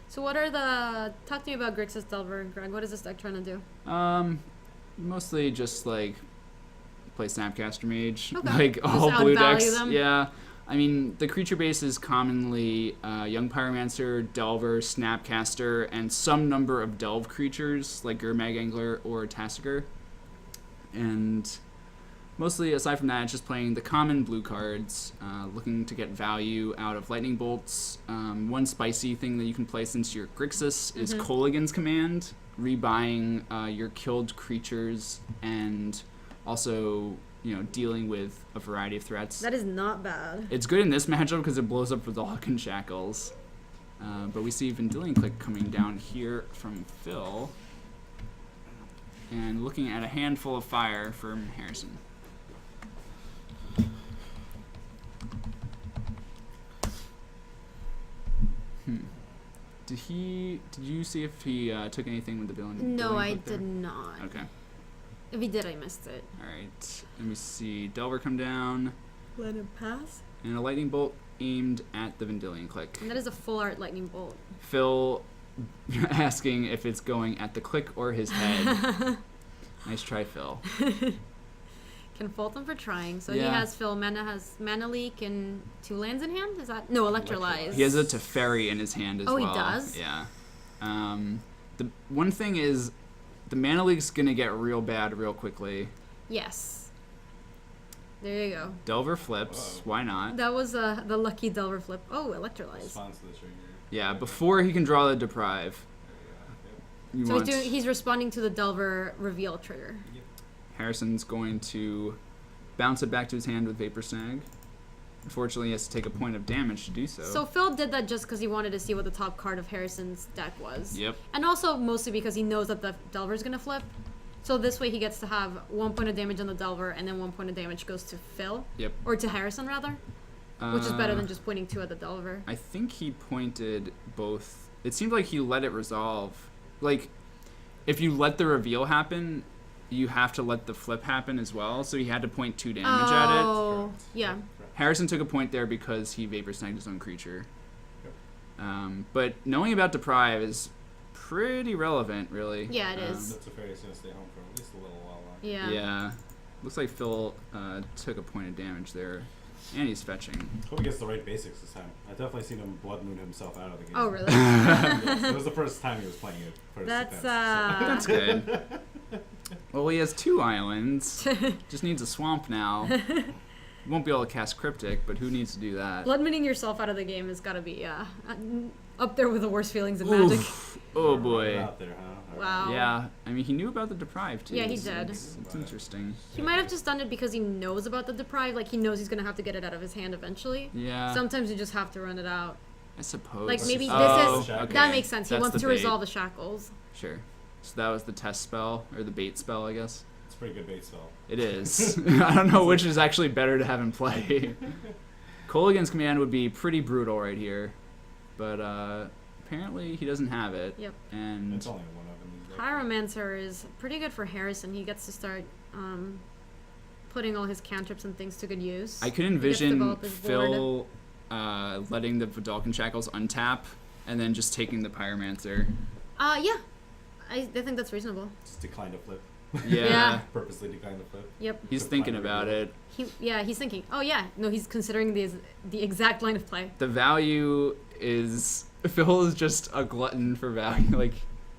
So what are the... Talk to me about Grixis Delver, Greg. What is this deck trying to do? Mostly just like play Snapcaster Mage, Okay. like Just all blue outvalue decks. them? Yeah, I mean the creature base is commonly Young Pyromancer, Delver, Snapcaster, and some number of Delve creatures like Gurmag Angler or Tassiger. And mostly, aside from that, it's just playing the common blue cards, looking to get value out of Lightning Bolts. One spicy thing that you can play since you're Grixis is Mhm. Kolaghan's Command, rebuying your killed creatures, and also, you know, dealing with a variety of threats. That is not bad. It's good in this matchup because it blows up Vidalcan and Shackles. But we see Vendilion Click coming down here from Phil. And looking at a handful of fire from Harrison. Did you see if he took anything with the Vendilion No, I Click there? did not. Okay. If he did, I missed it. Alright. Let me see. Delver come down. Let him pass. And a lightning bolt aimed at the Vendilion Click. And that is a full art lightning bolt. Phil asking if it's going at the click or his head. Nice try, Phil. Can fault him for trying. So he Yeah. has has Mana Leak and 2 lands in hand? Is that... No, Electrolyze. He has a Teferi in his hand as Oh, he well. does? Yeah. The one thing is, the Mana Leak's gonna get real bad real quickly. Yes. There you go. Delver flips. Whoa. Why not? That was the lucky Delver flip. Oh, Electrolyze. Response to the trigger. Yeah, before he can draw the Deprive. There you So You want he's responding to the Delver reveal trigger. Harrison's going to bounce it back to his hand with Vapor Snag. Unfortunately, he has to take a point of damage to do so. So Phil did that just because he wanted to see what the top card of Harrison's deck was. Yep. And also mostly because he knows that the Delver's going to flip. So this way he gets to have 1 point of damage on the Delver, and then 1 point of damage goes to Phil. Yep. Or to Harrison, rather. Which is better than just pointing 2 at the Delver. I think he pointed both. It seemed like he let it resolve. Like, if you let the reveal happen, you have to let the flip happen as well. So he had to point 2 damage at it. Oh, Correct. yeah. Harrison took a point there because he Vapor Snagged his own creature. Yep. But knowing about Deprive is pretty relevant, really. Yeah, it is. That's a fairy gonna stay home for at least a little while longer. Yeah. Yeah. Looks like Phil took a point of damage there. And he's fetching. Hope he gets the right basics this time. I definitely seen him blood moon himself out of the game. Oh, really? Yes, it was the first time he was playing it. For his That's, defense, That's good. Well, he has 2 islands. Just needs a swamp now. Won't be able to cast Cryptic, but who needs to do that? Blood mooning yourself out of the game has got to be up there with the worst feelings in Magic. Oof. Oh So, boy. out there, huh? All Wow. right. Yeah, I mean, he knew about the Deprive too. Yeah, he so did. It's interesting. He might have just done it because he knows about the Deprive. Like, he knows he's going to have to get it out of his hand eventually. Yeah, Sometimes you just have to run it out. I suppose. Like, maybe Oh, this is... okay. That makes sense. He That's wants the to bait. resolve the shackles. Sure. So that was the test spell, or the bait spell, I guess. It's a pretty good bait spell. It is. I don't know which is actually better to have him play. Kolaghan's Command would be pretty brutal right here, but apparently he doesn't have it. Yep. And It's only one of them. these days. Pyromancer is pretty good for Harrison. He gets to start putting all his cantrips and things to good use. I could He gets to envision develop his board. Phil letting the Vidalcan Shackles untap and then just taking the Pyromancer. Yeah. I think that's reasonable. Just decline to flip. Yeah. Yeah. Purposely decline to flip. Yep. He's thinking about it. He's thinking, oh yeah, no, he's considering the exact line of play. The value is Phil is just a glutton for value. Like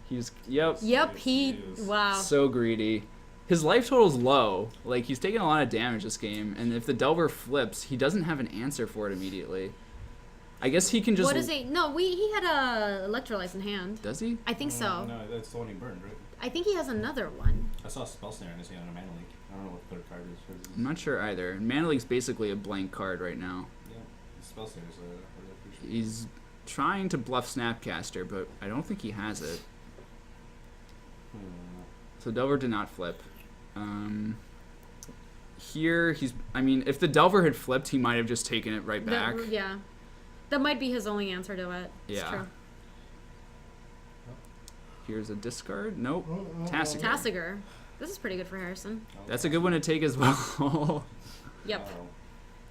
he's Yep, he, Jeez. wow. so greedy. His life total's low. Like he's taking a lot of damage this game, and if the Delver flips, he doesn't have an answer for it immediately. I guess he can just. What is he? No, he had a Electrolyze in hand. Does he? I think so. No, that's the one he burned, right? I think he has another one. I saw Spell Snare in his hand on a Mana Leak. I don't know what the third card is. I'm not sure either. Mana Leak's basically a blank card right now. Yeah, Spell Snare is a really crucial. He's trying to bluff Snapcaster, but I don't think he has it. So Delver did not flip. Here, I mean, if the Delver had flipped, he might have just taken it right back. Yeah. That might be his only answer to it. It's Yeah. true. Here's a discard. Nope. Tasigur. Tasigur. This is pretty good for Harrison. That's a good one to take as well. Yep. Oh.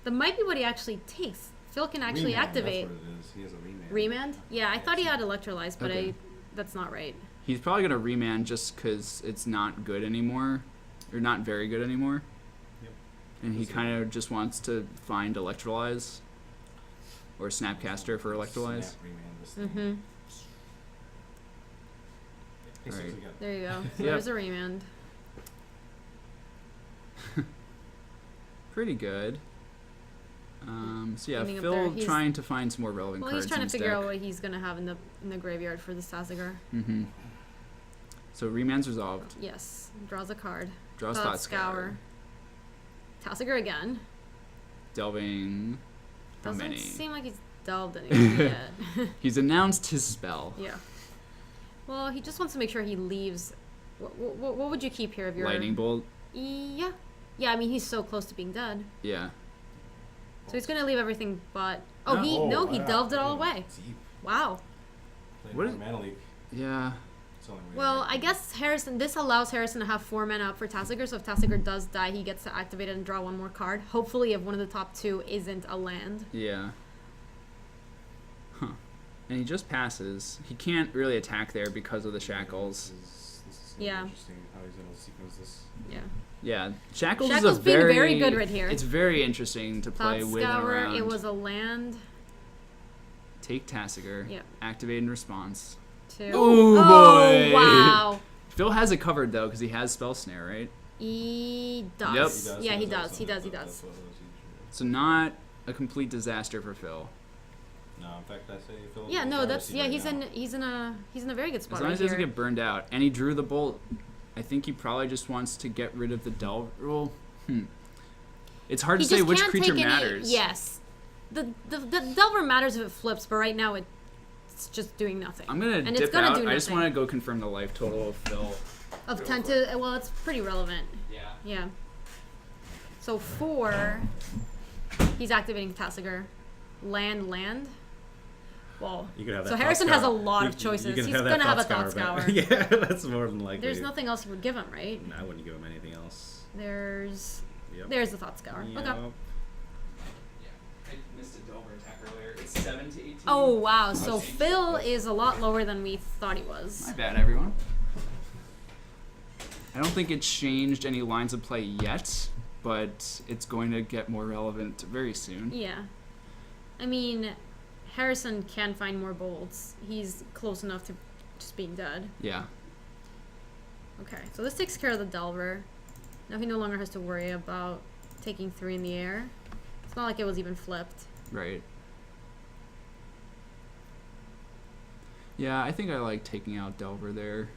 That might be what he actually takes. Phil can actually Remand, activate. That's what it is. He has a remand. Remand? Yeah, I thought he had Electrolyze, but Okay. that's not right. He's probably going to remand just because it's not good anymore. Or not very good anymore. Yep. And he kind of just wants to find Electrolyze. Or Snapcaster for Electrolyze. Snap remand this thing. Mm-hmm. He says Alright. again. There you go. Yep. There's a remand. Pretty good. So yeah, Ending up Phil there. He's- trying to find some more relevant Well, cards. he's trying in to his figure out deck. what he's gonna have in the graveyard for the Tasigur. Mm-hmm. So remand's resolved. Yes. Draws a card. Draws Thought Thought Scour. Tasigur again. Delving. How Doesn't many? seem like he's delved anything yet. He's announced his spell. Yeah. Well, he just wants to make sure he leaves. What would you keep here of your Lightning Bolt. Yeah. Yeah, I mean he's so close to being dead. Yeah. So he's gonna leave everything but he wow. delved it all away. Deep. Wow. Played What one is- Mana Leak. Yeah. It's the only way Well, to I guess this allows Harrison to have 4 mana up for Tasigur, so if Tasigur does die, he gets to activate it and draw one more card. Hopefully if one of the top 2 isn't a land. Yeah. Huh. And he just passes. He can't really attack there because of the shackles. This is gonna be Yeah. interesting how he's gonna sequence this. Yeah. Yeah. Shackles, Shackles is a being very, very good right here. It's very interesting to play Thought with and Scour, around. it was a land. Take Tasigur. Yep. Activate in response. 2. Ooh, oh, boy. wow. Phil has it covered though because he has Spell Snare, right? He Yep. does. He does. Yeah, he That's does. awesome. He does. He That's does. what it was. So not a complete disaster for Phil. No, in fact, I say Phil. Yeah, no, that's right he's now. he's in a very good spot As long right as he doesn't here. get burned out. And he drew the bolt. I think he probably just wants to get rid of the Delver. Well, It's hard He to say just which can't creature take any- matters. Yes. The Delver matters if it flips, but right now it's just doing nothing. I'm going And to it's dip gonna out. do I just nothing. want to go confirm the life total of Phil. Of 10 to, well, it's pretty relevant. Yeah. Yeah. So 4, he's activating Tasigur. Land. Well, You could have that so Thought Harrison has a Scour. lot You- of choices. You can He's have that gonna have a Thought Thought Scour Scour. back. Yeah, that's more than likely. There's nothing else you would give him, right? I wouldn't give him anything else. There's Yep. the Thought Scour. Yep. Okay. Yeah. I missed a Delver attack earlier. It's 7 to 18. Oh wow, so Phil is a lot lower than we thought he was. My bad, everyone. I don't think it's changed any lines of play yet, but it's going to get more relevant very soon. Yeah. I mean, Harrison can find more bolts. He's close enough to just being dead. Yeah. Okay, so this takes care of the Delver. Now he no longer has to worry about taking 3 in the air. It's not like it was even flipped. Right. Yeah, I think I like taking out Delver there.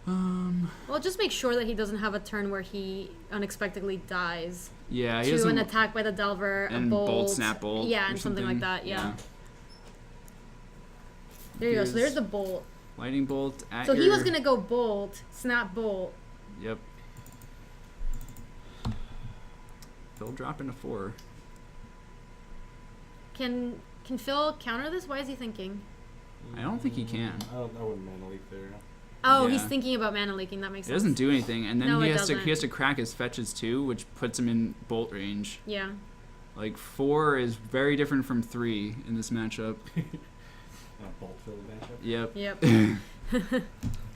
Well, just make sure that he doesn't have a turn where he unexpectedly dies Yeah, he to doesn't. an attack by the Delver, And a bolt, bolt, snap bolt. yeah, or and something like that. Yeah. There you go. So Here's- there's the bolt. Lightning bolt at So your... he was gonna go bolt, snap bolt. Yep. Phil dropping a 4. Can Phil counter this? Why is he thinking? I don't think he can. I wouldn't Mana Leak there. Oh, he's Yeah. thinking about mana leaking. That makes It sense. doesn't do anything, and then No, he it has to doesn't. crack his fetches too, which puts him in bolt range. Yeah. Like 4 is very different from 3 in this matchup. A bolt filled matchup. Yep. Yep.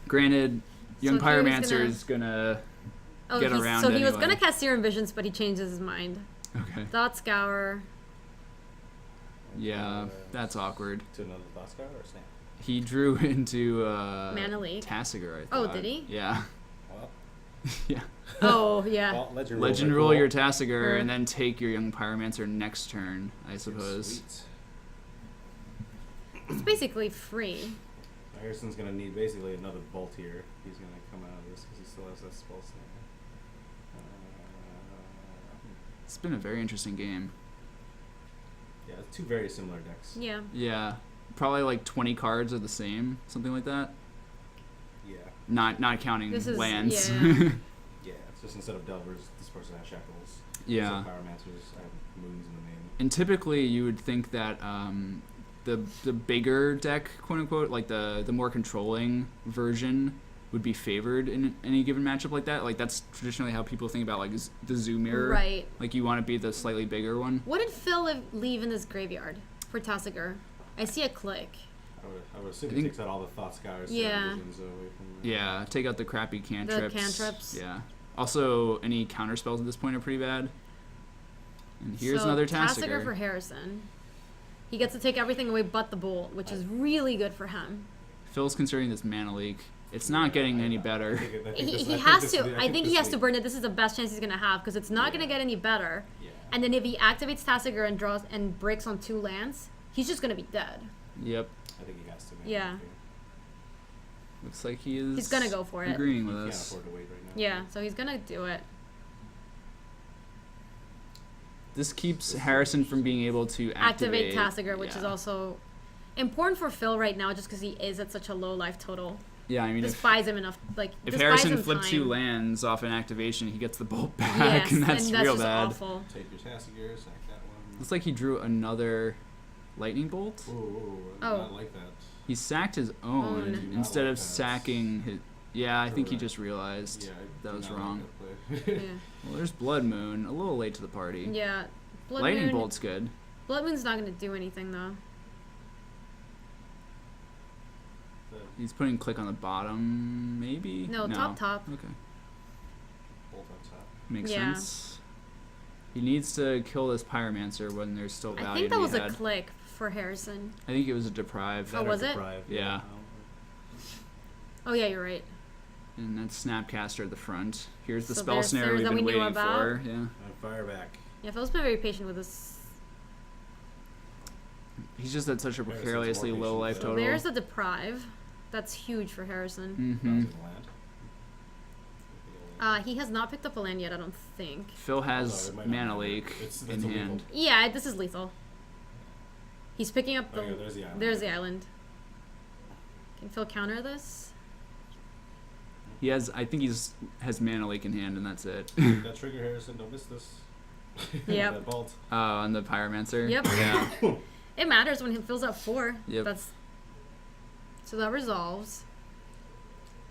Granted, Young So here he's Pyromancer gonna- is gonna. Oh, Get he's, around so he was anyway. gonna cast Serum Visions, but he changes his mind. Okay. Thought Scour. Yeah, that's awkward. To another Thought Scour or Snap? He drew into Mana Leak. Tasigur, I Oh, thought. did he? Yeah. Well, Yeah. Oh yeah. Well, legend, Legend roll roll your cool. Tasigur and then take your young pyromancer next turn, I suppose. Sweet. It's basically free. Harrison's gonna need basically another bolt here. He's gonna come out of this because he still has that spell slam. It's been a very interesting game. Yeah, it's two very similar decks. Yeah. Yeah. Probably like 20 cards are the same, something like that. Yeah. Not counting This is- lands. yeah. Yeah, it's just instead of Delvers, this person has Shackles. Yeah. Instead of Pyromancers, I have Moons in the name. And typically you would think that the bigger deck, quote unquote, like the more controlling version would be favored in any given matchup like that. Like that's traditionally how people think about like the Zoo Mirror. Right. Like you want to be the slightly bigger one. What did Phil leave in this graveyard for Tasigur? I see a click. I would assume I he think- takes out all the Thought Scours Yeah. visions away from the Yeah, take out the crappy cantrips. cantrips. Yeah. Also, any counter spells at this point are pretty bad. And here's So another Tasigur Tasigur. for Harrison. He gets to take everything away but the bolt, which is really good for him. Phil's considering this mana leak. It's not getting any better. He has to. I think he has to burn it. This is the best chance he's gonna have because it's not gonna get any better. Yeah. And then if he activates Tasigur and draws and breaks on 2 lands, he's just gonna be dead. Yep. I think he has to. Man. Yeah. Looks like he is. He's gonna go for it. Agreeing He with can't us. afford to wait right now. Yeah, so he's gonna do it. This keeps Harrison from being able to Activate Tasigur, which is yeah. also important for Phil right now, just because he is at such a low life total. Yeah, I mean, This if, buys him enough. Like if this Harrison buys him flipped time. 2 lands off an activation, he gets the bolt back, yes, and that's real just bad. awful. Take your Tasigur, sack that one. Looks like he drew another lightning bolt. Whoa, Oh. not like that. He sacked his own Own. Do not instead like of that. sacking his. Yeah, I think he Correct. just realized Yeah, I that do was not wrong. Like that play. Yeah. Well, there's Blood Moon, a little late to the party. Yeah. Blood Lightning Moon, Bolt's good. Blood Moon's not gonna do anything though. He's putting click on the bottom, maybe? No, top. Okay. Bolt on top. Makes Yeah. sense. He needs to kill this Pyromancer when there's still value I think that to was be a had. click for Harrison. I think it was a deprive. Oh, was it? Deprive, Yeah. Oh yeah, you're right. And that's Snapcaster at the front. Here's the So spell there's- snare there's we've that been we knew waiting about. for. Yeah. And fire back. Yeah, Phil's been very patient with this. He's just at such a Harrison's precariously more low patient life than- So total. there's the deprive. That's huge for Harrison. Mm-hmm. Bouncing land. He has not picked up a land yet, I don't think. Phil has Although it might not mana matter. leak It's in illegal. hand. Yeah, this is lethal. He's picking up the. Oh, yeah, there's the island. There's the island. Can Phil counter this? He has, I think has mana leak in hand, and that's it. That trigger, Harrison. Don't miss this. Yep. That bolt. On the Pyromancer. Yep. Yeah. It matters when he fills up 4. Yep. That's. So that resolves.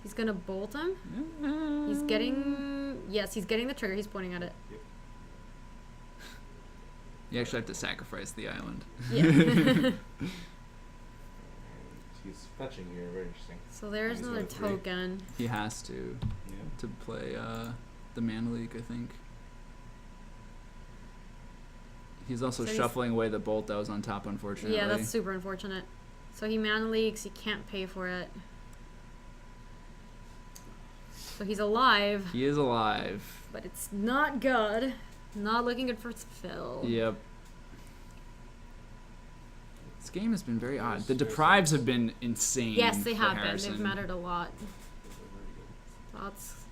He's gonna bolt him. He's getting. Yes, he's getting the trigger. He's pointing at it. You actually have to sacrifice the island. Yeah. And he's fetching here. Very interesting. So there's He's another got 3. token. He has to Yeah. play the mana leak, I think. He's also So he's- shuffling away the bolt that was on top, unfortunately. Yeah, that's super unfortunate. So he mana leaks. He can't pay for it. So he's alive, He is alive. but it's not good. Not looking good for Phil. Yep. This game has been very odd. The There's- deprives have been insane. Yes, they for have been. Harrison. They've mattered a lot. Those are very good. That's.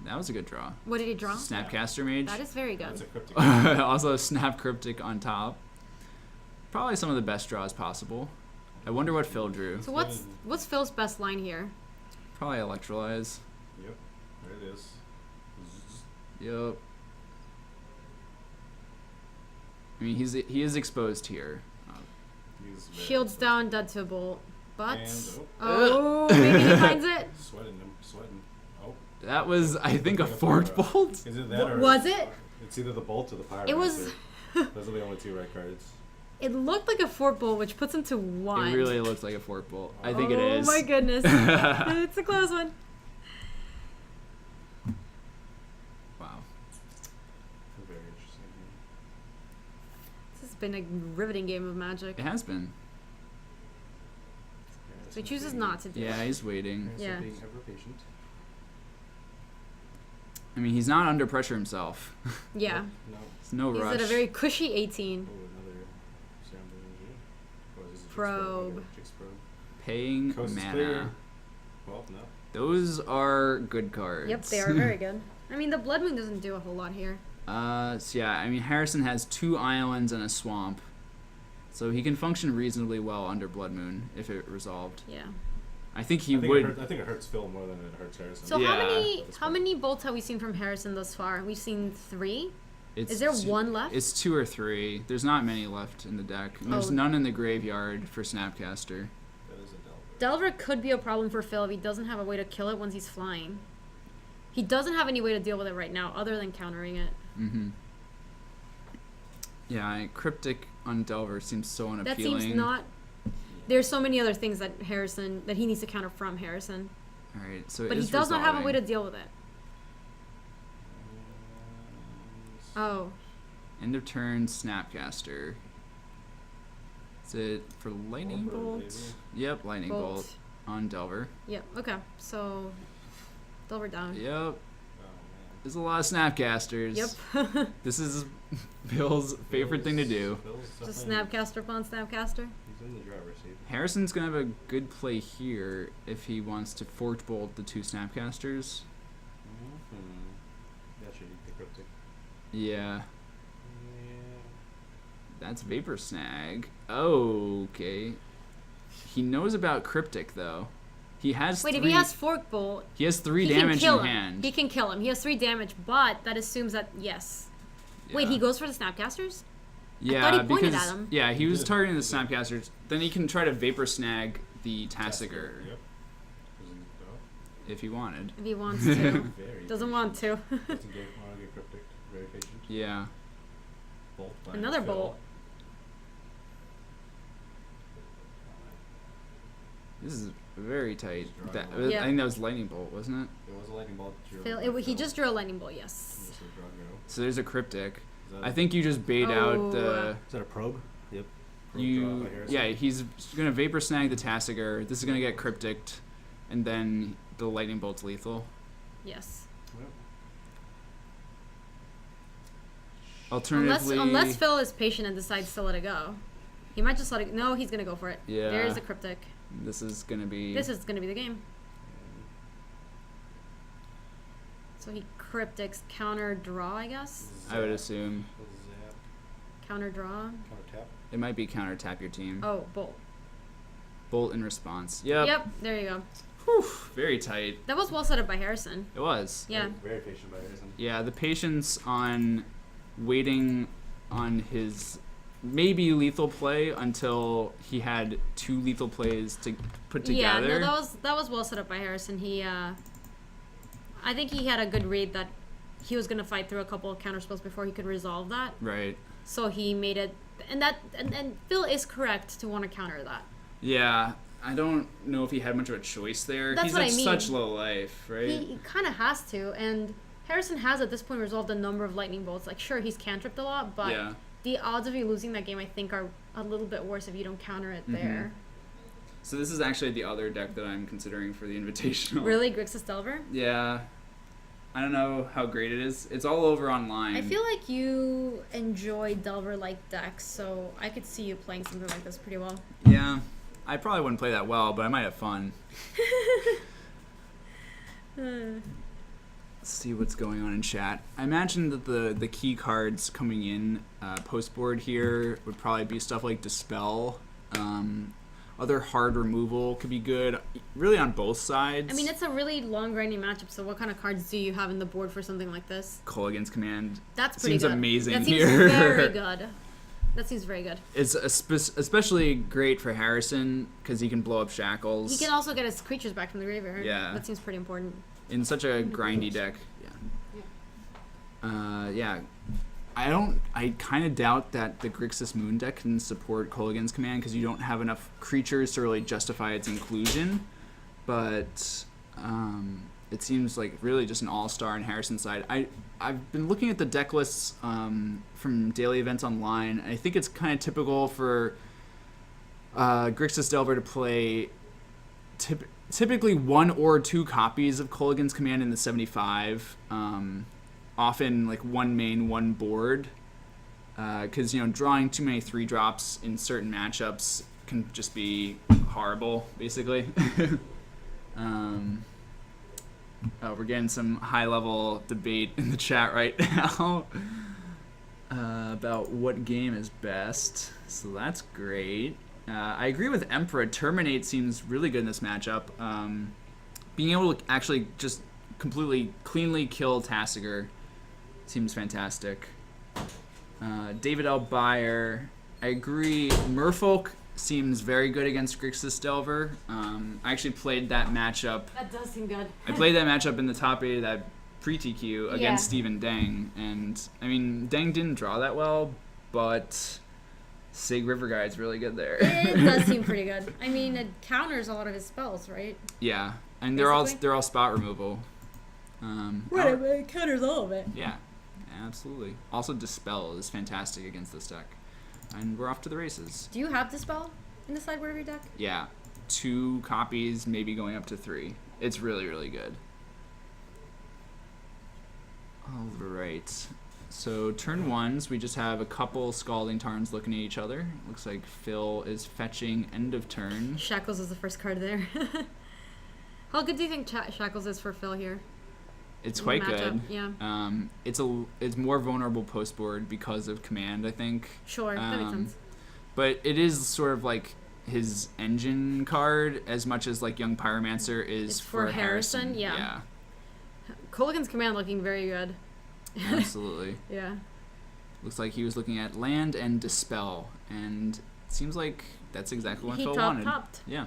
That was a good draw. What did he draw? Snapcaster Mage. That is very That's a good. cryptic. Also, Snap Cryptic on top. Probably some of the best draws possible. I wonder what Phil drew. So what's Phil's best line here? Probably Electrolyze. Yep. There it is. Yep. I mean, he is exposed here. He's very Shields close. down, dead to a bolt. But And, oh, maybe he finds it. Sweating him. Sweating. Oh. That was, I think, a forked bolt. Is it that or Was it? It's either the bolt or the pyromancer. It was. Those are the only 2 red cards. It looked like a fort bolt, which puts him to 1. It really looks like a fork bolt. I think it is. Oh my goodness. It's a close one. Wow. Very interesting. This has been a riveting game of Magic. It has been. So he chooses not to do Yeah, it. he's waiting. Yeah. Being ever patient. I mean, he's not under pressure himself. Yeah. No. There's no He's rush. at a very cushy 18. Oh, another Serum Energy. Or is this a Jix Probe. Jix Probe. Paying Coast is mana. clear. Well, no. Those are good cards. Yep, they are very good. I mean, the Blood Moon doesn't do a whole lot here. So yeah, I mean, Harrison has 2 islands and a swamp. So he can function reasonably well under Blood Moon if it resolved. Yeah. I think he I think would. I think it hurts Phil more than it hurts Harrison. So Yeah. how many bolts have we seen from Harrison thus far? We've seen 3. It's Is there two- one left? It's 2 or 3. There's not many left in the deck. And there's Oh. none in the graveyard for Snapcaster. That is a Delver. Delver could be a problem for Phil if he doesn't have a way to kill it once he's flying. He doesn't have any way to deal with it right now other than countering it. Mm-hmm. Yeah, Cryptic on Delver seems so That unappealing. seems not. There's so many other things that he needs to counter from Harrison, All right, so it but he is does not have a way to resolving. deal with it. Oh, End of turn, Snapcaster. Is it for Lightning Bolt, Bolt? maybe. Yep, Lightning Bolt. bolt. On Delver. Yep. Okay. So, Delver down. Yep. Oh man. There's a lot of Snapcasters. Yep. This is Bill's favorite thing to do. Phil's Just definitely- Snapcaster upon Snapcaster. He's in the driver's seat. Harrison's gonna have a good play here if he wants to Forge Bolt the 2 Snapcasters. That should eat the Cryptic. Yeah, Yeah. that's Vapor Snag. Okay. He knows about Cryptic though. He has Wait, 3, if he has Fork Bolt, 3 he can damage kill in him. hand. He can kill him. He has 3 damage, but that assumes that yes. Wait, Yeah. he goes for the Snapcasters? Yeah, thought he pointed because at him. yeah, he was did. targeting the Snapcasters. Then he can try to Vapor Snag the Tassiger Yep. if he wanted. If he wants to. Very Doesn't want to. Doesn't get, want to get Cryptic. Very patient. Yeah. Bolt. by Another Phil. bolt. This is very tight. Just That, drawing Yeah. I think that was Lightning Bolt, wasn't it? It was a lightning bolt. Drew Phil, by he Phil. just drew a lightning bolt, yes. Yes, a draw go. So there's a Cryptic. Is that I think you just bait out the. Oh. Is that a probe? Yep. pro draw You by Harrison? yeah, he's gonna Vapor Snag the Tassiger. This is gonna get Cryptic, and then the Lightning Bolt's lethal. Yes. Yep. Alternatively, Unless Phil is patient and decides to let it go. He might just let it. No, he's gonna go for it. Yeah. There's the cryptic. this is gonna be. This is gonna be the game. So he cryptics counter draw, I guess. I would assume Zap. Counter draw. Counter tap. it might be counter tap your team. Oh, bolt. Bolt in response. Yep. Yep. There you go. Whew, very tight. That was well set up by Harrison. It was. Yeah. Very patient by Harrison. Yeah, the patience on waiting on his maybe lethal play until he had 2 lethal plays to put Yeah. together. No, that was well set up by Harrison. I think he had a good read that he was gonna fight through a couple of counter spells before he could resolve that. Right. So he made it, and Phil is correct to want to counter that. Yeah. I don't know if he had much of a choice there. That's He's what at I mean. such low life, right? He kind of has to, and Harrison has at this point resolved a number of lightning bolts. Like, sure, he's cantripped a lot, but yeah. the odds of you losing that game, I think, are a little bit worse if you don't counter it there. So this is actually the other deck that I'm considering for the Invitational. Really, Grixis Delver? Yeah. I don't know how great it is. It's all over online. I feel like you enjoy Delver-like decks, so I could see you playing something like this pretty well. Yeah. I probably wouldn't play that well, but I might have fun. Let's see what's going on in chat. I imagine that the key cards coming in post board here would probably be stuff like Dispel. Other hard removal could be good, really on both sides. I mean, it's a really long grinding matchup, so what kind of cards do you have in the board for something like this? Kolaghan's Command. That's pretty Seems good. amazing That seems here. very good. That seems very good. It's especially great for Harrison because he can blow up Shackles. He can also get his creatures back from the graveyard. Yeah. That seems pretty important. In such a grindy deck. Yeah. I kind of doubt that the Grixis Moon deck can support Kolaghan's Command because you don't have enough creatures to really justify its inclusion. But it seems like really just an all-star on Harrison's side. I've been looking at the deck lists from daily events online, and I think it's kind of typical for Grixis Delver to play typically 1 or 2 copies of Kolaghan's Command in the 75. Often like 1 main, 1 board. Because drawing too many 3-drops in certain matchups can just be horrible, basically. We're getting some high-level debate in the chat right now about what game is best. So that's great. I agree with Emperor. Terminate seems really good in this matchup. Being able to actually just completely, cleanly kill Tasigur seems fantastic. David L. Beyer, I agree. Merfolk seems very good against Grixis Delver. I actually played that matchup. That does seem good. I played that matchup in the top 8 of that pre-TQ against Yeah. Steven Deng. And, I mean, Deng didn't draw that well, but Sig River Guide's really good there. It does seem pretty good. I mean, it counters a lot of his spells, right? Yeah, and Basically. they're all spot removal. It counters all of it. Yeah, absolutely. Also, Dispel is fantastic against this deck. And we're off to the races. Do you have Dispel in the sideboard of your deck? Yeah, 2 copies, maybe going up to 3. It's really, really good. All right. So turn 1s, we just have a couple Scalding Tarns looking at each other. Looks like Phil is fetching end of turn. Shackles is the first card there. How good do you think Shackles is for Phil here? It's in quite the matchup? good. Yeah. It's more vulnerable post board because of command, I think. Sure, that makes sense. But it is sort of like his engine card as much as like Young Pyromancer is It's for Harrison, yeah. Yeah, Kolaghan's Command looking very good. absolutely. Yeah. Looks like he was looking at land and dispel, and it seems like that's exactly what He Phil topped. wanted. Yeah.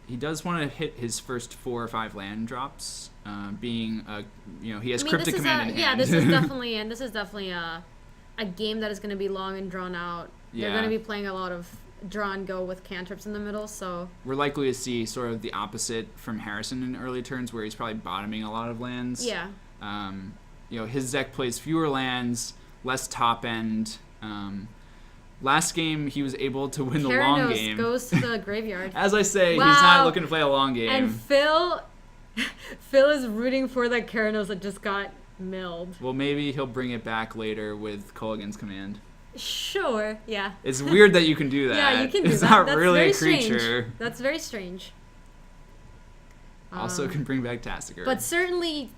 He does want to hit his first 4 or 5 land drops, being he has Cryptic Command in hand. this is definitely a game that is going to be long and drawn out. They're Yeah. going to be playing a lot of draw and go with cantrips in the middle, so We're likely to see sort of the opposite from Harrison in early turns, where he's probably bottoming a lot of lands. yeah. His deck plays fewer lands, less top end. Last game, he was able to win the long Keranos game. goes to the graveyard. As I say, he's Wow. not looking to play a long game. And Phil is rooting for the Keranos that just got milled. Well, maybe he'll bring it back later with Kolaghan's Command. Sure, yeah. It's weird that you can do that. Yeah, you can do it's that. not That's really very a creature. strange. That's very strange. Also Um, can bring back Tasigur. But certainly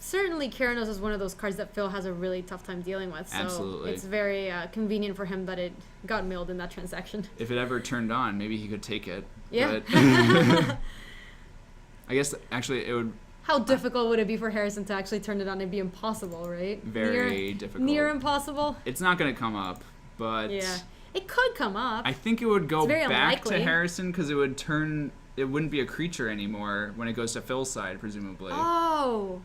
Keranos is one of those cards that Phil has a really tough time dealing with. So Absolutely. it's very convenient for him that it got milled in that transaction. if it ever turned on, maybe he could take it. Yeah. But I guess actually it would How difficult would it be for Harrison to actually turn it on? It'd be impossible, right? very difficult. Near impossible. It's not going to come up, but Yeah. It could come up. I think it would go It's very back to unlikely. Harrison because it would turn. It wouldn't be a creature anymore when it goes to Phil's side, presumably. Oh.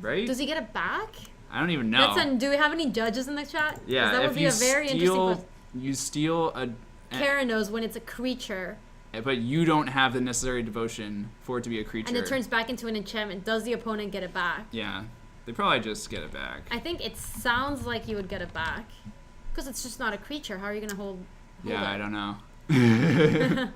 Right? Does he get it back? I don't even know. Do we have any judges in the chat? 'Cause Yeah, that would if be you a very interesting steal, question. you steal Kara knows when it's a creature but you don't have the necessary devotion for it to be a creature. and it turns back into an enchantment. Does the opponent get it back? Yeah, they probably just get it back. I think it sounds like you would get it back because it's just not a creature. How are you gonna hold Yeah, it? I don't know.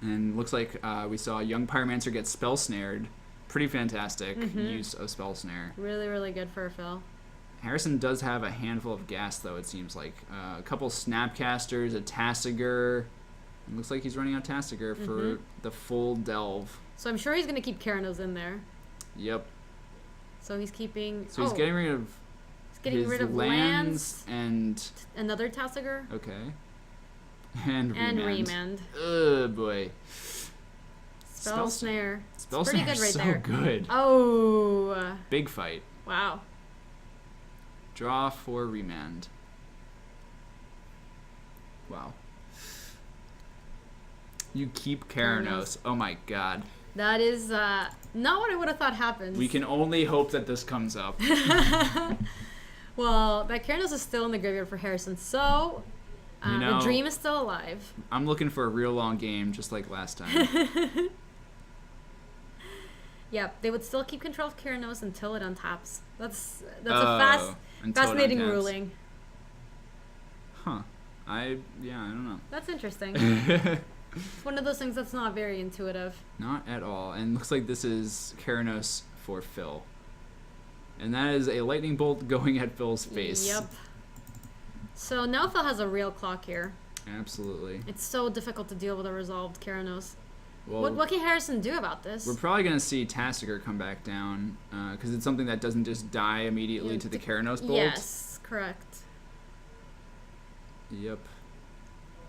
And looks like we saw Young Pyromancer get spell snared. Pretty fantastic use of spell snare. Really, really good for Phil. Harrison does have a handful of gas, though, it seems like. A couple Snapcasters, a Tasigur. It looks like he's running out Tasigur for the full delve. So I'm sure he's gonna keep Keranos in there. Yep. So he's keeping. So he's getting rid of he's getting his rid of lands and... Another Tasigur. Okay. And And Remand. Remand. Oh, boy. Spell snare. Spell It's pretty Snare's good right so there. good. Oh. Big fight. Wow. Draw for Remand. Wow. You keep Keranos. Oh my god. That is not what I would have thought happens. We can only hope that this comes up. Well, that Keranos is still in the graveyard for Harrison, so You know- the dream is still alive. I'm looking for a real long game, just like last time. Yep, they would still keep control of Keranos until it untaps. That's Oh, a until it fascinating untaps. ruling. Huh. I don't know. That's interesting. It's one of those things that's not very intuitive. Not at all. And looks like this is Keranos for Phil. And that is a lightning bolt going at Phil's face. Yep. So now Phil has a real clock here. Absolutely. It's so difficult to deal with a resolved Keranos. Well, What can Harrison do about this? we're probably going to see Tassiger come back down because it's something that doesn't just die immediately Yeah, to the Keranos bolt. Yes, correct. Yep.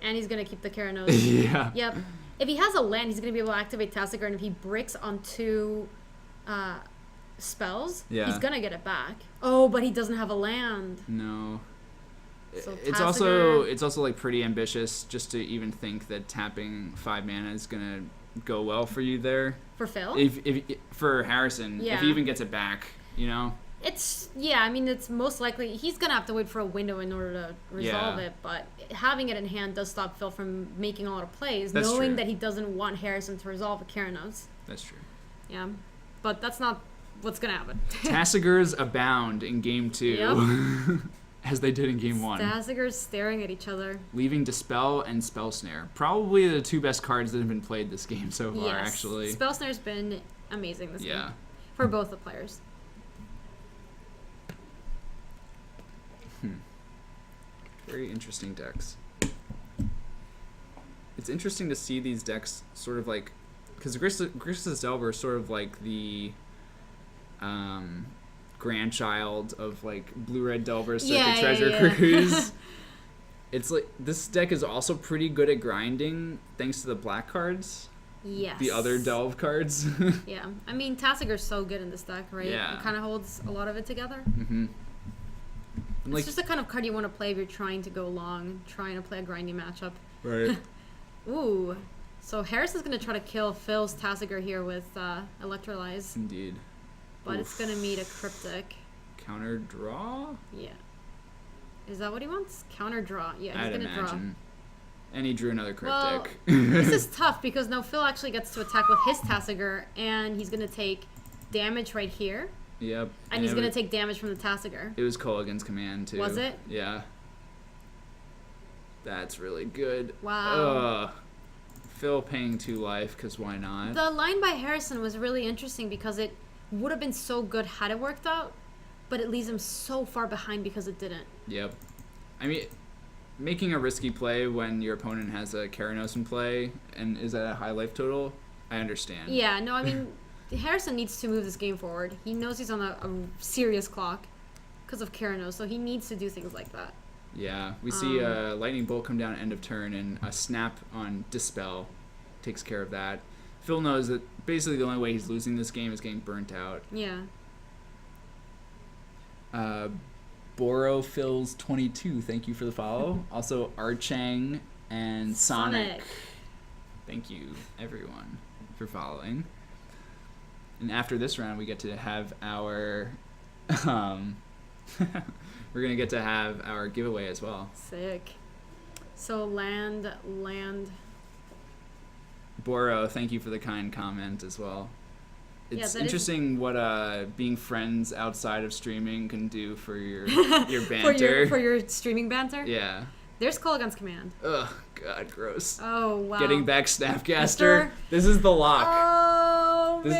And he's gonna keep the Keranos. Yeah. Yep. If he has a land, he's gonna be able to activate Tassiger, and if he breaks on 2 spells, Yeah. he's gonna get it back. Oh, but he doesn't have a land. No. So It's also Tassiger- like pretty ambitious just to even think that tapping 5 mana is gonna go well for you there. For Phil? If for Harrison, if Yeah. he even gets it back, you know. I mean, it's most likely he's gonna have to wait for a window in order to resolve Yeah. it. But having it in hand does stop Phil from making a lot of plays, That's knowing true. that he doesn't want Harrison to resolve a Keranos. That's true. Yeah, but that's not what's gonna happen. Tassigers abound in game 2, Yep. as they did in game 1. Tassigers staring at each other. Leaving Dispel and Spell Snare. Probably the 2 best cards that have been played this game so far, Yes, actually. Spell Snare's been amazing this Yeah. game for both the players. Very interesting decks. It's interesting to see these decks sort of like, because Grixis Delver is sort of like the grandchild of like Blue-Red Delver Circuit Treasure yeah. Cruise. It's like this deck is also pretty good at grinding thanks to the black cards, Yes. the other Delve cards. Yeah, I mean Tassiger's so good in this deck, right? Yeah. It kind of holds a lot of it together. Mm-hmm. It's Like, just the kind of card you want to play if you're trying to go long, trying to play a grinding matchup. right. Ooh. So Harrison's going to try to kill Phil's Tassiger here with Electrolyze, Indeed. but it's going to meet a Cryptic. Counter draw? Yeah. Is that what he wants? Counter draw. Yeah, he's I'd going to draw. imagine. And he drew another Well, Cryptic. This is tough because now Phil actually gets to attack with his Tassiger, and he's going to take damage right here, Yep. and he's it going to was- take damage from the Tassiger. It was Culligan's command too. Was it? Yeah. That's really good. Wow. Ugh. Phil paying 2 life, because why not? The line by Harrison was really interesting because it would have been so good had it worked out, but it leaves him so far behind because it didn't. Yep. I mean, making a risky play when your opponent has a Keranos in play and is at a high life total, I understand. Yeah, no, I mean, Harrison needs to move this game forward. He knows he's on a serious clock because of Keranos, so he needs to do things like that. Yeah. We see a Lightning Bolt come down at end of turn, and a Snap on Dispel takes care of that. Phil knows that basically the only way he's losing this game is getting burnt out. Yeah. Boro Phil's 22, thank you for the follow. Also, Archang and Sonic. Thank you, everyone, for following. And after this round, we get to have our... we're going to get to have our giveaway as well. Sick. So land. Boro, thank you for the kind comment as well. Yeah, It's that is- interesting what being friends outside of streaming can do for your your For banter. your streaming banter? Yeah. There's Kolaghan's command. Ugh, God, gross. Oh, wow. Getting back Snapcaster. Mister? This is the lock. Oh, man.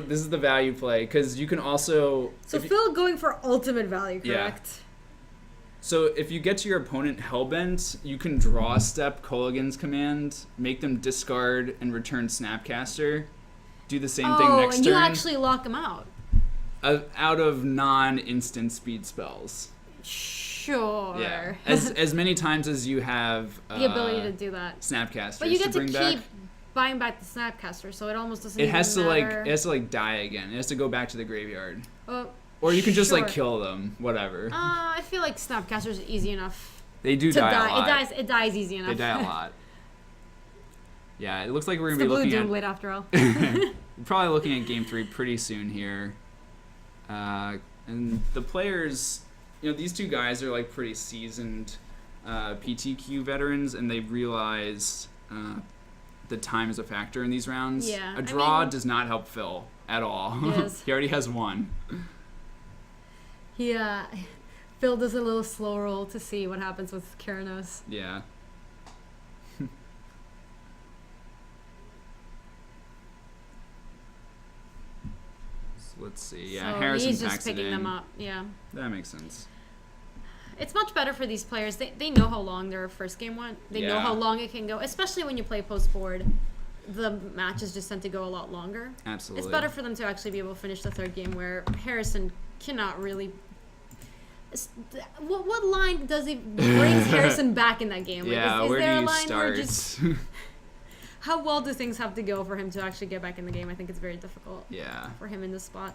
This is the value play, because you can also... So if you- Phil going for ultimate value, Yeah. correct? So if you get to your opponent Hellbent, you can draw a step Kolaghan's command, make them discard and return Snapcaster. Do the same thing next and turn. you actually lock him out. Out of non-instant speed spells. Sure. Yeah. As many times as you have the ability to do that. Snapcasters But you get to bring keep back. buying back the Snapcaster, so it almost doesn't It even has to matter. die again. It has to go back to the graveyard. Or Or you can just sure. kill them, whatever. I feel like Snapcaster's easy enough They do to die die. a lot. It dies easy enough. They die a lot. Yeah, it looks like we're It's gonna the be blue looking Doomblade at after all. we're probably looking at game 3 pretty soon here. And the players, these 2 guys are like pretty seasoned PTQ veterans, and they realize the time is a factor in these rounds. Yeah, A I draw mean- does not help Phil at all. Yes. He already has 1. Yeah. Phil does a little slow roll to see what happens with Keranos. Yeah. let's see. Yeah, so Harrison he's just packs it picking in. them up. Yeah. That makes sense. It's much better for these players. They know how long their first game went. They know Yeah. how long it can go, especially when you play post board. The matches just tend to go a lot longer. Absolutely. It's better for them to actually be able to finish the third game where Harrison cannot really. What line does he brings Harrison back in that game? Like, Yeah, is where there do a you line where start? just how well do things have to go for him to actually get back in the game? I think it's very difficult Yeah. for him in this spot.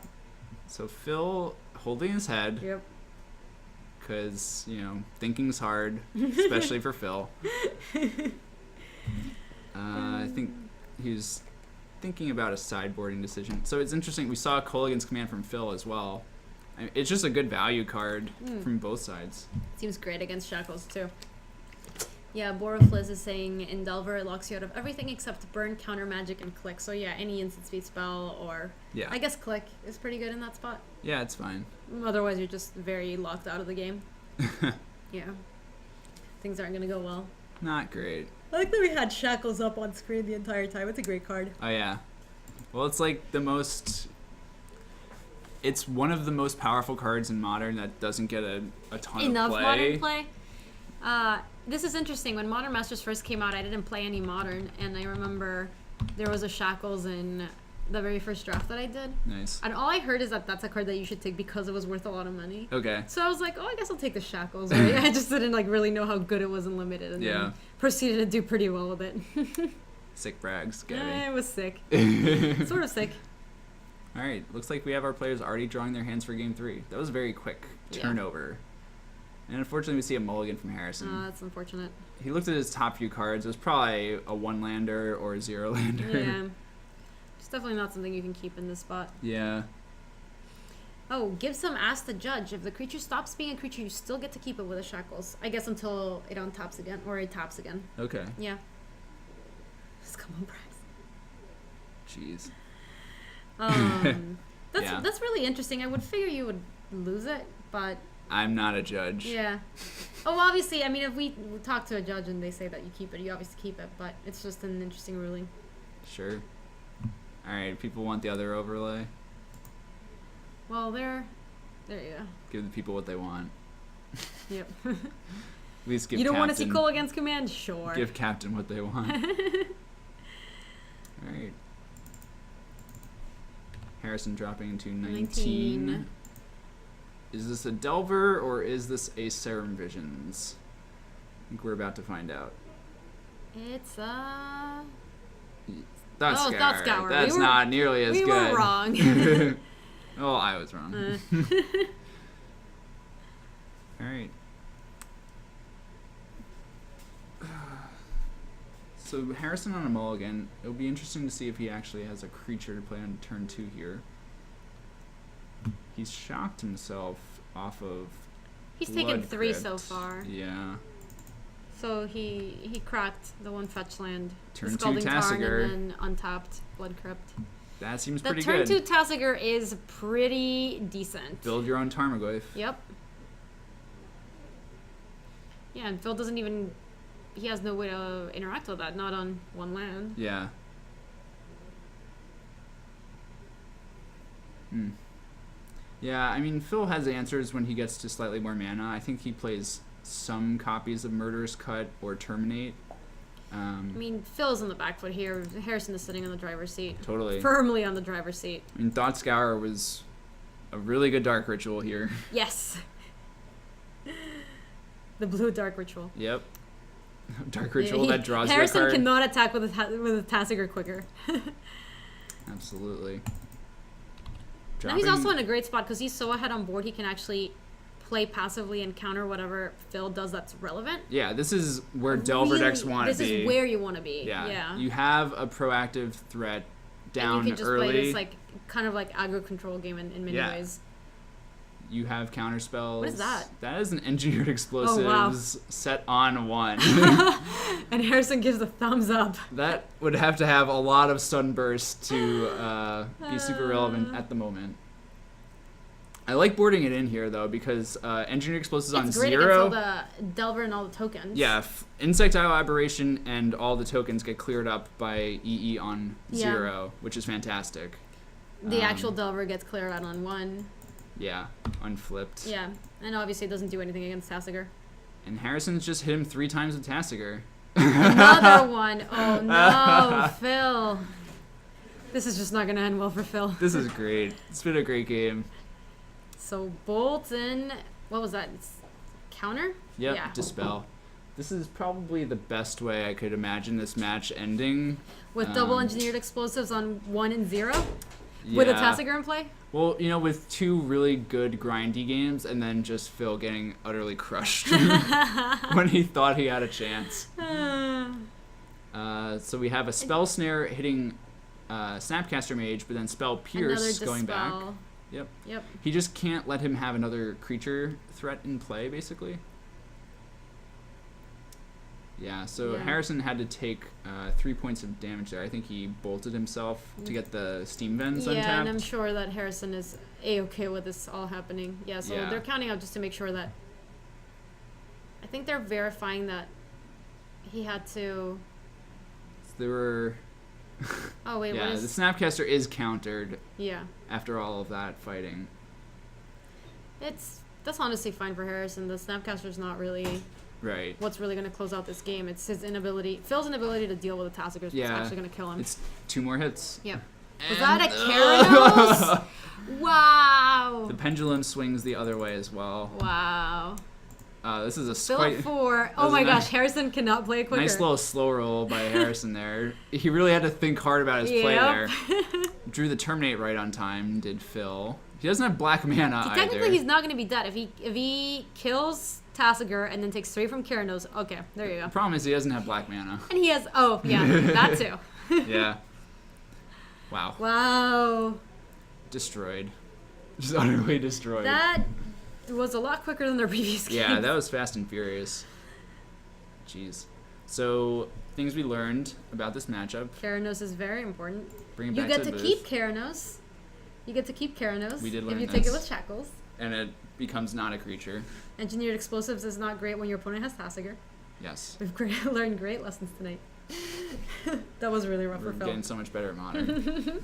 So Phil holding his head Yep. because, thinking's hard, especially for Phil. I think he was thinking about a sideboarding decision. So it's interesting. We saw Kolaghan's Command from Phil as well. I mean, it's just a good value card from both sides. Seems great against Shackles too. Yeah, Borofliz is saying in Delver it locks you out of everything except burn, counter magic, and click. So yeah, any instant speed spell or Yeah. I guess click is pretty good in that spot. Yeah, it's fine. Otherwise you're just very locked out of the game. Yeah. Things aren't gonna go well. Not great. I like that we had Shackles up on screen the entire time. It's a great card. Oh, yeah. Well, it's like it's one of the most powerful cards in Modern that doesn't get a ton Enough of play. modern play. This is interesting. When Modern Masters first came out, I didn't play any Modern, and I remember there was a Shackles in the very first draft that I did. Nice. And all I heard is that that's a card that you should take because it was worth a lot of money. Okay. So I was like, oh, I guess I'll take the Shackles. Right? I just didn't really know how good it was in Limited, and Yeah. then proceeded to do pretty well with it. Sick brags, Yeah, Gabby. it was sick. Sort of sick. All right. Looks like we have our players already drawing their hands for game 3. That was a very quick Yeah. turnover. And unfortunately, we see a mulligan from Harrison. That's unfortunate. He looked at his top few cards. It was probably a 1-lander or a 0-lander. Yeah. It's definitely not something you can keep in this spot. Yeah. Oh, give some ask the judge. If the creature stops being a creature, you still get to keep it with the Shackles. I guess until it untaps again, or it taps again. Okay. Yeah. Just come on, Bryce. Jeez. That's Yeah. that's really interesting. I would figure you would lose it, but I'm not a judge. yeah. Oh, obviously, I mean, if we talk to a judge and they say that you keep it, you obviously keep it. But it's just an interesting ruling. Sure. All right. People want the other overlay. Well, there you go. Give the people what they want. Yep. At least give You don't want to see Captain- Cole against Command? Sure. Give Captain what they want. All right. Harrison dropping into 19. Is this a Delver or is this a Serum Visions? I think we're about to find out. It's That's Oh, that's Scour. That's We were- not nearly as we good. were wrong. Oh, I was wrong. All right. So Harrison on a mulligan. It'll be interesting to see if he actually has a creature to play on turn 2 here. He's shocked himself off of. He's taken Blood 3 Crypt. so far. Yeah. So he cracked the one fetch land, Turn the 2 Scalding Tarn, Tasigur. and then untapped Blood Crypt. That seems The pretty turn good. 2 Tasigur is pretty decent. Build your own Tarmogoyf. Yep. Yeah, and Phil doesn't even. He has no way to interact with that, not on one land. Yeah. Yeah, I mean, Phil has answers when he gets to slightly more mana. I think he plays some copies of Murderous Cut or Terminate. I mean, Phil's on the back foot here. Harrison is sitting on the driver's seat. Totally. Firmly on the driver's seat. I mean, Thought Scour was a really good Dark Ritual here. Yes. The blue dark ritual. Yep. Dark Ritual that draws you a Harrison card. cannot attack with a Tasigur quicker. Absolutely. Now he's also in a great spot because he's so ahead on board. He can actually play passively and counter whatever Phil does that's relevant. Yeah, this is where Delver decks want to be. This is where you want to be. Yeah. Yeah. You have a proactive threat down and you can just early. play this kind of aggro control game in many Yeah. ways. You have counter spells. What is that? That is an engineered explosives wow. set on 1. And Harrison gives a thumbs up. That would have to have a lot of Sunburst to be super relevant at the moment. I like boarding it in here though because engineered explosives on It's great 0. against all the Delver and all the tokens. Yeah, Insectile Aberration and all the tokens get cleared up by EE on 0, which is fantastic. The actual Delver gets cleared out on 1. Yeah, unflipped. Yeah, and obviously it doesn't do anything against Tasigur. And Harrison's just hit him 3 times with Tasigur. Another one. Oh no, Phil. This is just not gonna end well for Phil. This is great. It's been a great game. So Bolton, what was that? It's counter? Yep, Yeah. Dispel. This is probably the best way I could imagine this match ending. With double Um, engineered explosives on 1 and 0? With a Yeah. Tasigur in play? Well, with 2 really good grindy games and then just Phil getting utterly crushed when he thought he had a chance. So we have a Spell Snare hitting Snapcaster Mage, but then Spell Pierce Another going back. Dispel. Yep. He just can't let him have another creature threat in play, basically. Yeah, so Yeah. Harrison had to take 3 points of damage there. I think he bolted himself to get the Steam Vents Yeah, untapped. and I'm sure that Harrison is A-okay with this all happening. Yeah, so Yeah. they're counting out just to make sure that... I think they're verifying that he had to... There were... Oh, wait, yeah, what the is... Snapcaster is countered Yeah. after all of that fighting. That's honestly fine for Harrison. The Snapcaster's not really Right. what's really going to close out this game. It's his inability... Phil's inability to deal with the Tasigur is what's Yeah. actually going to kill him. It's 2 more hits. Yep. Was And- that a Keranos? Wow. The pendulum swings the other way as well. Wow. This is a Phil quite at 4. Oh was my a gosh, nice- Harrison cannot play quicker. nice little slow roll by Harrison there. He really had to think hard about his play there. Drew the Terminate right on time, did Phil. He doesn't have black mana Technically, either. he's not going to be dead. If he kills Tasigur and then takes 3 from Keranos, okay, there you The go. problem is he doesn't have black mana. And he has... Oh, yeah, that too. Yeah. Wow. Wow. Destroyed. Just utterly destroyed. That was a lot quicker than their previous game. Yeah, that was fast and furious. Jeez. So, things we learned about this matchup. Keranos is very important. Bring it You back get to to the booth. keep Keranos. You get to keep Keranos. We did if learn you take it this. with shackles. And it becomes not a creature. Engineered explosives is not great when your opponent has Tasigur. Yes. We've learned great lessons tonight. That was really rough We're for Phil. getting so much better at Modern.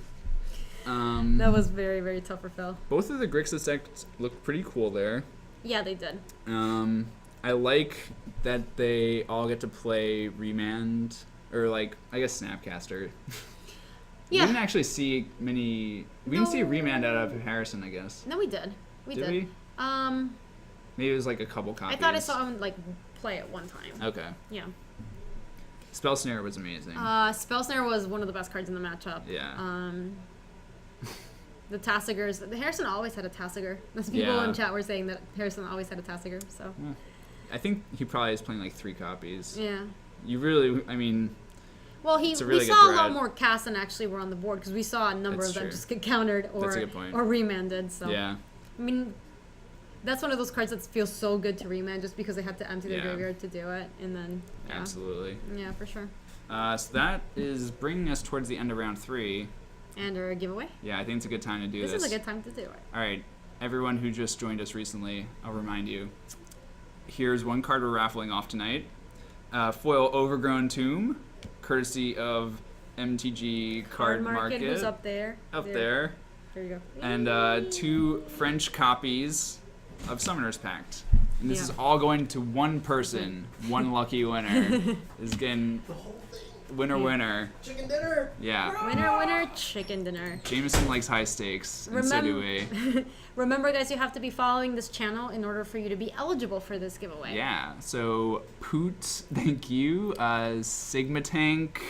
That was very, very tough for Phil. Both of the Grixis decks look pretty cool there. Yeah, they did. I like that they all get to play Remand, or I guess Snapcaster. We Yeah. didn't actually see many. We didn't see No. Remand out of Harrison, I guess. No, we did. We Did did. we? Maybe it was like a couple I copies. thought I saw him play it one time. Okay. Yeah. Spell Snare was amazing. Spell Snare was one of the best cards in the matchup. Yeah. The Tasigurs. Harrison always had a Tasigur. Those people Yeah. in chat were saying that Harrison always had a Tasigur. So I think he probably is playing 3 copies. yeah. You really, I mean, Well, It's a we really good saw a lot threat. more casts than actually were on the board because we saw a number That's of them true. just get countered That's a good point. or remanded. So yeah. I mean, that's one of those cards that feels so good to remand just because they had to empty their Yeah. graveyard to do it, and then yeah, Absolutely. yeah, for sure. So that is bringing us towards the end of round 3. And a giveaway. Yeah, I think it's a good time to do This this. is a good time to do it. All right, everyone who just joined us recently, I'll remind you. Here's one card we're raffling off tonight. Foil Overgrown Tomb, courtesy of MTG Card Market. Who's up there? Up there. There you go. And 2 French copies of Summoner's Pact. And this Yeah. is all going to one person. One lucky winner is getting winner. Chicken dinner. Yeah. Winner, chicken dinner. Jameson likes high stakes, and so do we. Remember, guys, you have to be following this channel in order for you to be eligible for this giveaway. Yeah. So Poot, thank you. Sigma Tank,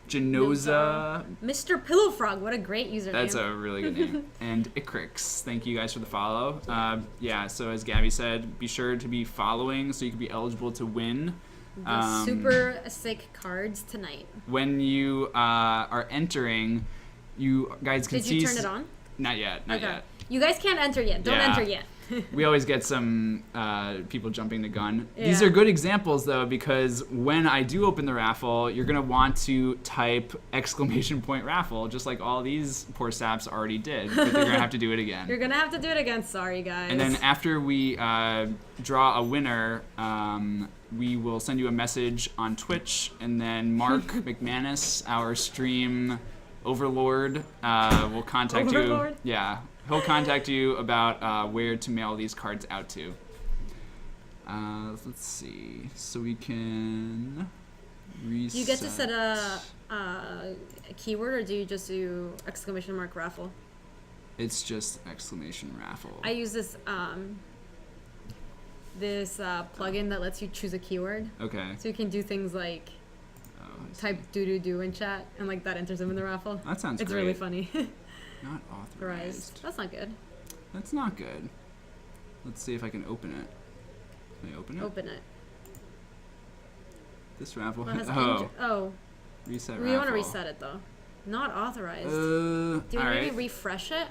Genoza. Mr. Pillowfrog, what a great username. That's a really good name. And Icrix, thank you guys for the follow. Yeah, so as Gabby said, be sure to be following so you can be eligible to win. the super sick cards tonight. When you are entering, you guys can Did see... you turn it on? Not yet, not yet. You guys can't enter yet. Don't Yeah. enter yet. We always get some people jumping the gun. These Yeah. are good examples, though, because when I do open the raffle, you're going to want to type !raffle, just like all these poor saps already did, but they're going to have to do it again. You're gonna have to do it again. Sorry, guys. And then after we draw a winner, we will send you a message on Twitch, and then Mark McManus, our stream Overlord will contact Overlord? you. Yeah, he'll contact you about where to mail these cards out to. Let's see. So we can reset. Do you get to set a keyword, or do you just do exclamation mark raffle? It's just exclamation raffle. I use this plugin that lets you choose a keyword, Okay. so you can do things like Oh, I see. type doo in chat, and like that enters them in the raffle. That sounds It's great. really funny. Not Authorized. authorized. That's not good. That's not good. Let's see if I can open it. Can I open it? Open it. This raffle. Well, it has Oh, oh, reset we raffle. want to reset it though. Not authorized. Do Do you maybe refresh it?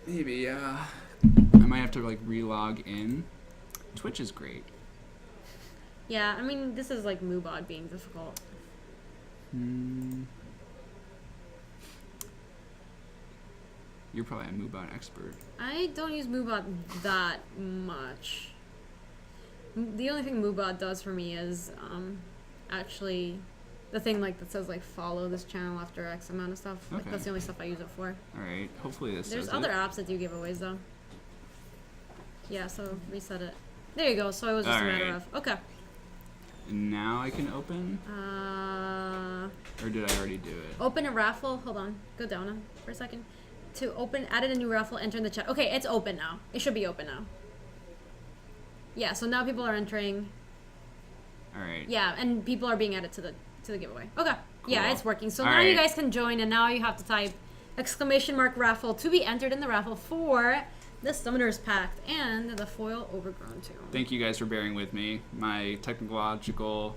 Maybe, yeah. I might have to like re-log in. Twitch is great. Yeah, I mean this is like Moobot being difficult. You're probably a Moobot expert. I don't use Moobot that much. The only thing Moobot does for me is actually the thing like that says like follow this channel after X amount of stuff. Like, Okay. that's the only stuff I use it for. All right. Hopefully this There's does other it. apps that do giveaways though. Yeah, so reset it. There you go. So it was just a matter Alright. of okay. And now I can open, or did I already do it? Open a raffle. Hold on. Go down for a second. To open, added a new raffle. Enter in the chat. Okay, it's open now. It should be open now. Yeah. So now people are entering. All right. Yeah, and people are being added to the giveaway. Okay. Yeah, Cool. it's working. So All now you right. guys can join, and now you have to type exclamation mark raffle to be entered in the raffle for the Summoner's Pact and the foil Overgrown Tomb. Thank you guys for bearing with me. My technological,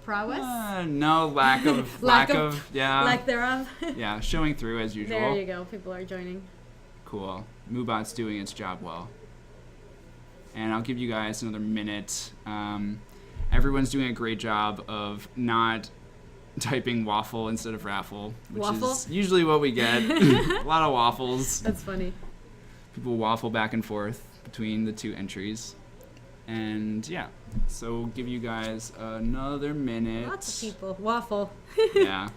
Prowess. no lack of Lack lack of- of yeah Lack thereof. yeah showing through as usual. There you go. People are joining. Cool. Moobot's doing its job well. And I'll give you guys another minute. Everyone's doing a great job of not typing waffle instead of raffle, which Waffle? is usually what we get. A lot of waffles. That's funny. People waffle back and forth between the two entries. And yeah, so we'll give you guys another minute. Lots of people. Waffle. Yeah.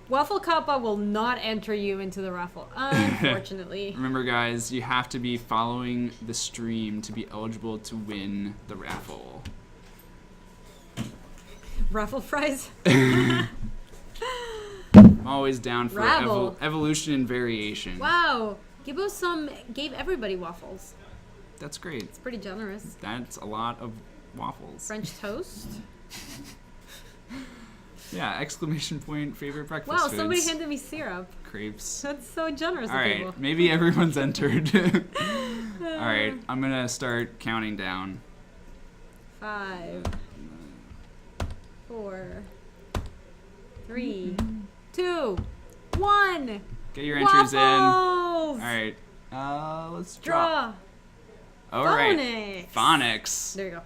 Waffle Kappa will not enter you into the raffle, unfortunately. Remember, guys, you have to be following the stream to be eligible to win the raffle. Raffle fries. I'm always down for Rabble. evolution and variation. Wow. Gave everybody waffles. That's great. It's pretty generous. That's a lot of waffles. French toast. Yeah, exclamation point, favorite breakfast Wow, foods. somebody handed me syrup. Crepes. That's so generous All of right, people. maybe everyone's entered. All right, I'm gonna start counting down. 5, 4, 3, 2, 1. Get your entries in. All Waffles! right, let's draw. Draw. All right, Phonics. Phonics. There you go.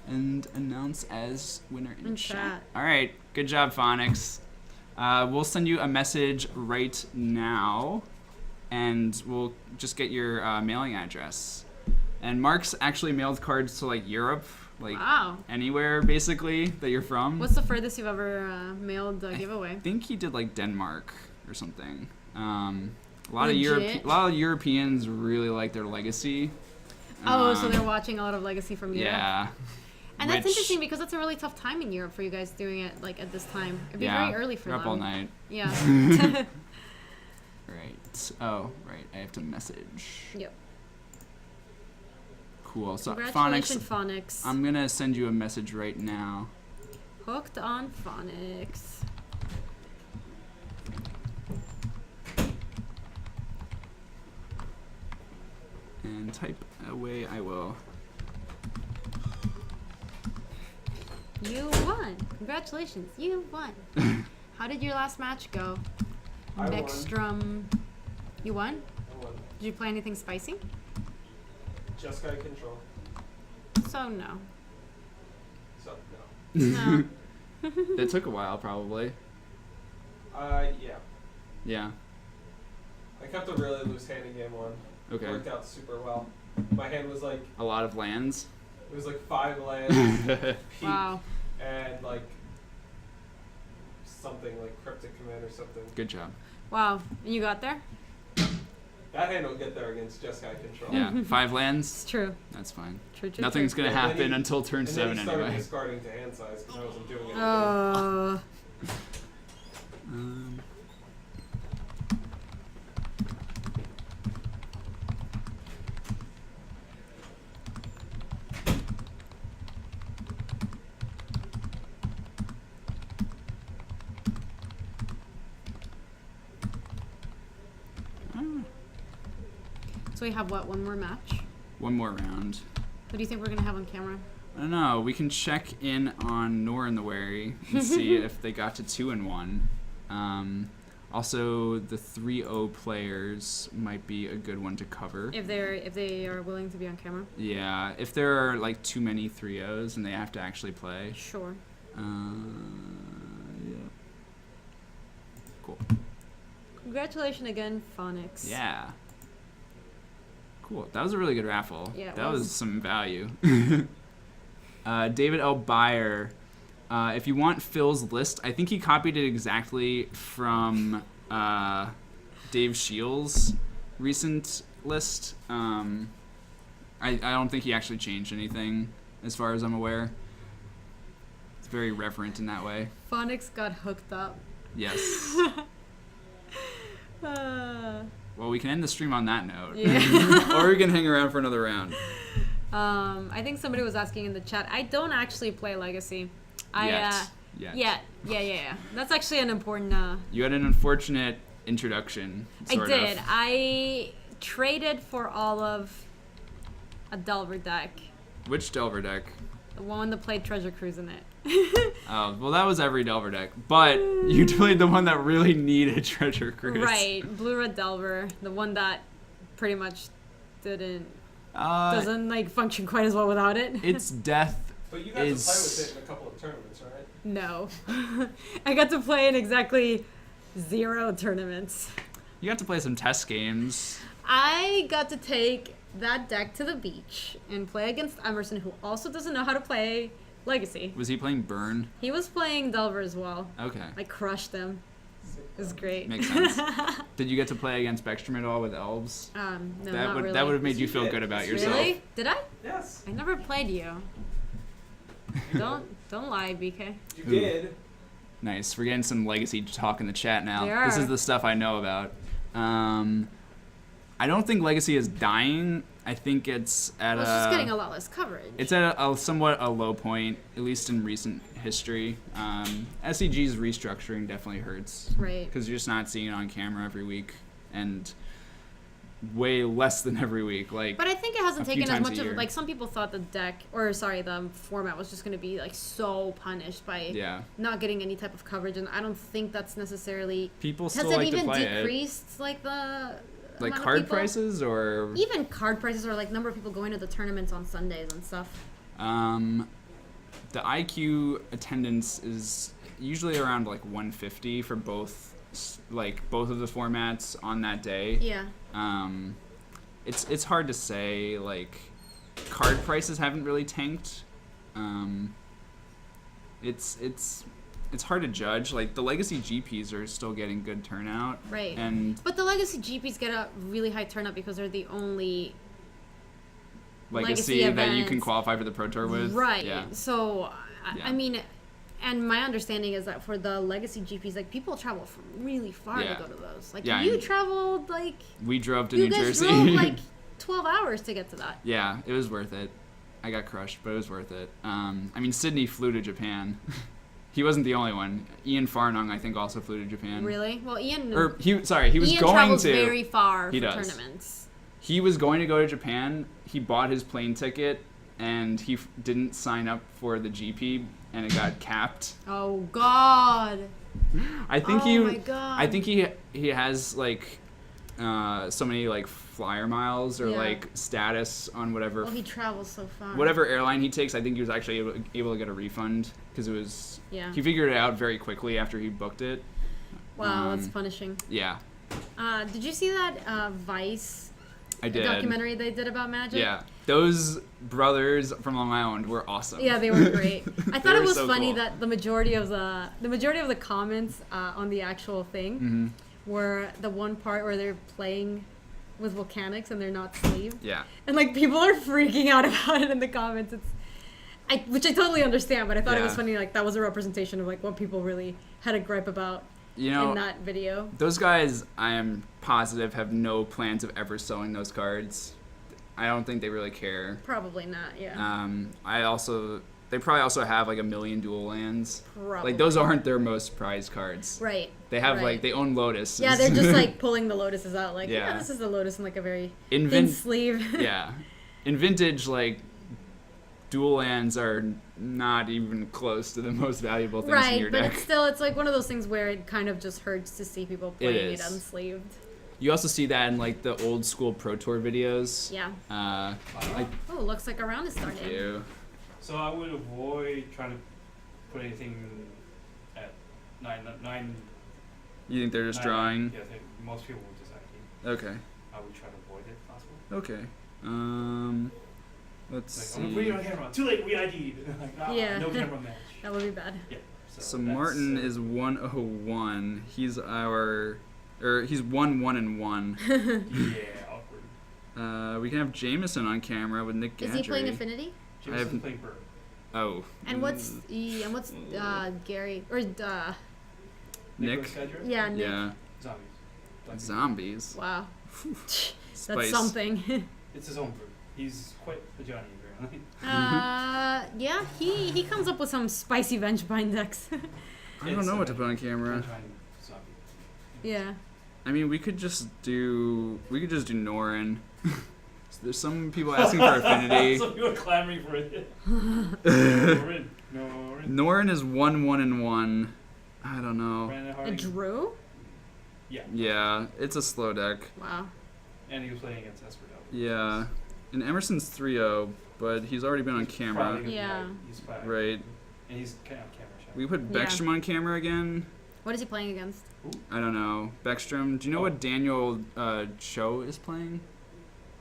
And announce as winner in In chat. chat. All right, good job, Phonics. We'll send you a message right now, and we'll just get your mailing address. And Mark's actually mailed cards to like Europe, like Wow. anywhere basically that you're from. What's the furthest you've ever mailed a giveaway? I think he did like Denmark or something. A lot Legit? of Europeans really like their legacy. Oh, so Um, they're watching a lot of Legacy from Europe. yeah. And that's Which- interesting because that's a really tough time in Europe for you guys doing it like at this time. It'd be Yeah, very early for we're them. up all night. Yeah. Right. Oh, right. I have to message. Yep. Cool. So Congratulations, Phonics, Phonics. I'm gonna send you a message right now. Hooked on Phonics. And type away I will. You won. Congratulations. You won. How did your last match go? I won. Nextrum. You won? Did you play anything spicy? Just got control. So no. So no. No. It took a while probably. Yeah. Yeah. I kept a really loose hand in game one. Okay. Worked out super well. My hand was like A lot of lands. it was like 5 lands, Pete, Wow. and like something like Cryptic Command or something. Good job. Wow, and you got there? That hand will get there against Jeskai Control. Yeah, 5 It's lands. true. That's fine. True. Nothing's true. gonna And then happen he- until turn And then 7 he started anyway. discarding to hand size because I wasn't doing anything. Oh. Um, So we have what? One more match. one more round. What do you think we're gonna have on camera? I don't know. We can check in on Nor and the Wary and see if they got to 2-1. Also, the 3-0 players might be a good one to cover. If they are willing to be on camera. Yeah, if there are like too many 3-0s and they have to actually play. Sure. Yeah. Cool. Congratulations again, Phonics. Yeah. Cool. That was a really good raffle. Yeah, it that was. was some value. David L. Byer. If you want Phil's list, I think he copied it exactly from Dave Shields' recent list. I don't think he actually changed anything, as far as I'm aware. It's very reverent in that way. Phonics got hooked up. Yes. Uh, Well, we can end the stream on that note. yeah. Or we can hang around for another round. I think somebody was asking in the chat. I don't actually play Legacy. Yet. Yeah. That's actually an important. You had an unfortunate introduction. I Sort did. Of. I traded for all of a Delver deck, Which Delver deck? the one that played Treasure Cruise in it. Oh, well, that was every Delver deck. But you played the one that really needed Treasure Cruise. Right, Blue Red Delver, the one that pretty much doesn't like function quite as well without it. Its death But you got to play is... with it in a couple of tournaments, right? No, I got to play in exactly 0 tournaments. You got to play some test games. I got to take that deck to the beach and play against Emerson, who also doesn't know how to play Legacy. Was he playing Burn? He was playing Delver as well. Okay. I crushed him. It was great. Makes sense. Did you get to play against Beckstrom at all with Elves? No, that not would really. that would have made you Yes, feel you good did. about yourself. Really? Did I? Yes. I never played you. Don't lie, BK. You Ooh. did. Nice. We're getting some Legacy talk in the chat now. We This are. is the stuff I know about. I don't think Legacy is dying. I think it's at Well, it's just getting a lot less coverage. It's at a somewhat a low point, at least in recent history. SEG's restructuring definitely hurts right. because you're just not seeing it on camera every week, and way less than every week. Like, But I think it hasn't a few taken as times much a of year. like some people thought the the format was just going to be like so punished by yeah, not getting any type of coverage, and I don't think that's necessarily. people Has still it like to even play it. decreased like the Like amount of card people? prices or Even card prices or like number of people going to the tournaments on Sundays and stuff. The IQ attendance is usually around like 150 for both of the formats on that day. Yeah. It's hard to say. Like, card prices haven't really tanked. It's hard to judge. Like, the Legacy GPs are still getting good turnout. Right. And But the Legacy GPs get a really high turnout because they're the only Legacy that you can events. qualify for the Pro Tour with. right. Yeah. So Yeah. I mean, and my understanding is that for the Legacy GPs, like people travel from really far Yeah. to go to those. Like Yeah, you and traveled like We drove to you New guys Jersey. drove like 12 hours to get to that. Yeah, it was worth it. I got crushed, but it was worth it. I mean, Sydney flew to Japan. He wasn't the only one. Ian Farnung, I think, also flew to Japan. Really? Well, Ian. Or he was Ian going travels to. very far He for does. tournaments. He was going to go to Japan. He bought his plane ticket, and he didn't sign up for the GP, and it got capped. Oh God. I think Oh my God. I think he has like so many like flyer miles or Yeah. like status on whatever Well, he travels so far. whatever airline he takes. I think he was actually able to get a refund because it was. Yeah. He figured it out very quickly after he booked it. Wow, that's Um, punishing. Yeah, Did you see that Vice I did. documentary they did about Magic? Yeah. Those brothers from Long Island were awesome. Yeah, they were great. I thought were it was so funny cool. that the majority of the comments on the actual thing Hmm. were the one part where they're playing with volcanics and they're not sleeved, Yeah. and like people are freaking out about it in the comments. Which I totally understand, but I thought it was Yeah. funny. Like that was a representation of like what people really had a gripe about You know, in that video. those guys, I am positive, have no plans of ever selling those cards. I don't think they really care. Probably not. Yeah. They probably also have like 1 million dual lands. Probably. Like those aren't their most prized cards. Right. They have right. like they own Lotus. Yeah, they're just like pulling the lotuses out. Like, yeah, Yeah. this is the lotus in like a very in thin vin- sleeve. yeah, in vintage like dual lands are not even close to the most valuable things in Right, your but deck. it's still, it's like one of those things where it kind of just hurts to see people playing it is. unsleeved. You also see that in like the old school Pro Tour videos. Yeah. Like Oh, looks like a round is starting. you. So I would avoid trying to put anything at 9. You think they're just 9, drawing? Yeah, I think most people would just ID. Okay. I would try to avoid it if possible. Okay. Let's Like, I'm putting it on see. camera. Too late, we ID'd. Like, Yeah. No camera match. That would be bad. Yeah. So that's, Martin is 101. He's he's 1-1-1. Yeah, awkward. We can have Jameson on camera with Nick Gadgery. Is he playing Affinity? Jameson's have- playing Bird. Oh. And what's Gary or Nick? Nicholas Gadget? yeah, Nick. Yeah. Zombies. Zombies. Wow. Spice. That's something. It's his own bird. He's quite a Johnny, apparently. Yeah, he comes up with some spicy Vengevine decks. I don't know what to put on camera. Zombie. Yeah. I mean, we could just do Norin. There's some people asking for Affinity. Some people are clamoring for it. Norin. Norin is 1-1-1. I don't know. Brandon A Harding. Drew? Yeah. Yeah, it's a slow deck. Wow. And he was playing against Esper Devil. Yeah. And Emerson's 3-0, but he's already been on Probably camera. gonna be Yeah. like- He's back. Right. And he's kind of camera shy. We put Yeah. Beckstrom on camera again. What is he playing against? I don't know. Beckstrom. Do you know what Daniel Cho is playing?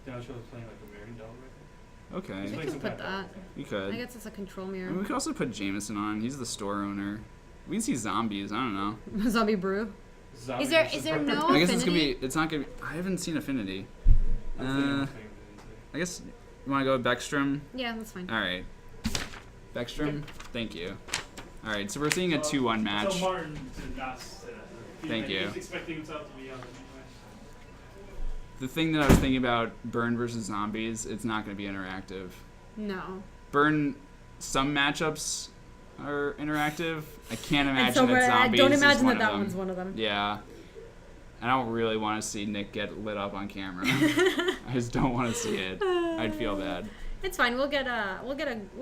Daniel Cho was playing like a American Devil right Okay. He's We playing can some put kind of that. We I could. guess it's a control I mirror. mean, we could also put Jameson on. He's the store owner. We can see zombies. I don't know. Zombie Brew. Zombie Is there versus no Bird. I guess it's gonna Affinity? be. It's not gonna be. I haven't seen Affinity. I'm thinking Uh, of playing with I guess you want to go with Beckstrom. Yeah, that's fine. All right. Beckstrom. Thank you. All right. So we're seeing a 2-1 match. So Martin did not say that. Thank you. He's expecting himself to be on the The thing that I was thinking about Burn versus Zombies, it's not going to be interactive. No. Burn, some matchups are interactive. I can't And imagine so that I Zombies don't is imagine one that of them. one's one of them. Yeah. I don't really want to see Nick get lit up on camera. I just don't want to see it. I'd feel bad. It's fine. We'll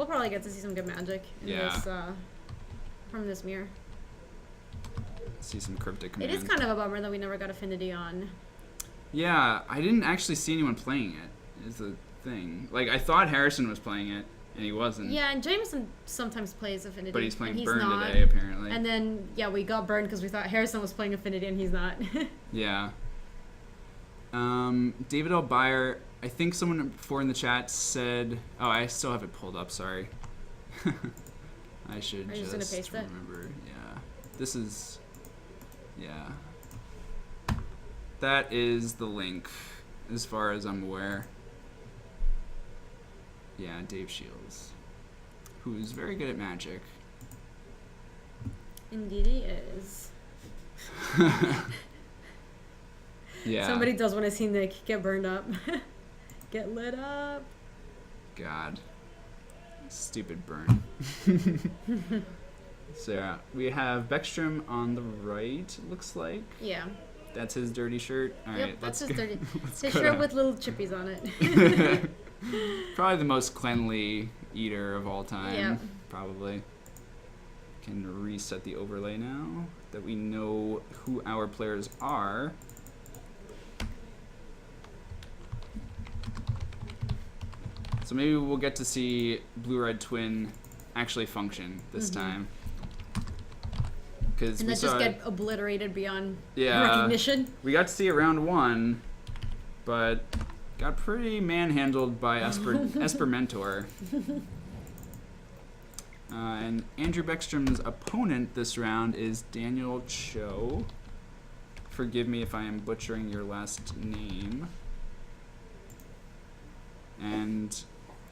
probably get to see some good magic in Yeah. this from this mirror. See some cryptic It command. is kind of a bummer that we never got Affinity on. Yeah, I didn't actually see anyone playing it. Is the thing. Like I thought Harrison was playing it, and he wasn't. Yeah, and Jameson sometimes plays Affinity. But he's and playing he's Burn not. today, apparently. And then we got burned because we thought Harrison was playing Affinity and he's not. Yeah. David L. Byer, I think someone before in the chat said. Oh, I still have it pulled up. Sorry. I should Are you just gonna paste it? remember. Yeah. This is. Yeah. That is the link, as far as I'm aware. Yeah, Dave Shields, who's very good at Magic. Indeed he is. Yeah. Somebody does want to see Nick get burned up. Get lit up. God. Stupid burn. So yeah, we have Beckstrom on the right, it looks like. Yeah. That's his dirty shirt. All right, Yep, that's let's his go- dirty. let's His go shirt down. with little chippies on it. Probably the most cleanly eater of all time. Yep. Probably. Can reset the overlay now that we know who our players are. So maybe we'll get to see Blue-Red Twin actually function this time. Because And we that saw just get obliterated beyond Yeah. recognition. we got to see it round 1, but got pretty manhandled by Esper Mentor. And Andrew Beckstrom's opponent this round is Daniel Cho. Forgive me if I am butchering your last name. And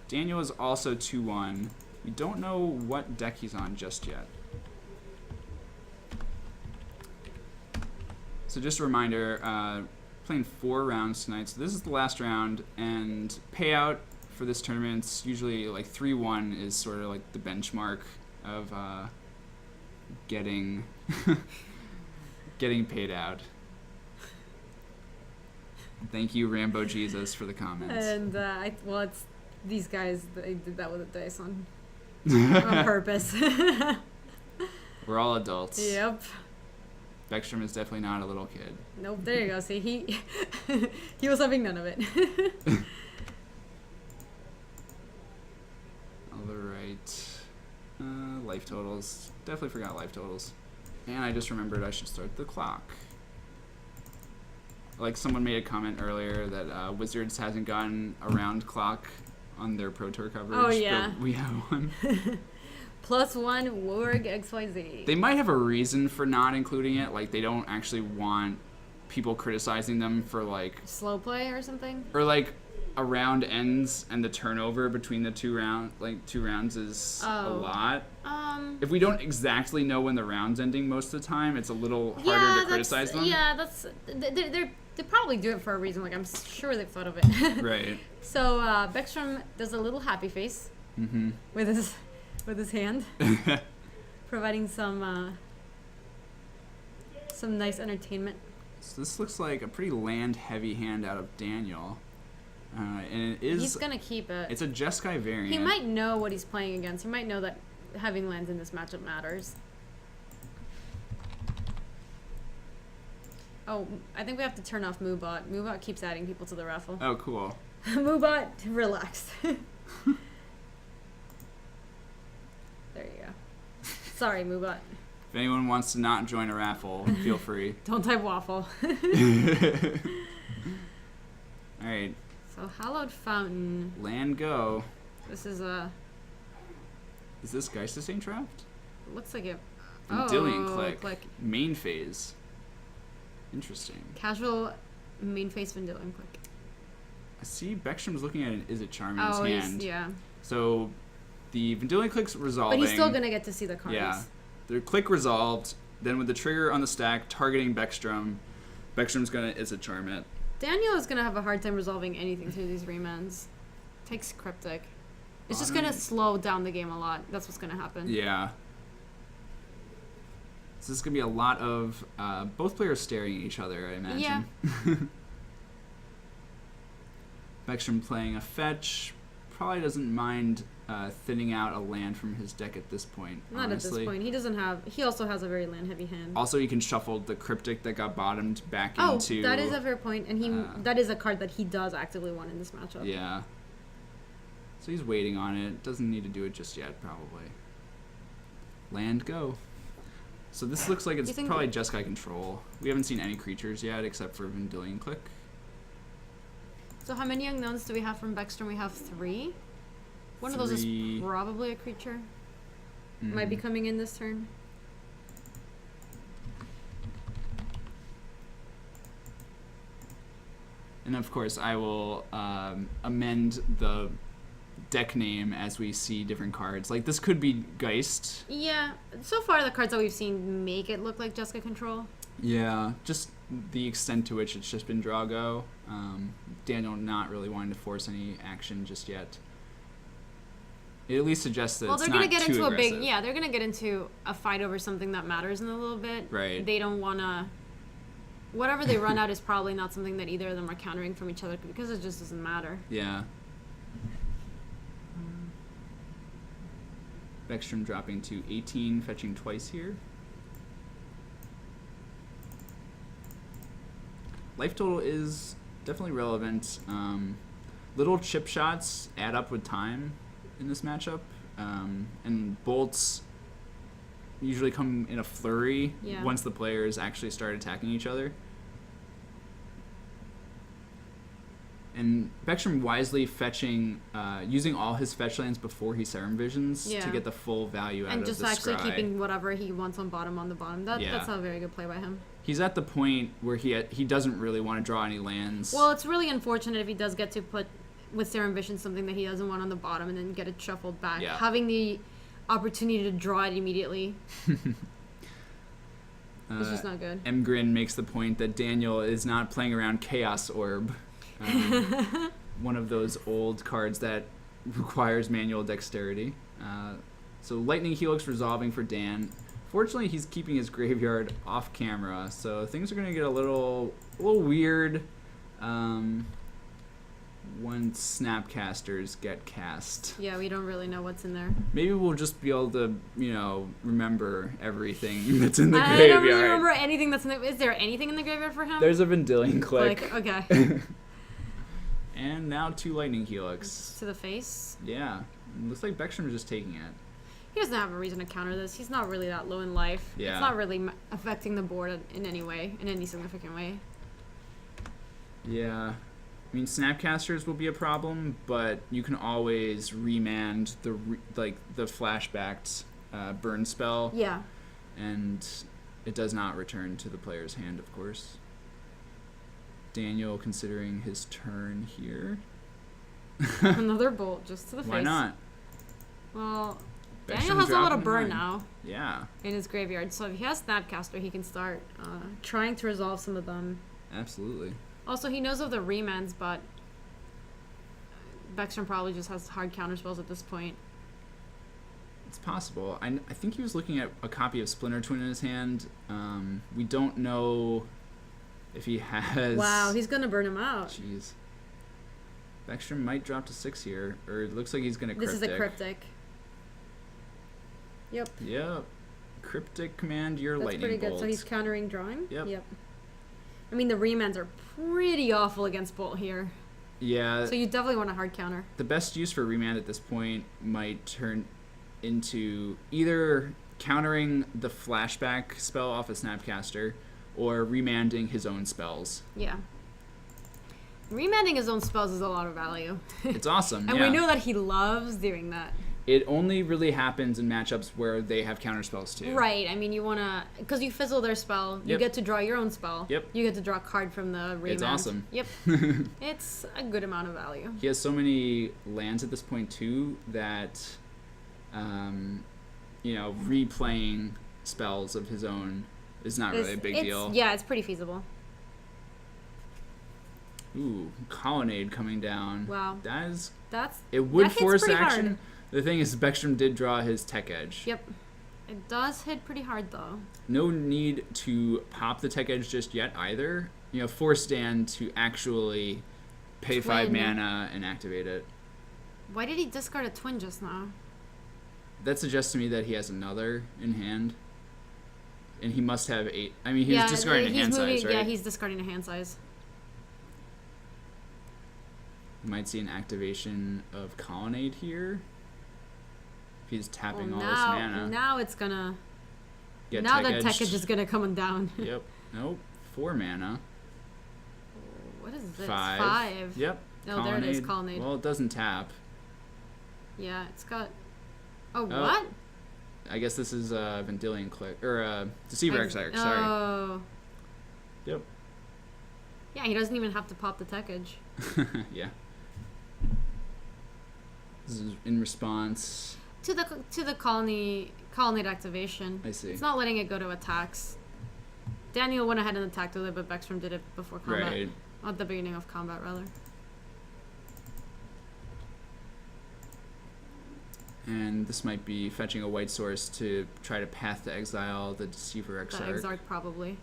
Daniel is also 2-1. We don't know what deck he's on just yet. So just a reminder, playing 4 rounds tonight. So this is the last round, and payout for this tournament's usually like 3-1 is sort of like the benchmark of getting getting paid out. Thank you, Rambo Jesus, for the comments. And it's these guys. They did that with a dice on purpose. We're all adults. Yep. Beckstrom is definitely not a little kid. Nope. There you go. See, he was having none of it. All right. Life totals. Definitely forgot life totals. And I just remembered I should start the clock. Like someone made a comment earlier that Wizards hasn't gotten a round clock on their Pro Tour coverage. Oh, yeah. But we have one. +1 Warg XYZ. They might have a reason for not including it. Like they don't actually want people criticizing them for like Slow play or something. or like a round ends and the turnover between the two rounds is a Oh. lot. If we don't exactly know when the round's ending most of the time, it's a little harder to criticize them. Yeah, that's they probably do it for a reason. Like I'm sure they've thought of it. Right. So Beckstrom does a little happy face Mm-hmm. with his hand, providing some nice entertainment. So this looks like a pretty land-heavy hand out of Daniel. And it is... He's gonna keep it. It's a Jeskai variant. He might know what he's playing against. He might know that having lands in this matchup matters. Oh, I think we have to turn off Moobot. Moobot keeps adding people to the raffle. Oh, cool. Moobot, relax. There you go. Sorry, Moobot. If anyone wants to not join a raffle, feel free. Don't type waffle. All right. So, Hallowed Fountain. Land go. This is Is this Geistus Draft? looks like it. Vendilion Oh, Click. click. Main phase. Interesting. Casual main face Vendilion Click. I see Beckstrom's looking at an Is It Charming's Oh, hand. yeah. So the Vendilion Click's resolving. But he's still gonna get to see the cards. Yeah. The click resolved. Then with the trigger on the stack targeting Beckstrom, Beckstrom's gonna Is It Charm it. Daniel is gonna have a hard time resolving anything through these remans. Takes Cryptic. It's just gonna slow down the game a lot. That's what's gonna happen. Yeah. So this is gonna be a lot of both players staring at each other, I imagine. Yeah. Beckstrom playing a fetch. Probably doesn't mind thinning out a land from his deck at this point. Not honestly. at this point. He doesn't have. He also has a very land heavy hand. Also, you can shuffle the Cryptic that got bottomed back Oh, into. that is a fair point, and he uh, that is a card that he does actively want in this matchup. Yeah. So he's waiting on it. Doesn't need to do it just yet, probably. Land go. So this looks like it's You think- probably Jeskai control. We haven't seen any creatures yet except for Vendilion Click. So how many unknowns do we have from Beckstrom? We have 3. One of those is 3. probably a creature. Might be Mhm. coming in this turn. And of course, I will amend the deck name as we see different cards. Like this could be Geist. Yeah. So far, the cards that we've seen make it look like Jessica Control. Yeah, just the extent to which it's just been Drago. Daniel not really wanting to force any action just yet. It at least suggests that Well, it's they're not gonna get too into aggressive. a big. Yeah, they're gonna get into a fight over something that matters in a little bit. Right. They don't wanna. Whatever they run out is probably not something that either of them are countering from each other because it just doesn't matter. Yeah. Beckstrom dropping to 18, fetching twice here. Life total is definitely relevant. Little chip shots add up with time in this matchup. And bolts usually come in a flurry Yeah. once the players actually start attacking each other. And Beckstrom wisely fetching, using all his fetch lands before he Serum Visions Yeah. to get the full value out And of just the actually scry. keeping whatever he wants on the bottom. Yeah. That's not a very good play by him. He's at the point where he doesn't really want to draw any lands. Well, it's really unfortunate if he does get to put with Serum Vision something that he doesn't want on the bottom and then get it shuffled back. Yeah. Having the opportunity to draw it immediately is just not good. Mgrin makes the point that Daniel is not playing around Chaos Orb, one of those old cards that requires manual dexterity. So Lightning Helix resolving for Dan. Fortunately, he's keeping his graveyard off camera, so things are going to get a little weird once Snapcasters get cast. Yeah, we don't really know what's in there. Maybe we'll just be able to, remember everything that's in the I graveyard. don't really remember anything that's in the... Is there anything in the graveyard for him? There's a Vendilion Click. Okay. And now 2 Lightning Helix. To the face. Yeah. Looks like Beckstrom is just taking it. He doesn't have a reason to counter this. He's not really that low in life. Yeah. It's not really affecting the board in any way, in any significant way. Yeah. I mean, Snapcasters will be a problem, but you can always remand the flashbacked burn spell, Yeah. and it does not return to the player's hand, of course. Daniel considering his turn here. Another bolt just to the face. Why not? Well, Beckstrom Daniel has a lot dropping of burn a 9. now Yeah, in his graveyard, so if he has Snapcaster, he can start trying to resolve some of them. absolutely. Also, he knows of the remands, but Beckstrom probably just has hard counterspells at this point. It's possible. I think he was looking at a copy of Splinter Twin in his hand. We don't know if he has... Wow, he's gonna burn him out. Jeez. Beckstrom might drop to 6 here, or it looks like he's going to This is a cryptic. Yep. Yep. Cryptic command your That's lightning pretty good. bolt. So he's countering drawing? Yep. I mean, the remands are pretty awful against Bolt here. Yeah. So you definitely want a hard counter. The best use for remand at this point might turn into either countering the flashback spell off a Snapcaster or remanding his own spells. Yeah. Remanding his own spells is a lot of value. It's awesome. And yeah. we know that he loves doing that. It only really happens in matchups where they have counter spells too. Right. I mean, you want to... Because you fizzle their spell, you Yep. get to draw your own spell. Yep. You get to draw a card from the remand. It's awesome. Yep. It's a good amount of value. He has so many lands at this point too that, replaying spells of his own is not really a big deal. Yeah, it's pretty feasible. Ooh, Colonnade coming down. Wow. It That would hits force pretty action. hard. The thing is, Beckstrom did draw his Tech Edge. Yep. It does hit pretty hard, though. No need to pop the Tech Edge just yet either. Force Dan to actually pay 5 Twin. mana and activate it. Why did he discard a twin just now? That suggests to me that he has another in hand. And he must have 8. I mean, he's discarding a hand size, right? Yeah, he's discarding a hand size. You might see an activation of Colonnade here. If he's tapping all this mana. Now it's gonna... Get now Tech that Tech Edge is gonna come down. Yep. Nope. 4 mana. What is this? 5. Yep. Oh, there it is, Colonnade. Well, it doesn't tap. Yeah, it's got... Oh, Oh. what? I guess this is a Vendilion Click. Or Deceiver Exarch, sorry. Oh. Yep. Yeah, he doesn't even have to pop the Tech Edge. Yeah. This is in response. To the colonnade activation. I see. It's not letting it go to attacks. Daniel went ahead and attacked with it, but Beckstrom did it before combat. Right. At the beginning of combat, rather. And this might be fetching a white source to try to path to exile the Deceiver The Exarch. Exarch, probably.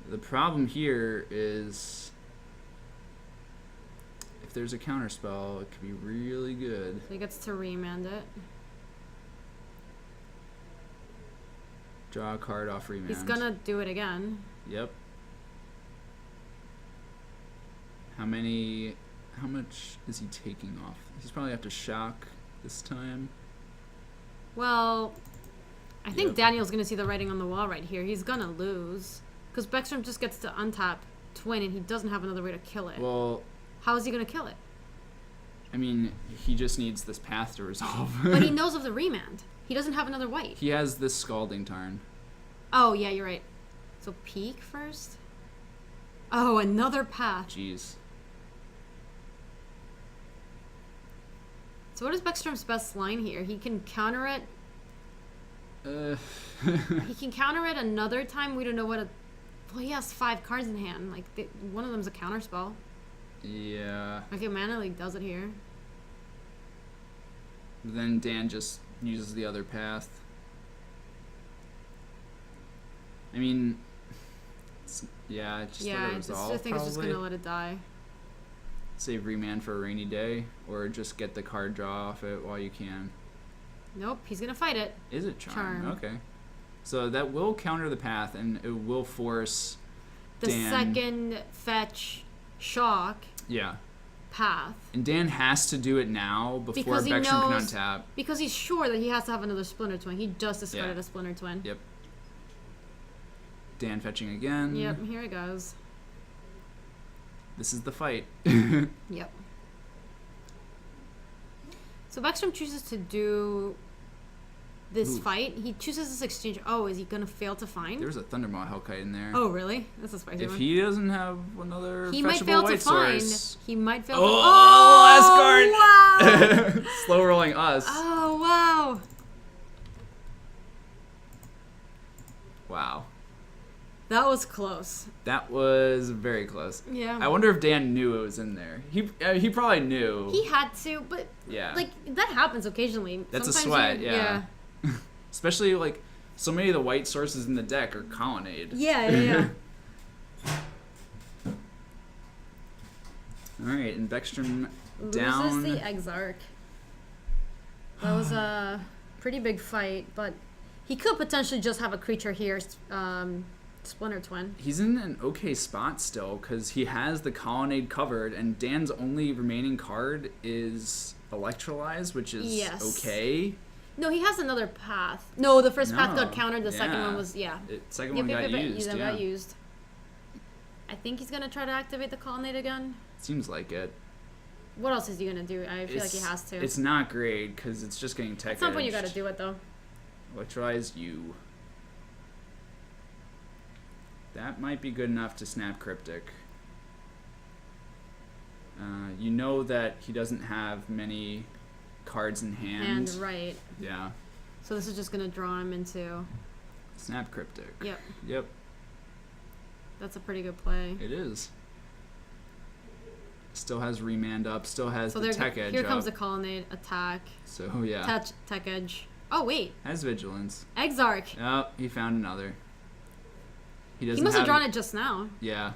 The problem here is if there's a counterspell, it could be really good. So he gets to remand it. Draw a card off remand. He's gonna do it again. Yep. How much is he taking off? He's probably have to shock this time. Well, I think Yep. Daniel's gonna see the writing on the wall right here. He's gonna lose. Because Beckstrom just gets to untap Twin and he doesn't have another way to kill it. Well, How is he gonna kill it? I mean, he just needs this path to resolve. But he knows of the remand. He doesn't have another white. He has this Scalding Tarn. Oh yeah, you're right. So peek first. Oh, another path. Jeez. So what is Beckstrom's best line here? He can counter it. He can counter it another time. We don't know what a. Well, he has 5 cards in hand. Like one of them's a counter spell. Yeah. Okay, Mana League does it here. Then Dan just uses the other path. I mean, yeah, just let it resolve, I think it's just probably. gonna let it die. Save remand for a rainy day, or just get the card draw off it while you can. Nope, he's gonna fight it. Is it Charm? Charm. Okay. So that will counter the path, and it will force The Dan. second fetch shock Yeah. path. And Dan has to do it now before Because he Beckstrom can knows- untap. Because he's sure that he has to have another Splinter Twin. He just discarded Yeah. a Splinter Twin. Yep. Dan fetching again. Yep, here it goes. This is the fight. Yep. So Beckstrom chooses to do this Ooh. fight. He chooses this exchange. Oh, is he gonna fail to find? There was a Thundermaw Hellkite in there. Oh, really? That's a spicy If one. he doesn't have another He fetchable might fail to white find. source. He might fail Oh, to. last Oh, wow! Slow rolling us. Oh, wow! Wow. That was close. That was very close. Yeah. I wonder if Dan knew it was in there. He probably knew. He had to, but Yeah. like that happens occasionally. That's a Sometimes sweat, you- yeah. Especially like so many of the white sources in the deck are Colonnade. Yeah. All right, and Beckstrom Loses down. the Exarch. That was a pretty big fight, but he could potentially just have a creature here, Splinter Twin. He's in an okay spot still because he has the Colonnade covered, and Dan's only remaining card is Electrolyze, which is Yes. okay. No, he has another path. No, the first path No, got countered. The second yeah. one was Second one got used. That Yeah, got used. I think he's gonna try to activate the Colonnade again. seems like it. What else is he gonna do? I feel like he has to. It's not great because it's just getting tech At some point, you edged. gotta do it though. Electrolyze you. That might be good enough to snap Cryptic. You know that he doesn't have many cards in hand. And right. Yeah. So this is just gonna draw him into. Snap Cryptic. Yep. Yep, That's a pretty good play. it is. Still has Remand up. Still has So the there, Tech Edge here up. comes the Colonnade attack. So yeah. Tech Edge. Oh wait, Has Vigilance. Exarch. Oh, he found another. He doesn't He must have have drawn it just now. Yeah.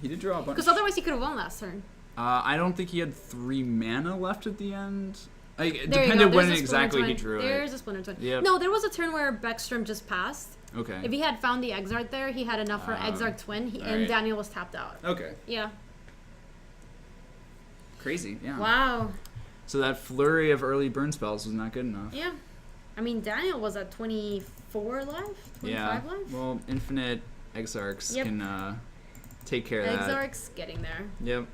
He did draw a bunch. Because otherwise he could have won last turn. I don't think he had 3 mana left at the end. Like, it There you depended go. when There's a Splinter exactly he Twin. drew There's it. a Splinter Twin. Yep. No, there was a turn where Beckstrom just passed. Okay. If he had found the Exarch there, he had enough for Exarch Twin, and alright. Daniel was tapped out. Okay. Yeah. Crazy, yeah. Wow. So that flurry of early burn spells was not good enough. Yeah. I mean, Daniel was at 24 life? 25 Yeah. life? Well, infinite Exarchs Yep. can take care of that. Exarch's getting there. Yep.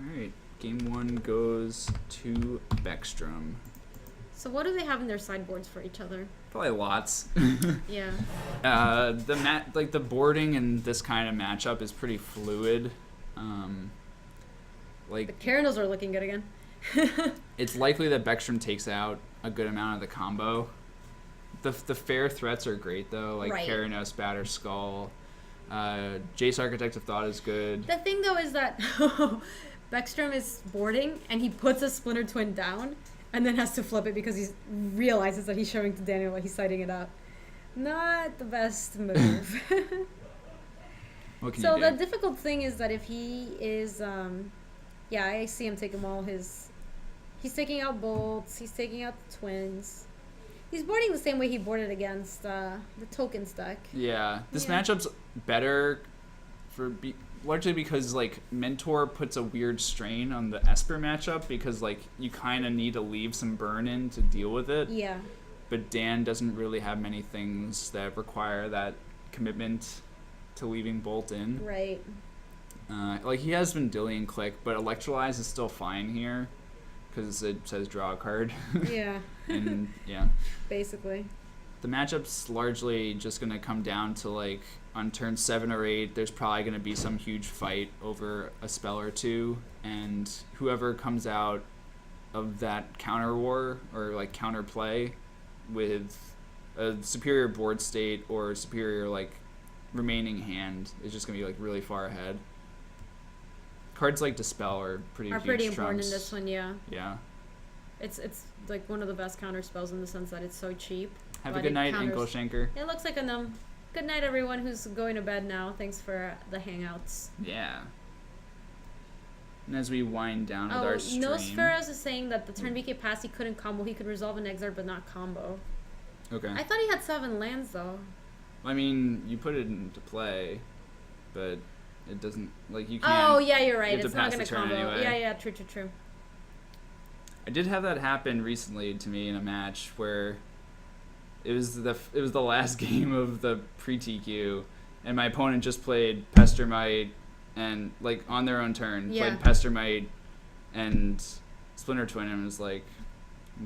Alright. Game 1 goes to Beckstrom. So what do they have in their sideboards for each other? Probably lots. Yeah. The boarding in this kind of matchup is pretty fluid. The Cardinals are looking good again. It's likely that Beckstrom takes out a good amount of the combo. The fair threats are great though, like Right. Keranos, Batter Skull. Jace Architect of Thought is good. The thing though is that Beckstrom is boarding and he puts a Splinter Twin down and then has to flip it because he realizes that he's showing to Daniel that he's siding it up. Not the best move. What can So you the do? difficult thing is that if he is, I see him taking all his. He's taking out bolts. He's taking out the twins. He's boarding the same way he boarded against the tokens deck. Yeah, this Yeah. matchup's better largely because like Mentor puts a weird strain on the Esper matchup because like you kind of need to leave some burn in to deal with it. Yeah. But Dan doesn't really have many things that require that commitment. to leaving Bolt in. Right. Like he has been Dillion Click, but Electrolyze is still fine here because it says draw a card. Yeah. And yeah, Basically. the matchup's largely just gonna come down to like on turn 7 or 8. There's probably gonna be some huge fight over a spell or two, and whoever comes out of that counter war or like counter play with a superior board state or superior like remaining hand is just gonna be like really far ahead. Cards like Dispel are pretty huge Important trumps. in this one, yeah. Yeah. It's like one of the best counter spells in the sense that it's so cheap. Have a but good it night, counters- Ankle Shanker. It looks like a numb. Good night, everyone who's going to bed now. Thanks for the hangouts. Yeah. And as we wind down with Oh, our stream. Nosferos is saying that the turn BK pass he couldn't combo. He could resolve an Exarch but not combo. Okay. I thought he had 7 lands though. I mean, you put it into play, but it doesn't like you can't. Oh yeah, you're you right. have to It's not pass gonna the turn combo. anyway. Yeah, yeah, true. I did have that happen recently to me in a match where it was the last game of the pre-TQ, and my opponent just played Pestermite and like on their own turn Yeah. played Pestermite and Splinter Twin, and I was like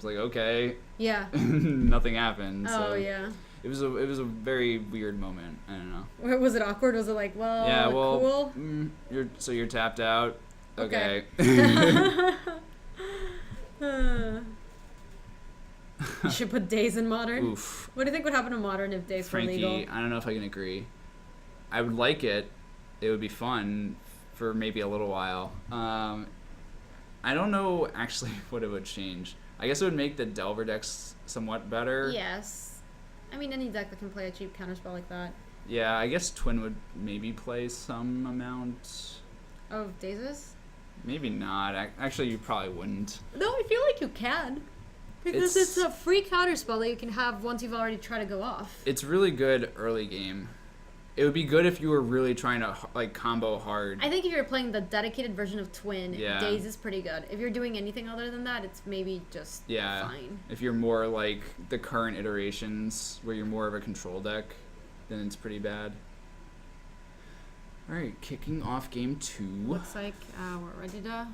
okay, Yeah. nothing happened. Oh so yeah. It was a very weird moment. I don't know. Was it awkward? Was it like, well, Yeah, well, cool? you're tapped out. Okay. You should put Days in Modern. Oof. What do you think would happen to Modern if Days were Frankie, legal? I don't know if I can agree. I would like it. It would be fun for maybe a little while. I don't know actually what it would change. I guess it would make the Delver decks somewhat better. Yes. I mean, any deck that can play a cheap counterspell like that. Yeah, I guess Twin would maybe play some amount. Of Dazes? Maybe not. Actually, you probably wouldn't. No, I feel like you can. Because It's- it's a free counterspell that you can have once you've already tried to go off. It's really good early game. It would be good if you were really trying to like combo hard. I think if you're playing the dedicated version of Twin, Yeah. Days is pretty good. If you're doing anything other than that, it's maybe just Yeah. fine. If you're more like the current iterations where you're more of a control deck, then it's pretty bad. All right, kicking off game 2. Looks like we're ready to...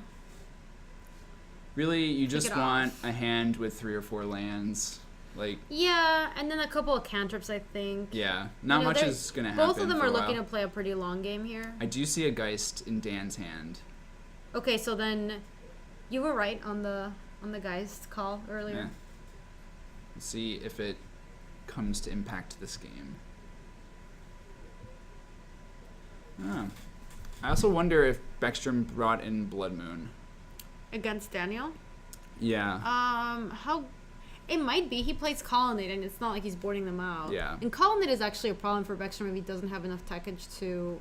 Really, you Kick just it want off. a hand with 3 or 4 lands. Like, Yeah, and then a couple of cantrips, I think. yeah, not You know, much they're- is gonna happen. Both of them for are a looking while. to play a pretty long game here. I do see a Geist in Dan's hand. Okay, so then you were right on the Geist call earlier. Yeah. Let's see if it comes to impact this game. Oh. I also wonder if Beckstrom brought in Blood Moon. Against Daniel? Yeah. How... It might be. He plays Colonnade, and it's not like he's boarding them out. Yeah. And Colonnade is actually a problem for Beckstrom if he doesn't have enough tech edge to...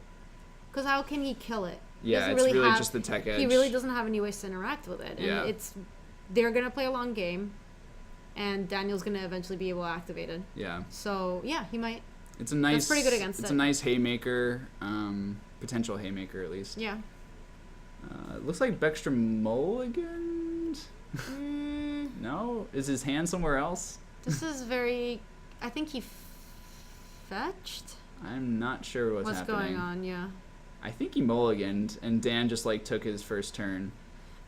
Because how can he kill it? He Yeah, doesn't it's really have- just the tech edge. He really doesn't have any ways to interact with it. And Yeah. it's... They're going to play a long game, and Daniel's going to eventually be able to activate it. Yeah. So, yeah, he might... It's a nice. pretty good against It's it. a nice haymaker, potential haymaker at least. Yeah. It looks like Beckstrom mulliganed. Mm, No, is his hand somewhere else? this is very... I think he fetched? I'm not sure what's happening. going on, yeah. I think he mulliganed, and Dan just like took his first turn.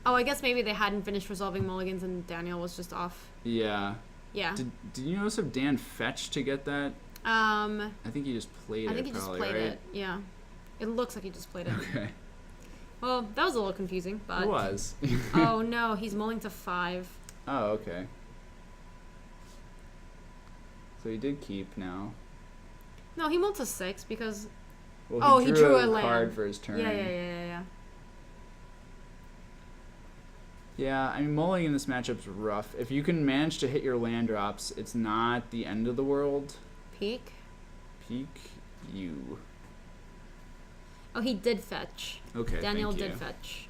Oh, I guess maybe they hadn't finished resolving mulligans and Daniel was just off. Yeah. Yeah. Did you notice if Dan fetched to get that? I think he just played I it. think he just probably, played right? it. Yeah. It looks like he just played it. Okay. Well, that was a little confusing, but... It was. Oh, no, he's mulling to 5. Oh, okay. So he did keep now. No, he mulled to 6 because... Well, he drew a card land. for his turn. Yeah. Yeah, I mean, mulling in this matchup's rough. If you can manage to hit your land drops, it's not the end of the world. Peek. Peek you. Oh, he did fetch. Okay, Daniel thank did you. fetch.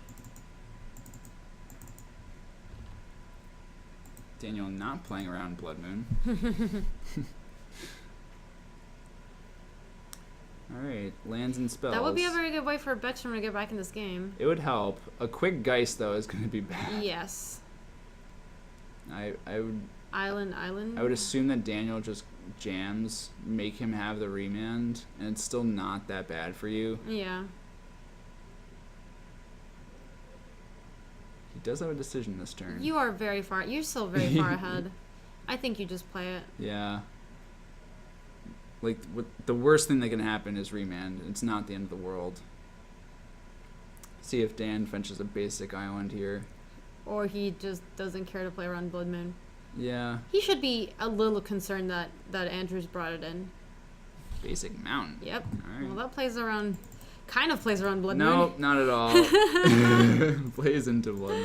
Daniel not playing around Blood Moon. Alright, lands and spells. That would be a very good way for Beckstrom to get back in this game. It would help. A quick Geist, though, is going to be bad. Yes. I would Island. I would assume that Daniel just jams make him have the remand, and it's still not that bad for you. Yeah. He does have a decision this turn. You are very far. You're still very far ahead. I think you just play it. Yeah. Like, the worst thing that can happen is remand. It's not the end of the world. See if Dan fetches a basic island here. Or he just doesn't care to play around Blood Moon. Yeah. He should be a little concerned that Andrews brought it in. Basic mountain. Yep. Alright. Well, that plays around Blood No, Moon. not at all. Plays into Blood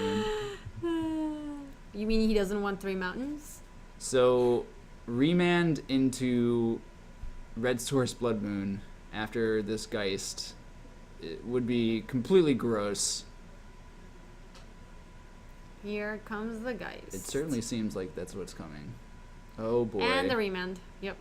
Moon. You mean he doesn't want 3 mountains? So, remand into Red Source Blood Moon after this Geist, it would be completely gross. Here comes the Geist. It certainly seems like that's what's coming. Oh boy. And the remand. Yep.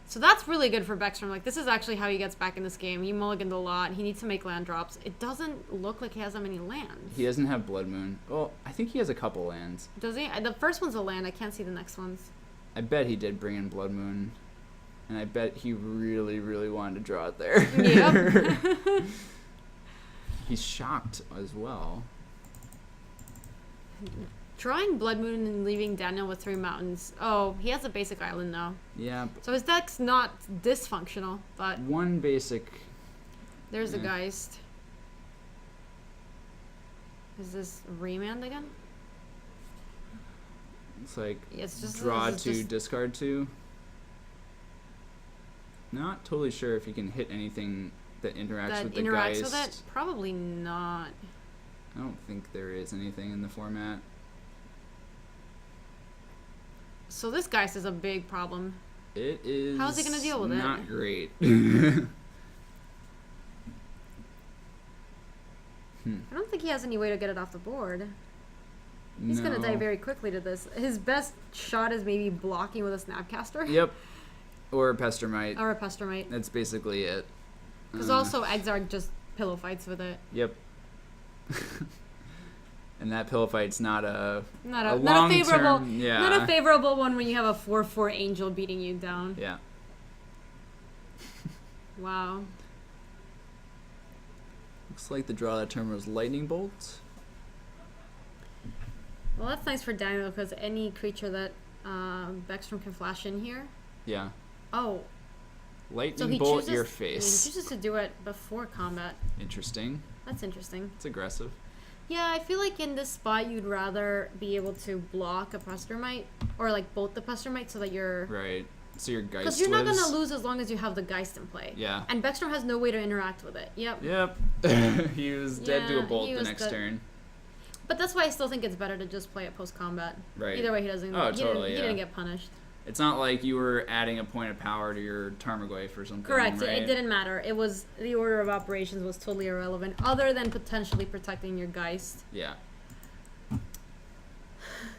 So that's really good for Beckstrom. Like, this is actually how he gets back in this game. He mulliganed a lot. He needs to make land drops. It doesn't look like he has that many lands. He doesn't have Blood Moon. Well, I think he has a couple lands. Does he? The first one's a land. I can't see the next ones. I bet he did bring in Blood Moon. And I bet he really, really wanted to draw it there. Yep. He's shocked as well. Drawing Blood Moon and leaving Daniel with 3 mountains. Oh, he has a basic island now. Yeah. So his deck's not dysfunctional, but One basic. there's a Yeah. Geist. Is this remand again? It's like It's just draw it's 2, just- discard 2. Not totally sure if you can hit anything that interacts that with the interacts Geist. with it. Probably not. I don't think there is anything in the format. So this Geist is a big problem. It is. How's he gonna deal with it? Not great. I don't think he has any way to get it off the board. He's gonna die No. very quickly to this. His best shot is maybe blocking with a Snapcaster. Yep. Or a Pestermite. Or a Pestermite. That's basically it. Because also Exarch just pillow fights with it. Yep. And that pillow fight's not a Not a a long favorable term, yeah. not a favorable one when you have a 4/4 angel beating you down. Yeah. Wow. Looks like the draw that turn was Lightning Bolt. Well, that's nice for Daniel because any creature that Beckstrom can flash in here. Yeah. Oh, Lightning so he Bolt chooses, your He face. chooses to do it before combat. Interesting. That's interesting. It's aggressive. Yeah, I feel like in this spot you'd rather be able to block a Pestermite or like both the Pestermite so that you're Right. So your Geist because you're not lives. gonna lose as long as you have the Geist in play. Yeah. And Beckstrom has no way to interact with it. Yep. Yep. He was dead to Yeah, a bolt he the was next dead. turn. But that's why I still think it's better to just play it post combat. Right. Either way, he doesn't. Oh, he totally, He yeah. didn't get punished. It's not like you were adding a point of power to your Tarmogoyf or something. Correct. Right? It didn't matter. It was the order of operations was totally irrelevant, other than potentially protecting your Geist. Yeah.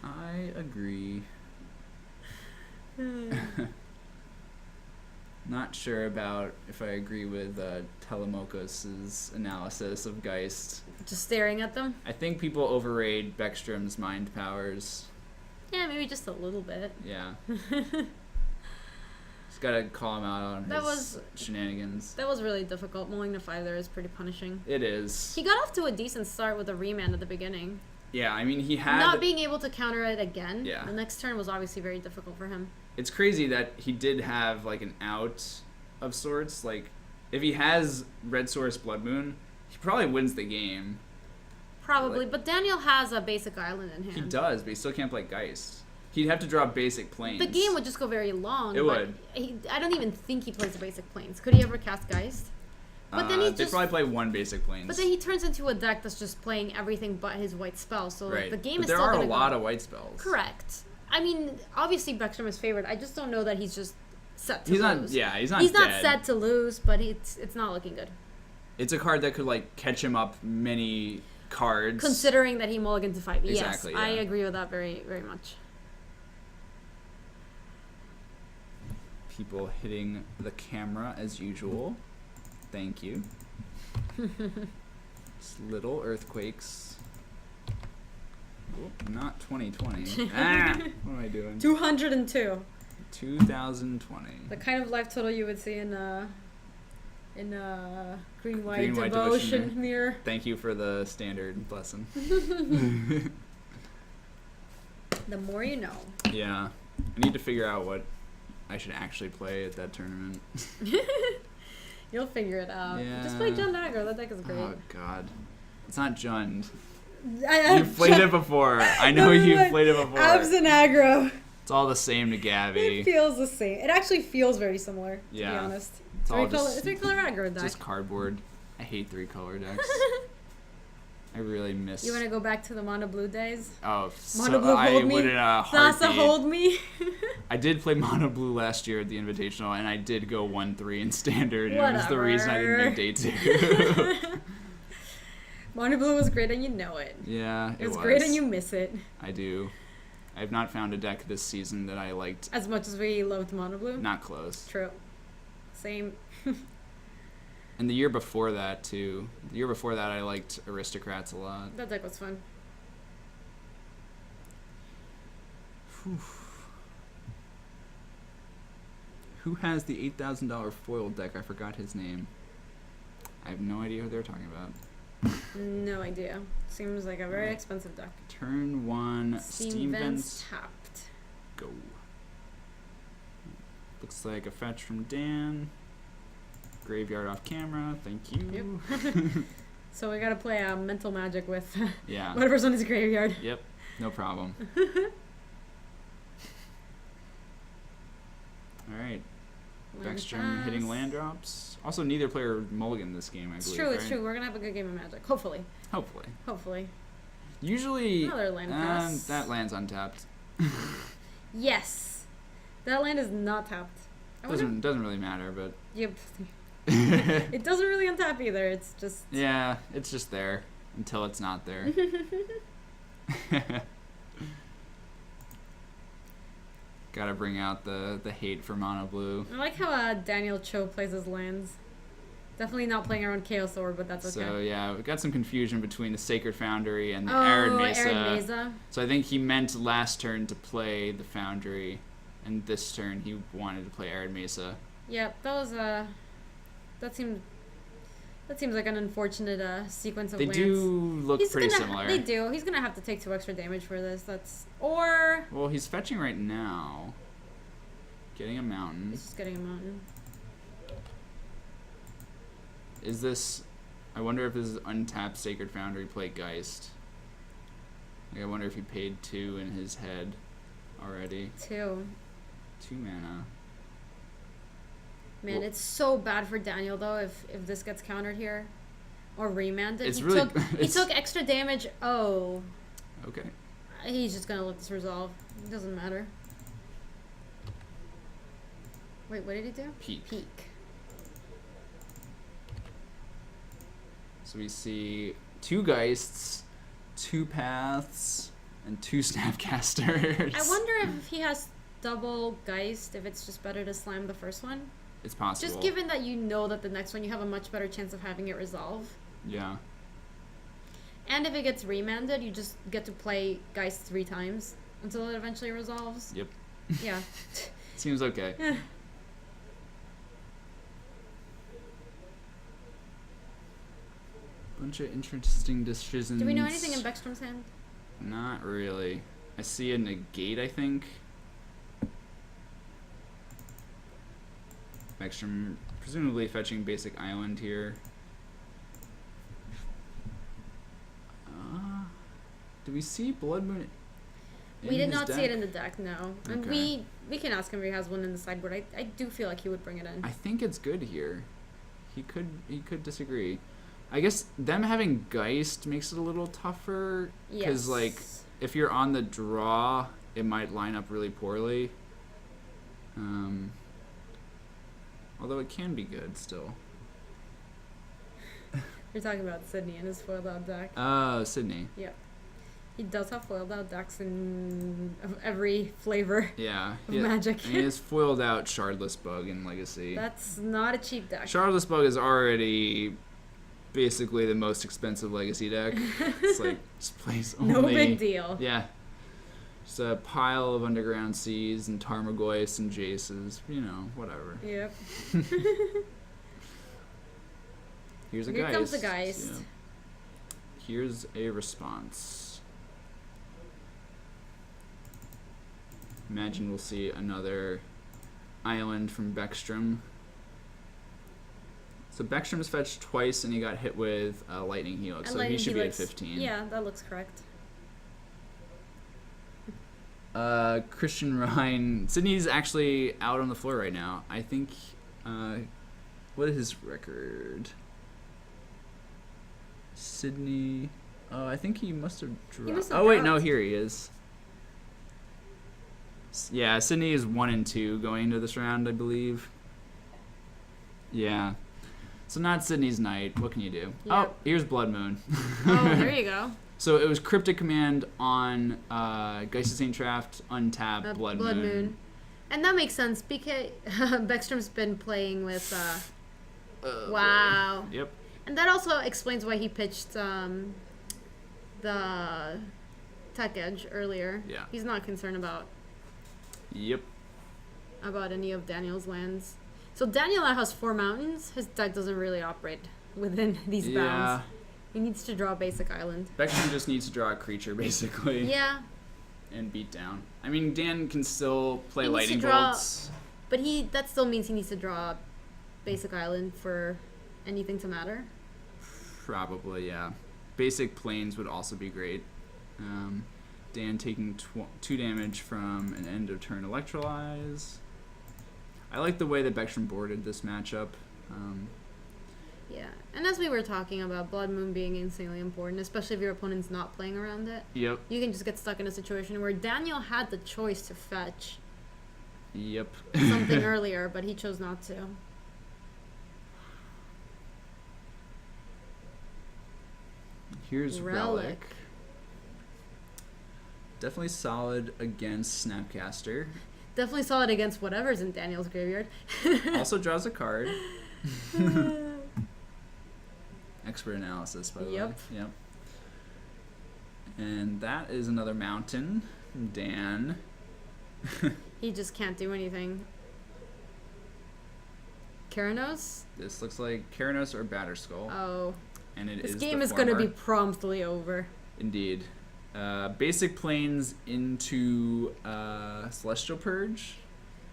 I agree. Not sure about if I agree with Telemachus' analysis of Geist. Just staring at them. I think people overrate Beckstrom's mind powers. Yeah, maybe just a little bit. Yeah. Just gotta call him out on That his was- shenanigans. That was really difficult. Mulling to 5 there is pretty punishing. It is. He got off to a decent start with a remand at the beginning. Yeah, I mean, he had... Not being able to counter it again. Yeah. The next turn was obviously very difficult for him. It's crazy that he did have, like, an out of sorts. Like, if he has Red Source Blood Moon, he probably wins the game. Probably, Like- but Daniel has a basic island in hand. He does, but he still can't play Geist. He'd have to draw basic planes. The game would just go very long. It but would. I don't even think he plays the basic planes. Could he ever cast Geist? But then he They just. probably play one basic planes. But then he turns into a deck that's just playing everything but his white spells. So right. the game but is there still are going a to lot go. of white spells. Correct. I mean, obviously Beckstrom is favored. I just don't know that he's just set to He's lose. not. Yeah, he's not. He's not dead. set to lose, but it's not looking good. It's a card that could like catch him up many cards. Considering that he mulliganed to 5. Exactly, yes, I yeah. agree with that very, very much. People hitting the camera as usual. Thank you. Just little earthquakes. Oh, not 2020. What am I doing? 202. 2020. The kind of life total you would see in Green White White Devotion Devotion mirror. Thank you for the standard lesson. The more you know. Yeah. I need to figure out what I should actually play at that tournament. You'll figure it out. Yeah. Just play Jund Aggro. That deck is great. Oh, God. It's not Jund. I You've played it before. I know you've played it before. Abs and Aggro. It's all the same to Gabby. It feels the same. It actually feels very similar, to be Yeah. honest. It's all It's just, 3-color aggro deck. just cardboard. I hate 3-color decks. I really miss. You want to go back to the mono blue days? Oh, Mono so blue I hold me? would in a Sasa heartbeat. hold me. I did play mono blue last year at the Invitational, and I did go 1-3 in standard. And it was the reason I didn't make day 2. Mono blue was great and you know it. Yeah, it It's was. great and you miss it. I do. I have not found a deck this season that I liked. As much as we loved mono blue. Not close. True. Same. And the year before that too. The year before that, I liked Aristocrats a lot. That deck was fun. Who has the $8,000 foil deck? I forgot his name. I have no idea who they're talking about. No idea. Seems like a very Right. expensive deck. Turn 1, Steam Vents tapped. go. Looks like a fetch from Dan. Graveyard off camera, thank you. So we gotta play Mental Magic with Yeah. whatever's on his graveyard. Yep, no problem. Alright, Land Vextrum hitting pass. land drops. Also, neither player mulliganed this game, I It's believe. true, it's right? true. We're gonna have a good game of Magic. Hopefully. Hopefully. Hopefully. Usually, Another land pass. that land's untapped. Yes. That land is not tapped. I wonder. Doesn't really matter, but Yep. It doesn't really untap either. It's just. yeah, it's just there until it's not there. Gotta bring out the hate for mono blue. I like how Daniel Cho plays his lands. Definitely not playing around Chaos Orb, but that's okay. So yeah, we got some confusion between the Sacred Foundry and the Oh, Arid Mesa. Arid Mesa. So I think he meant last turn to play the Foundry, and this turn he wanted to play Arid Mesa. Yep, that was that seems like an unfortunate sequence of They lands. do look pretty gonna, similar. They do. He's gonna have to take 2 extra damage for this. Or Well, he's fetching right now. Getting a mountain. he's just getting a mountain. Is this... I wonder if this is untapped Sacred Foundry play Geist. Like, I wonder if he paid 2 in his head already. 2. 2 mana. Man, Well- it's so bad for Daniel though if this gets countered here, or remanded. It's he really- took he it's- took extra damage. Oh, Okay. he's just gonna let this resolve. It doesn't matter. Wait, what did he do? Peak. Peak. So we see 2 Geists, 2 Paths, and 2 Snapcasters. I wonder if he has double Geist. If it's just better to slam the first one. It's possible. Just given that you know that the next one you have a much better chance of having it resolve. Yeah. And if it gets remanded, you just get to play Geist 3 times until it eventually resolves. Yep. Yeah. Seems okay. Bunch of interesting decisions. Do we know anything in Beckstrom's hand? Not really. I see a negate, I think. Beckstrom presumably fetching basic island here. Do we see Blood Moon? We did not see it in the deck, no. And Okay. we can ask him if he has one in the sideboard. I do feel like he would bring it in. I think it's good here. He could disagree. I guess them having Geist makes it a little tougher because like if you're on the draw, it might line up really poorly. Although it can be good still. You're talking about Sydney and his foiled out deck. Sydney. Yep. He does have foiled out decks in of every flavor Yeah. of Magic. He has foiled out Shardless Bug in Legacy. That's not a cheap deck. Shardless Bug is already basically the most expensive Legacy deck. It's like just plays only. No big deal. Yeah. Just a pile of underground seas and Tarmogoyfs and Jaces, you know, whatever. Yep. Here's a Here Geist. comes the Geist. Yeah. Here's a response. Imagine we'll see another island from Beckstrom. So Beckstrom's fetched twice and he got hit with a Lightning Helix, And so Lightning he should Helix. be at 15. Yeah, that looks correct. Christian Ryan. Sydney's actually out on the floor right now. I think. What is his record? Sydney. Oh, I think he must have dropped. must have Oh wait, no, dropped. here he is. Yeah, Sydney is 1-2 going into this round, I believe. Yeah. So not Sydney's night. What can you do? Oh, Yep. here's Blood Moon. Oh, there you go. So it was Cryptic Command on Geist of St. Traft, untap, Blood Moon. And that makes sense because Beckstrom's been playing with. Wow. Yep. And that also explains why he pitched the Tech Edge earlier. Yeah. He's not concerned about Yep. any of Daniel's lands. So Daniel now has 4 mountains. His deck doesn't really operate within these Yeah. bounds. He needs to draw a basic island. Beckstrom just needs to draw a creature, basically, Yeah, and beat down. I mean, Dan can still play He needs to Lightning draw- Bolts. but that still means he needs to draw a basic island for anything to matter. Probably, yeah. Basic Plains would also be great. Dan taking 2 damage from an end of turn Electrolyze. I like the way that Beckstrom boarded this matchup. Yeah, and as we were talking about Blood Moon being insanely important, especially if your opponent's not playing around it, Yep. you can just get stuck in a situation where Daniel had the choice to fetch Yep. something earlier, but he chose not to. Here's Relic. Relic. Definitely solid against Snapcaster. Definitely saw it against whatever's in Daniel's graveyard. Also draws a card. Expert analysis, by the way. Yep. Yep. And that is another mountain from Dan. He just can't do anything. Keranos? This looks like Keranos or Batterskull. Oh. And it This is game the is going to be former. promptly over. Indeed. Basic Plains into Celestial Purge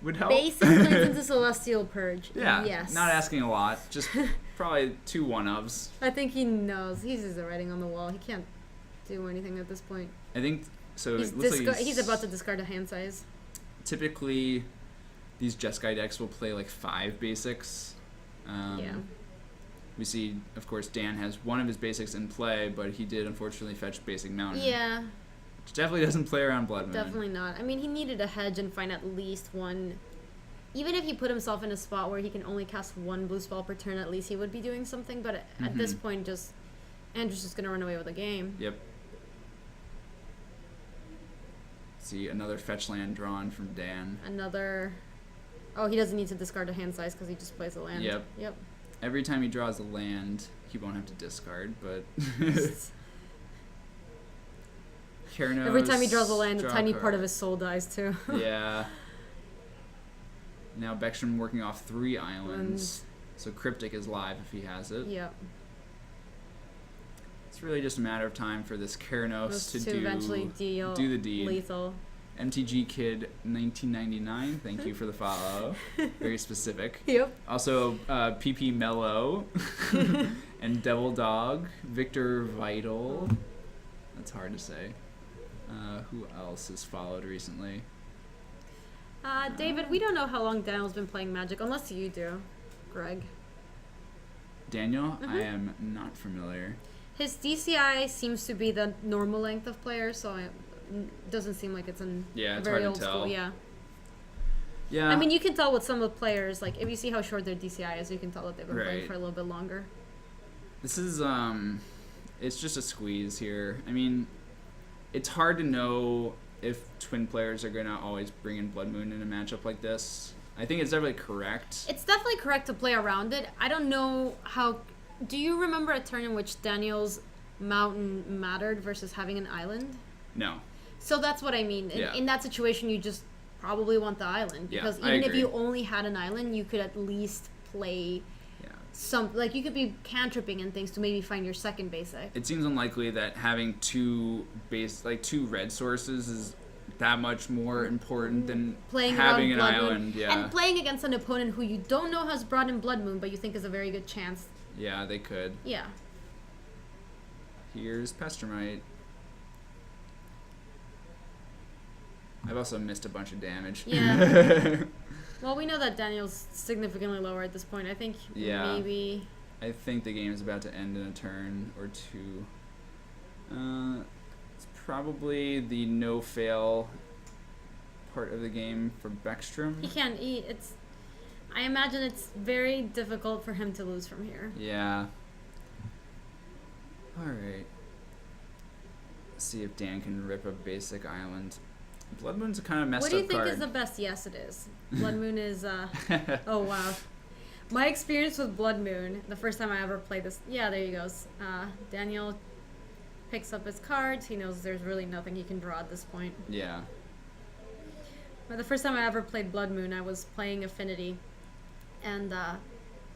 would help. Basic plays into Celestial Purge. Yeah. Yes. Not asking a lot. Just probably 2 1-ofs. I think he knows. He's just the writing on the wall. He can't do anything at this point. I think so. He's, It looks like he's about to discard a hand size. Typically, these Jeskai decks will play like 5 basics. Yeah. We see, of course, Dan has one of his basics in play, but he did unfortunately fetch Basic Mountain. Yeah, Which definitely doesn't play around Blood Moon. definitely not. I mean, he needed a hedge and find at least one. Even if he put himself in a spot where he can only cast 1 blue spell per turn, at least he would be doing something. But at this Mhm. point, Andrew's just gonna run away with the game. Yep. See another fetch land drawn from Dan. Another. Oh, he doesn't need to discard a hand size because he just plays a land. Yep. Yep. Every time he draws a land, he won't have to discard, but Keranos, Every time he draws a land, a draw tiny card. part of his soul dies too. Yeah. Now Beckstrom working off 3 islands. So Cryptic is live if he has it. Yep. It's really just a matter of time for this Keranos Those to two do eventually do the deed. lethal. MTG Kid 1999, thank you for the follow. Very specific. Yep. Also, PP Mello and Devil Dog, Victor Vital. That's hard to say. Who else has followed recently? David, we don't know how long Daniel's been playing Magic, unless you do, Greg. Daniel, I Mhm. am not familiar. His DCI seems to be the normal length of player, so it doesn't seem like it's in Yeah, it's very hard to old school. tell. Yeah. Yeah. I mean, you can tell with some of the players, like if you see how short their DCI is, you can tell that they've been playing Right. for a little bit longer. This is it's just a squeeze here. I mean, it's hard to know if twin players are gonna always bring in Blood Moon in a matchup like this. I think it's definitely correct. It's definitely correct to play around it. I don't know how. Do you remember a turn in which Daniel's mountain mattered versus having an island? No. So that's what I mean. Yeah. In that situation, you just probably want the island Yeah, because I even if agree. you only had an island, you could at least play Yeah. some. Like you could be cantripping and things to maybe find your second basic. It seems unlikely that having two red sources is that much more important than Playing having an around Blood Moon. island. Yeah. And playing against an opponent who you don't know has brought in Blood Moon, but you think is a very good chance. Yeah, they could. Yeah. Here's Pestermite. I've also missed a bunch of damage. Yeah. Well, we know that Daniel's significantly lower at this point. I think Yeah. maybe. I think the game is about to end in a turn or two. It's probably the no-fail part of the game for Beckstrom. He can't eat. I imagine it's very difficult for him to lose from here. Yeah. Alright. See if Dan can rip a basic island. Blood Moon's a kind of messed What do you up think card. is the best? Yes, it is. Blood Moon is. Oh wow. My experience with Blood Moon, the first time I ever played this. Yeah, there he goes. Daniel picks up his cards. He knows there's really nothing he can draw at this point. Yeah. But the first time I ever played Blood Moon, I was playing Affinity, and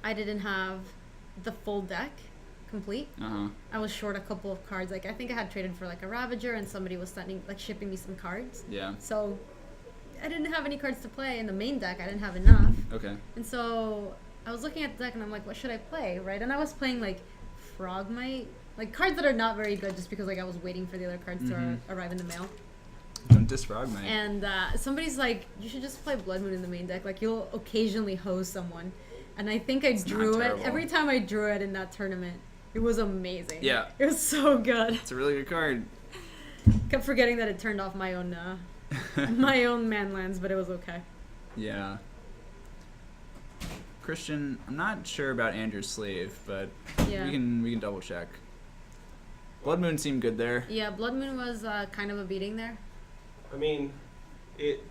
I didn't have the full deck complete. Uh-huh. I was short a couple of cards. Like I think I had traded for like a Ravager, and somebody was shipping me some cards. Yeah. So I didn't have any cards to play in the main deck. I didn't have enough, Okay. and so I was looking at the deck, and I'm like, what should I play, right? And I was playing like Frogmite, like cards that are not very good, just because like I was waiting for the other cards to arrive in the mail. Don't diss Frogmite. And somebody's like, you should just play Blood Moon in the main deck. Like, you'll occasionally hose someone. And I think I It's not drew it. terrible. Every time I drew it in that tournament, it was amazing. Yeah. It was so good. It's a really good card. Kept forgetting that it turned off my own my own manlands, but it was okay. Yeah. Christian, I'm not sure about Andrew's Slave, but Yeah. we can double check. Blood Moon seemed good there. Yeah, Blood Moon was kind of a beating there. I mean,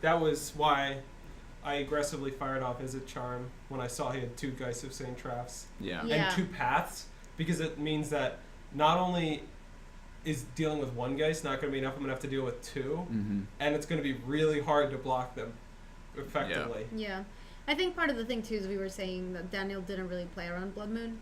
that was why I aggressively fired off Izzet Charm when I saw he had 2 Geist of St. Traffs Yeah. Yeah. and 2 paths, because it means that not only is dealing with 1 Geist not going to be enough, I'm going to have to deal with 2, Mm-hmm. and it's going to be really hard to block them effectively. Yeah. I think part of the thing too is we were saying that Daniel didn't really play around Blood Moon.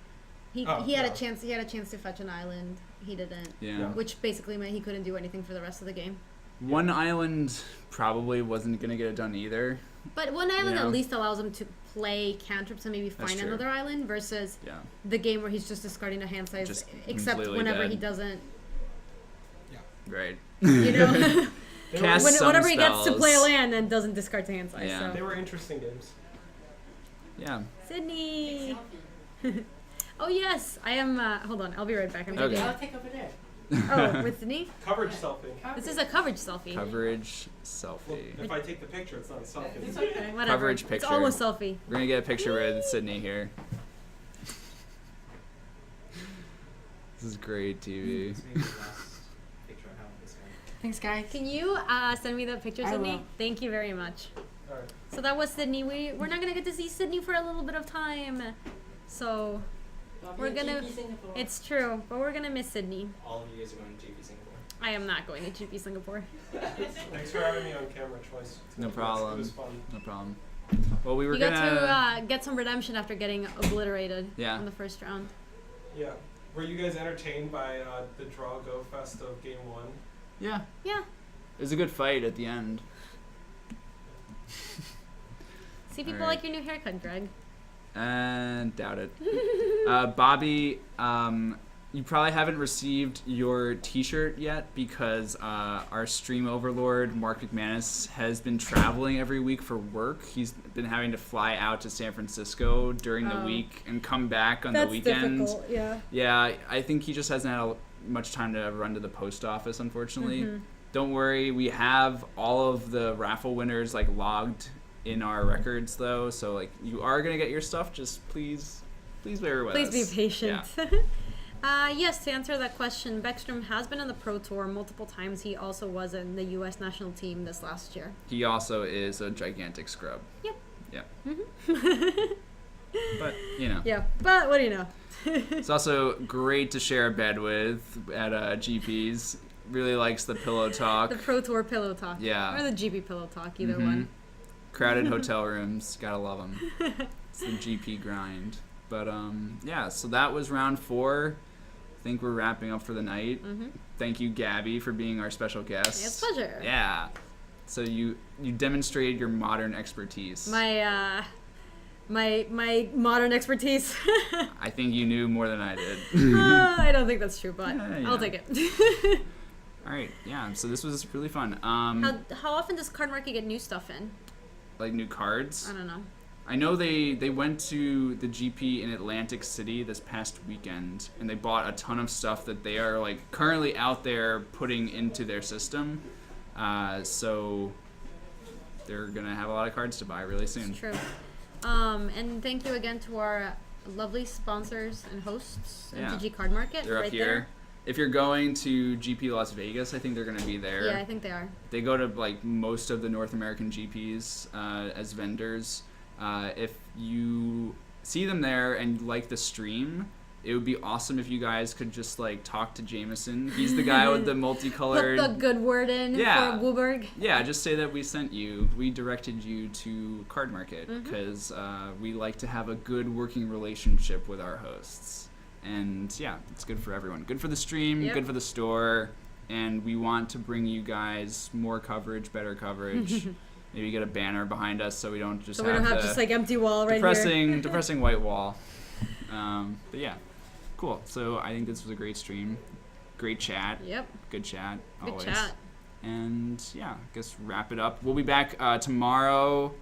He Oh, had yeah. a chance. He had a chance to fetch an island. He didn't. Yeah. Yeah. Which basically meant he couldn't do anything for the rest of the game. One island probably wasn't going to get it done either. But one island Yeah. at least allows him to play cantrips and maybe That's find true. another island versus Yeah. the game where he's just discarding a hand size, Just except completely whenever dead. he doesn't, Right. you know, They, Cast were, some whenever he gets to play a spells. land and doesn't discard to hand size. Yeah. they So. were interesting games. Yeah. Sydney. Oh yes, I am. Hold on, I'll be right back. I'm Okay. taking. I'll take over there. Oh, with Sydney. Coverage selfie. This is a coverage selfie. Coverage Well, selfie. if I take the picture, it's not a selfie. It's okay. Whatever. Coverage It's picture. almost selfie. We're going to get a picture with Sydney here. This is great TV. This may be the last picture I have of this guy. Thanks, guys. Can you send me that picture, I Sydney? will. Thank you very much. All right. So that was Sydney. We're not gonna get to see Sydney for a little bit of time. So we're gonna. It's true, but we're gonna miss Sydney. All of you guys are going to GP Singapore. I am not going to GP Singapore. Thanks for having me on camera twice. No It problem. was fun. No problem. Well, we were You going got to get some redemption after getting obliterated Yeah. in the first round. Yeah. Were you guys entertained by the Draw Go Fest of Game 1? Yeah. Yeah. It was a good fight at the end. See people Alright. like your new haircut, Greg. And doubt it. Bobby, you probably haven't received your t-shirt yet because our stream overlord, Mark McManus, has been traveling every week for work. He's been having to fly out to San Francisco during the Oh. week and come back on That's the weekends. difficult, yeah. Yeah, I think he just hasn't had much time to run to the post office, unfortunately. Mhm. Don't worry, we have all of the raffle winners logged in our records though, so you are gonna get your stuff. Just please bear with us. Please be patient. Yeah. Yes, to answer that question, Beckstrom has been on the Pro Tour multiple times. He also was in the U.S. national team this last year. He also is a gigantic scrub. Yep. Yeah. But Yeah, but what do you know? it's also great to share a bed with at GPs. really likes the pillow talk. The Pro Tour pillow talk. Yeah. Or the GP pillow talk, either Mhm. one. Crowded hotel rooms, gotta love them. It's the GP grind. But yeah, so that was round 4. I think we're wrapping up for the night. Mm-hmm. Thank you, Gabby, for being our special guest. It's a pleasure. Yeah. So you demonstrated your modern expertise. My modern expertise. I think you knew more than I did. I don't think that's true, but Yeah, I'll yeah. take it. All right. Yeah. So this was really fun. How often does Card Market get new stuff in? Like new cards. I don't know. I know they went to the GP in Atlantic City this past weekend, and they bought a ton of stuff that they are like currently out there putting into their system. So they're gonna have a lot of cards to buy really soon. It's true. And thank you again to our lovely sponsors and hosts, Yeah. MTG Card Market. They're up right here. there. If you're going to GP Las Vegas, I think they're gonna be there. Yeah, I think they are. They go to like most of the North American GPs as vendors. If you see them there and you like the stream, it would be awesome if you guys could just like talk to Jameson. He's the guy with the Put multicolored. the good word in Yeah. for Wooburg. Yeah, just say that we sent you. We directed you to Card Market Mhm. because we like to have a good working relationship with our hosts. And yeah, it's good for everyone. Good for the stream, Yep. good for the store. And we want to bring you guys more coverage, better coverage. Maybe get a banner behind us so we don't just So we don't have the just like empty wall right here. depressing white wall. But yeah, cool. So I think this was a great stream. Great chat. Yep. Good chat. Good always. chat. And yeah, I guess wrap it up. We'll be back tomorrow,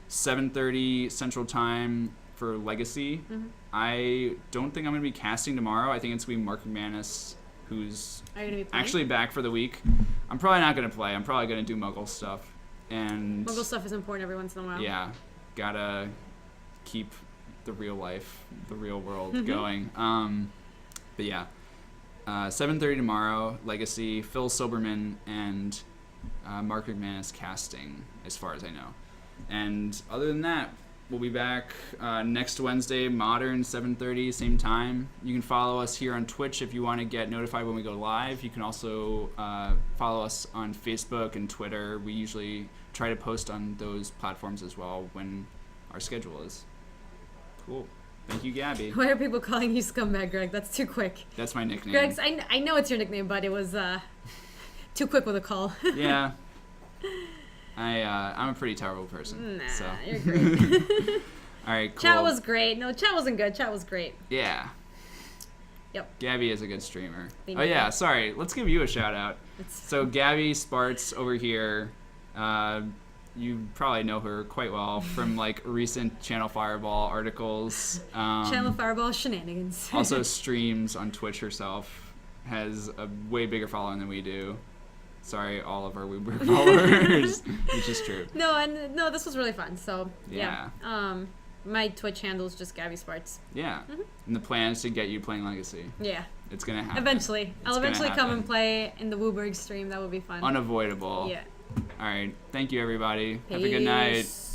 7:30 Central Time for Legacy. Mhm. I don't think I'm going to be casting tomorrow. I think it's going to be Mark McManus, who's Are you gonna be playing? actually back for the week. I'm probably not going to play. I'm probably going to do Muggle stuff. And Muggle stuff is important every once in a while. yeah, gotta keep the real life, the real world Mhm. going. But yeah, 7:30 tomorrow. Legacy, Phil Silberman and Mark McManus casting, as far as I know. And other than that, we'll be back next Wednesday, Modern, 7:30, same time. You can follow us here on Twitch if you want to get notified when we go live. You can also follow us on Facebook and Twitter. We usually try to post on those platforms as well when our schedule is. Cool. Thank you, Gabby. Why are people calling you scumbag, Greg? That's too quick. That's my nickname. Greg's, I know it's your nickname, but it was too quick with a call. Yeah. I'm a pretty terrible person. Nah, so. you're great. All right, cool. Chat was great. No, chat wasn't good. Chat was great. Yeah. Yep. Gabby is a good streamer. Thank Oh you. yeah, sorry. Let's give you a shout out. It's So Gabby Sparts over here, you probably know her quite well from like recent Channel Fireball articles. Channel Fireball shenanigans. Also streams on Twitch herself. Has a way bigger following than we do. Sorry, all of our Wooburg followers, which is true. No, this was really fun. So Yeah. my Twitch handle is just Gabby Sparts. Yeah. Mhm. And the plan is to get you playing Legacy. Yeah. It's gonna happen. Eventually, I'll gonna eventually come happen. and play in the Wooburg stream. That would be fun. Unavoidable. Yeah. All right. Thank you, everybody. Have a good night. Peace.